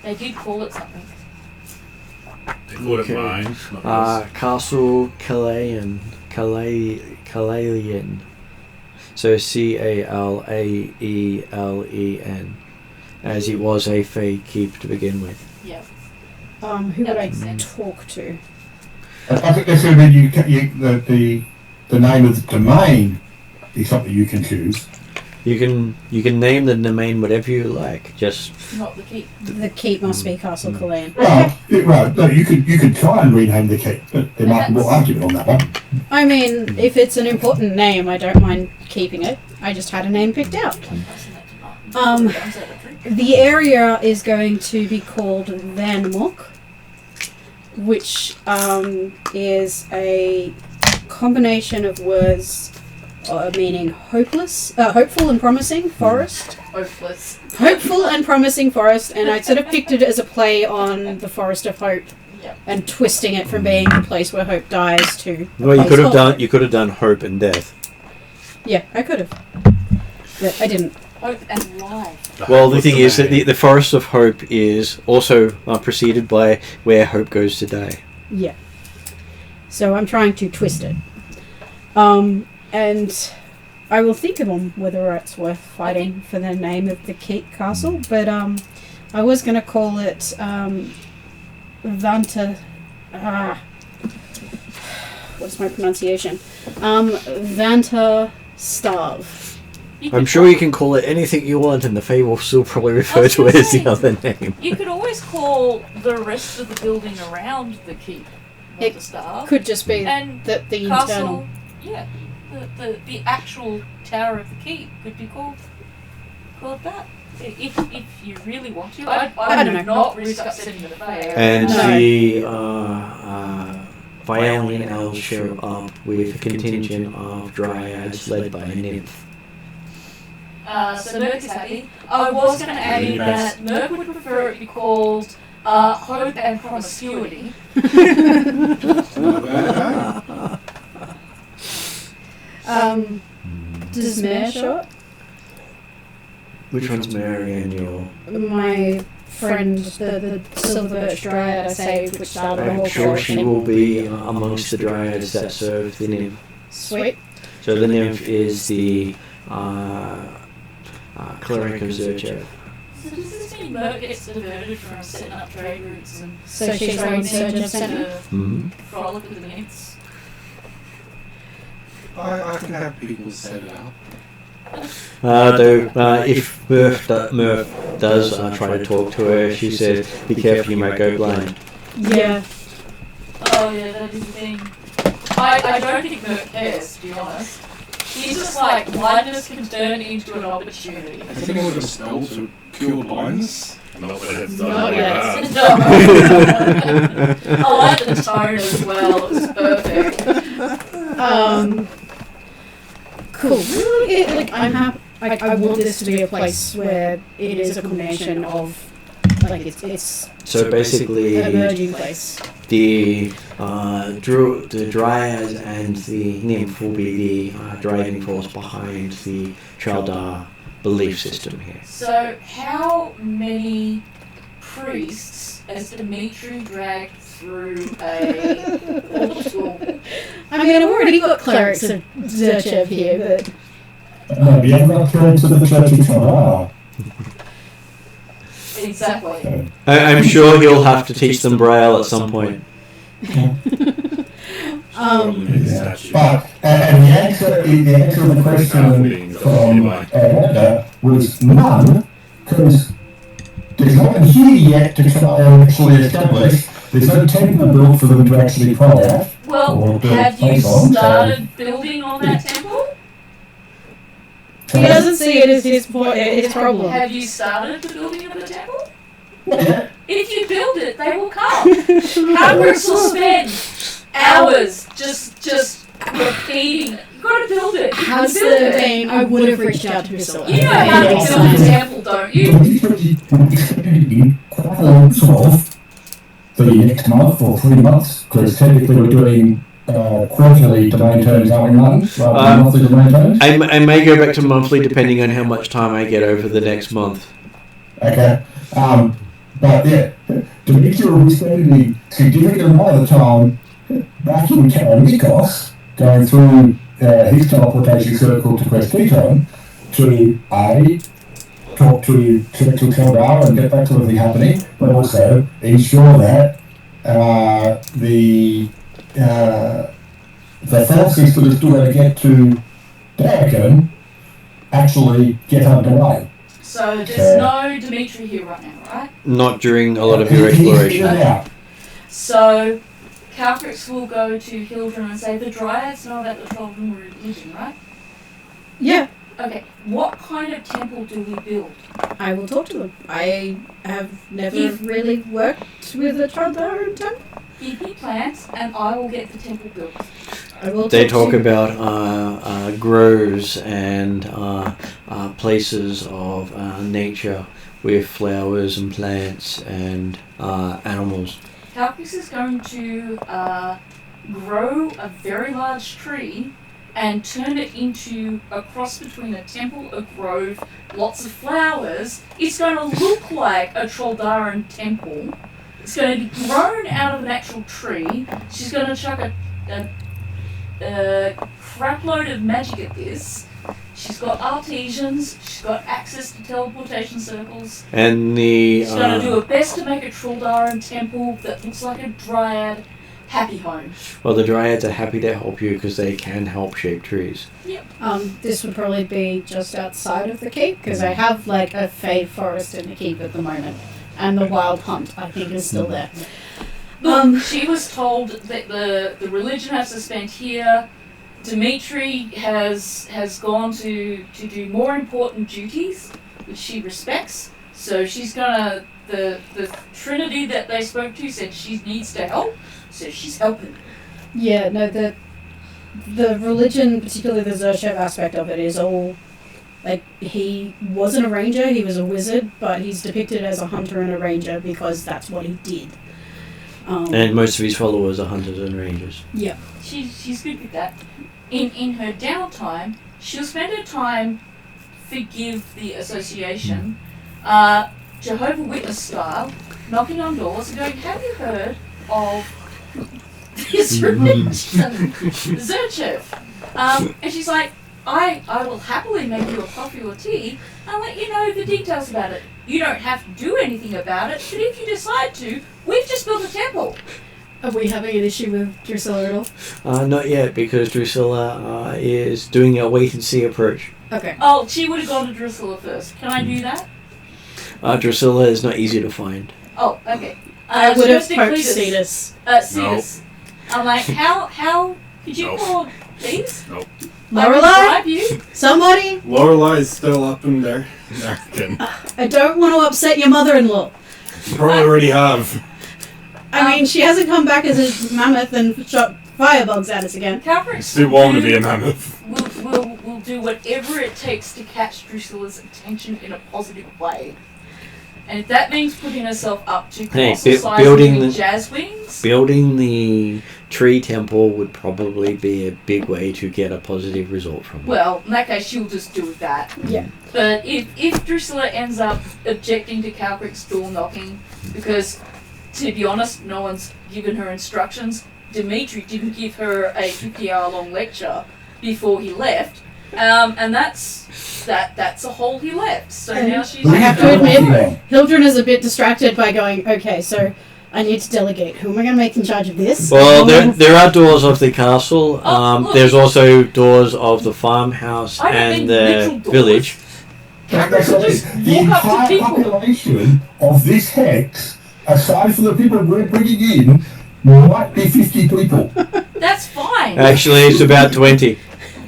S3: They did call it something.
S5: They called
S2: Okay.
S5: it mine. not yours.
S2: Castle Calayan. So Calaelen. As it was a Fae keep to begin with.
S3: Yeah.
S1: Who
S3: That
S1: would I
S3: makes sense.
S1: talk to?
S4: I think this would be the name of the domain is something you can choose.
S2: You can name the domain whatever you like. Just
S3: Not the keep.
S1: The keep must be Castle Calayan.
S4: No, you could try and rename the keep, but there might be more argument on that one.
S1: I mean, if it's an important name, I don't mind keeping it. I just had a name picked out. The area is going to be called Vanmok, which is a combination of words meaning hopeful and promising forest.
S3: Hopeless.
S1: Hopeful and promising forest, and I sort of picked it as a play on the Forest of Hope,
S3: Yep.
S1: and twisting it from being the place where hope dies to.
S2: well, you could have done hope and death.
S1: Yeah, I could have. But I didn't.
S3: Hope and life.
S2: Well, the thing is that the Forest of Hope is also preceded by Where Hope Goes to Die.
S1: Yeah. So I'm trying to twist it. And I will think of them whether it's worth fighting for the name of the castle. But I was going to call it Vanta. What's my pronunciation? Vanta Starve.
S2: I'm sure you can call it anything you want, and the Fae will still probably refer to it as the other name.
S3: You could always call the rest of the building around the keep
S1: It
S3: the Star.
S1: Could just be
S3: And
S1: the
S3: castle,
S1: internal.
S3: yeah, the actual tower of the keep could be called that. If you really want to, I
S1: don't know.
S3: not risk upsetting the Fae.
S2: And
S1: No.
S2: the Violian elves show up with a contingent of dryads led by a nymph.
S3: So Merc is happy. I was going to add in that Merc would prefer it be called Hope and Promiscuity.
S1: Does Mare show up?
S2: Which one's Mary and your...
S1: My friend, the Silver Birch Dryad I saved, which started the
S2: I'm
S1: whole
S2: sure she
S1: thing.
S2: will be amongst the dryads that serve the nymph.
S1: Sweet.
S2: So the nymph is the cleric of Zerchev.
S3: So does this mean Merc gets diverted from setting up trade routes and
S1: So she's our insurgent center.
S2: Mm-hmm.
S3: frolic with the nymphs?
S7: I can have people set it up.
S2: Though if Murph does try to talk to her, she says, "Be careful, you might go blind."
S1: Yeah.
S3: Oh yeah, that is the thing. I don't think Merc cares, to be honest. He's just like, blindness can turn into an opportunity.
S7: Has anyone got a spell to cure blindness?
S5: Not that it's done
S3: Not
S5: like
S3: yet.
S5: that.
S3: No. I like the tone as well, it's perfect.
S1: Cool. I'm happy. I want this to be a place where it is a combination of, like, it's
S2: So basically,
S1: an emerging place.
S2: the dryads and the nymph will be the driving force behind the Chaldar belief system here.
S3: So, how many priests has Dimitri dragged through a portal?
S1: I mean, I've already got clerics of Zerchev here, but
S4: We have not turned to the church of Canberra.
S3: Exactly.
S2: I'm sure he'll have to teach them Braille at some point.
S4: But and the answer to the question from Amanda was none, because there's no one here yet to try and actually establish. There's no temple built for them to actually pray at.
S3: Well,
S4: Or build
S3: have you
S4: place on, so-
S3: started building on that temple?
S1: he doesn't see it as his problem.
S3: Have you started the building of the temple?
S4: Yeah.
S3: If you build it, they will come. Congress will spend hours just repeating it. You've got to build it. You
S1: How's
S3: build
S1: the
S3: it.
S1: vein? I would have reached out to Priscilla.
S3: You know how to build a temple, don't you?
S4: Quite a long sort of for the next month or 3 months, because technically we're doing quarterly domain turns, aren't we, Martin? Rather than monthly domain turns.
S2: I may go back to monthly depending on how much time I get over the next month.
S4: Okay. But yeah, Dimitri will be spending significant amount of time back in Karamikos, going through his teleportation circle to Questito to talk to Celestial Canberra and get back to everything happening, but also ensure that the forces that are still going to get to Darkin actually get underway.
S3: So there's no Dimitri here right now, right?
S2: Not during a lot of your exploration.
S4: Yeah.
S3: So Calfrix will go to Hildren and say the Dryads know about the 12 religion, right?
S1: Yeah,
S3: Okay, what kind of temple do we build?
S1: I will talk to them. I have never really worked with a Chaldar temple.
S3: Give me plans and I will get the temple built.
S1: I will
S2: They talk
S1: to
S2: about groves and places of nature with flowers and plants and animals.
S3: Calfrix is going to grow a very large tree and turn it into a cross between a temple, a grove, lots of flowers, it's going to look like a Troldaran temple. It's going to be grown out of an actual tree. She's going to chuck a crap load of magic at this. She's got artisans, she's got access to teleportation circles.
S2: And the
S3: She's going to do her best to make a Troldaran temple that looks like a dryad happy home.
S2: well, the dryads are happy to help you because they can help shape trees.
S1: This would probably be just outside of the keep, because I have like a fade forest in the keep at the moment, and the wild hunt I think is still there.
S3: She was told that the religion has to spend here. Dimitri has gone to do more important duties, which she respects. So she's gonna the Trinity that they spoke to said she needs to help, so she's helping.
S1: Yeah, no, the religion, particularly the Zerchev aspect of it, is all like, he wasn't a ranger, he was a wizard, but he's depicted as a hunter and a ranger because that's what he did.
S2: And most of his followers are hunters and rangers.
S1: Yeah.
S3: She's good with that. In her downtime, she'll spend her time forgive the association, Jehovah Witness style, knocking on doors and going, "Have you heard of this religion, Zerchev?" And she's like, I will happily make you a coffee or tea and let you know the details about it. You don't have to do anything about it, but if you decide to, we've just built a temple.
S1: Are we having an issue with Drusilla at all?
S2: Not yet, because Drusilla is doing a wait-and-see approach.
S1: Okay.
S3: Oh, she would have gone to Drusilla first. Can I do that?
S2: Drusilla is not easy to find.
S3: Oh, okay.
S1: I would have
S3: Mr.
S1: poked
S3: Cletus.
S1: Cetus.
S3: Cetus. I'm like, how could you
S5: Nope.
S3: call these?
S5: Nope.
S1: Lorelei?
S3: You?
S1: Somebody?
S8: Lorelei's still up in there.
S5: American.
S1: I don't want to upset your mother-in-law.
S8: You probably already have.
S1: I mean, she hasn't come back as a mammoth and shot firebugs at us again.
S3: Calvert
S5: Still want to be a mammoth.
S3: will do whatever it takes to catch Drusilla's attention in a positive way. And if that means putting herself up to colossal size
S2: building
S3: and doing
S2: the-
S3: jazz wings,
S2: Building the tree temple would probably be a big way to get a positive result from it.
S3: well, in that case, she'll just do that.
S1: Yeah.
S3: But if Drusilla ends up objecting to Calcrick's door knocking, because, to be honest, no one's given her instructions, Dimitri didn't give her a 50-hour-long lecture before he left, and that's a hole he left. So now she's...
S1: I have to admit, Hildren is a bit distracted by going, okay, so I need to delegate. Who am I going to make in charge of this?
S2: Well, there are doors of the castle.
S3: Look.
S2: There's also doors of the farmhouse
S3: I don't mean
S2: and
S3: literal
S2: the
S3: doors.
S2: village.
S4: That's what it is.
S3: Just
S4: The
S3: walk up to
S4: entire
S3: people.
S4: population of this hex, aside from the people we're bringing in, might be 50 people.
S3: That's fine.
S2: Actually, it's about 20.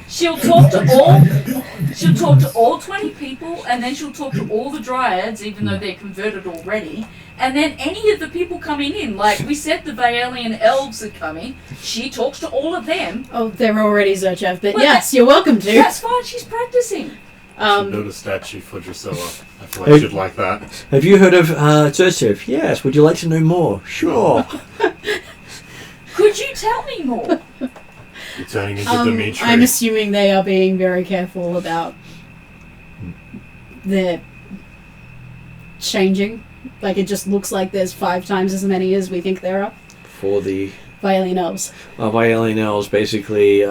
S3: She'll talk to all 20 people, and then she'll talk to all the dryads, even though they're converted already. And then any of the people coming in, like we said, the Vaelian elves are coming. She talks to all of them.
S1: Oh, they're already Zerchev, but
S3: Well,
S1: yes, you're welcome to.
S3: That's fine. She's practicing.
S5: Should build a statue for Drusilla. I feel like she'd like that.
S2: Have you heard of Zerchev? Yes. Would you like to know more? Sure.
S3: Could you tell me more?
S5: You're turning into Dimitri.
S1: I'm assuming they are being very careful about their changing. Like, it just looks like there's 5 times as many as we think there are.
S2: For the
S1: Violin elves.
S2: Violin elves, basically,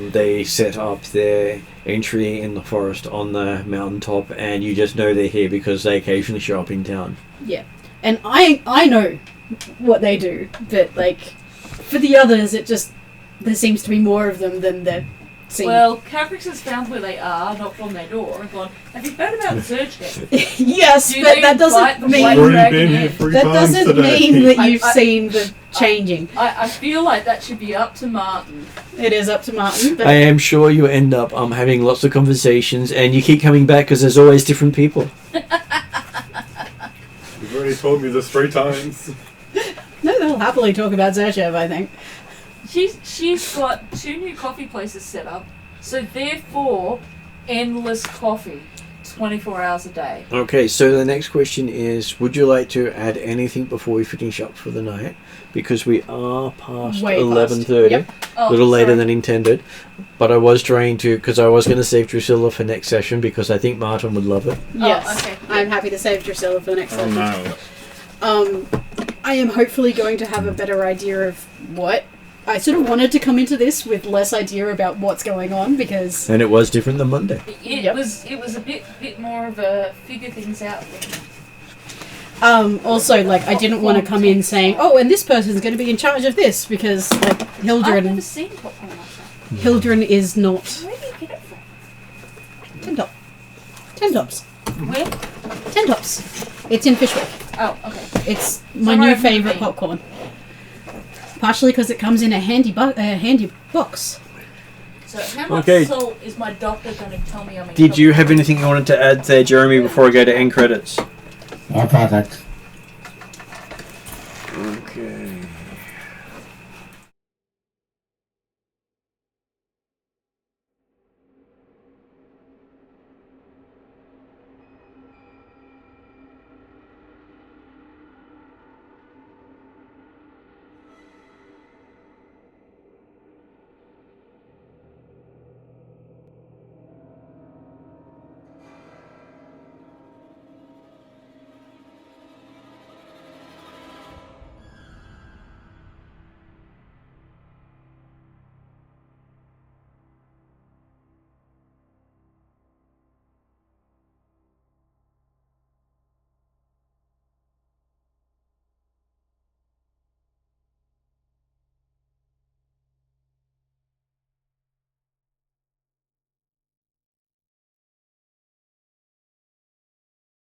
S2: they set up their entry in the forest on the mountaintop, and you just know they're here because they occasionally show up in town.
S1: Yeah. And I know what they do, but, like, for the others, it just... There seems to be more of them than there seem.
S3: Well, Cavrix has found where they are, knocked on their door, and gone, "Have you heard about Zerchev?
S1: Yes,
S3: Do
S1: but
S3: they
S1: that doesn't
S3: fight the
S1: mean...
S3: white
S5: Already
S3: dragon
S5: been
S3: yet?"
S5: here 3
S1: That
S5: times
S1: doesn't
S5: today.
S1: mean that you've
S3: I-
S1: seen the changing.
S3: I feel like that should be up to Martin.
S1: It is up to Martin, but
S2: I am sure you end up having lots of conversations, and you keep coming back because there's always different people.
S5: You've already told me this 3 times.
S1: no, they'll happily talk about Zerchev, I think.
S3: She's got 2 new coffee places set up, so therefore endless coffee. 24 hours a day.
S2: Okay, so the next question is, would you like to add anything before we finish up for the night? Because we are past
S1: Way past.
S2: 11:30,
S1: Yep.
S3: Oh,
S2: a little later
S3: sorry.
S2: than intended. But I was trying to, because I was going to save Drusilla for next session because I think Martin would love it.
S1: Yes.
S3: okay.
S1: I'm happy to save Drusilla for the next
S5: Oh
S1: session.
S5: no.
S1: I am hopefully going to have a better idea of what. I sort of wanted to come into this with less idea about what's going on because
S2: And it was different than Monday.
S3: It
S1: Yep.
S3: was a bit more of a figure things out thing.
S1: also like I didn't want to come in saying, oh, and this person's going to be in charge of this because like
S3: I've never
S1: Hildren
S3: seen popcorn like that.
S1: Hildren is not
S3: Where do you get it from?
S1: $10.
S3: Where?
S1: $10. It's in Fishwick.
S3: Oh, okay.
S1: It's my
S3: Somewhere
S1: new
S3: I've never
S1: favourite
S3: been.
S1: popcorn. Partially because it comes in a handy box.
S3: So how much
S9: Okay.
S3: salt is my doctor going to tell me I'm in
S9: Did you
S3: trouble?
S9: have anything you wanted to add there, Jeremy, before I go to end credits?
S4: No, perfect.
S2: Okay.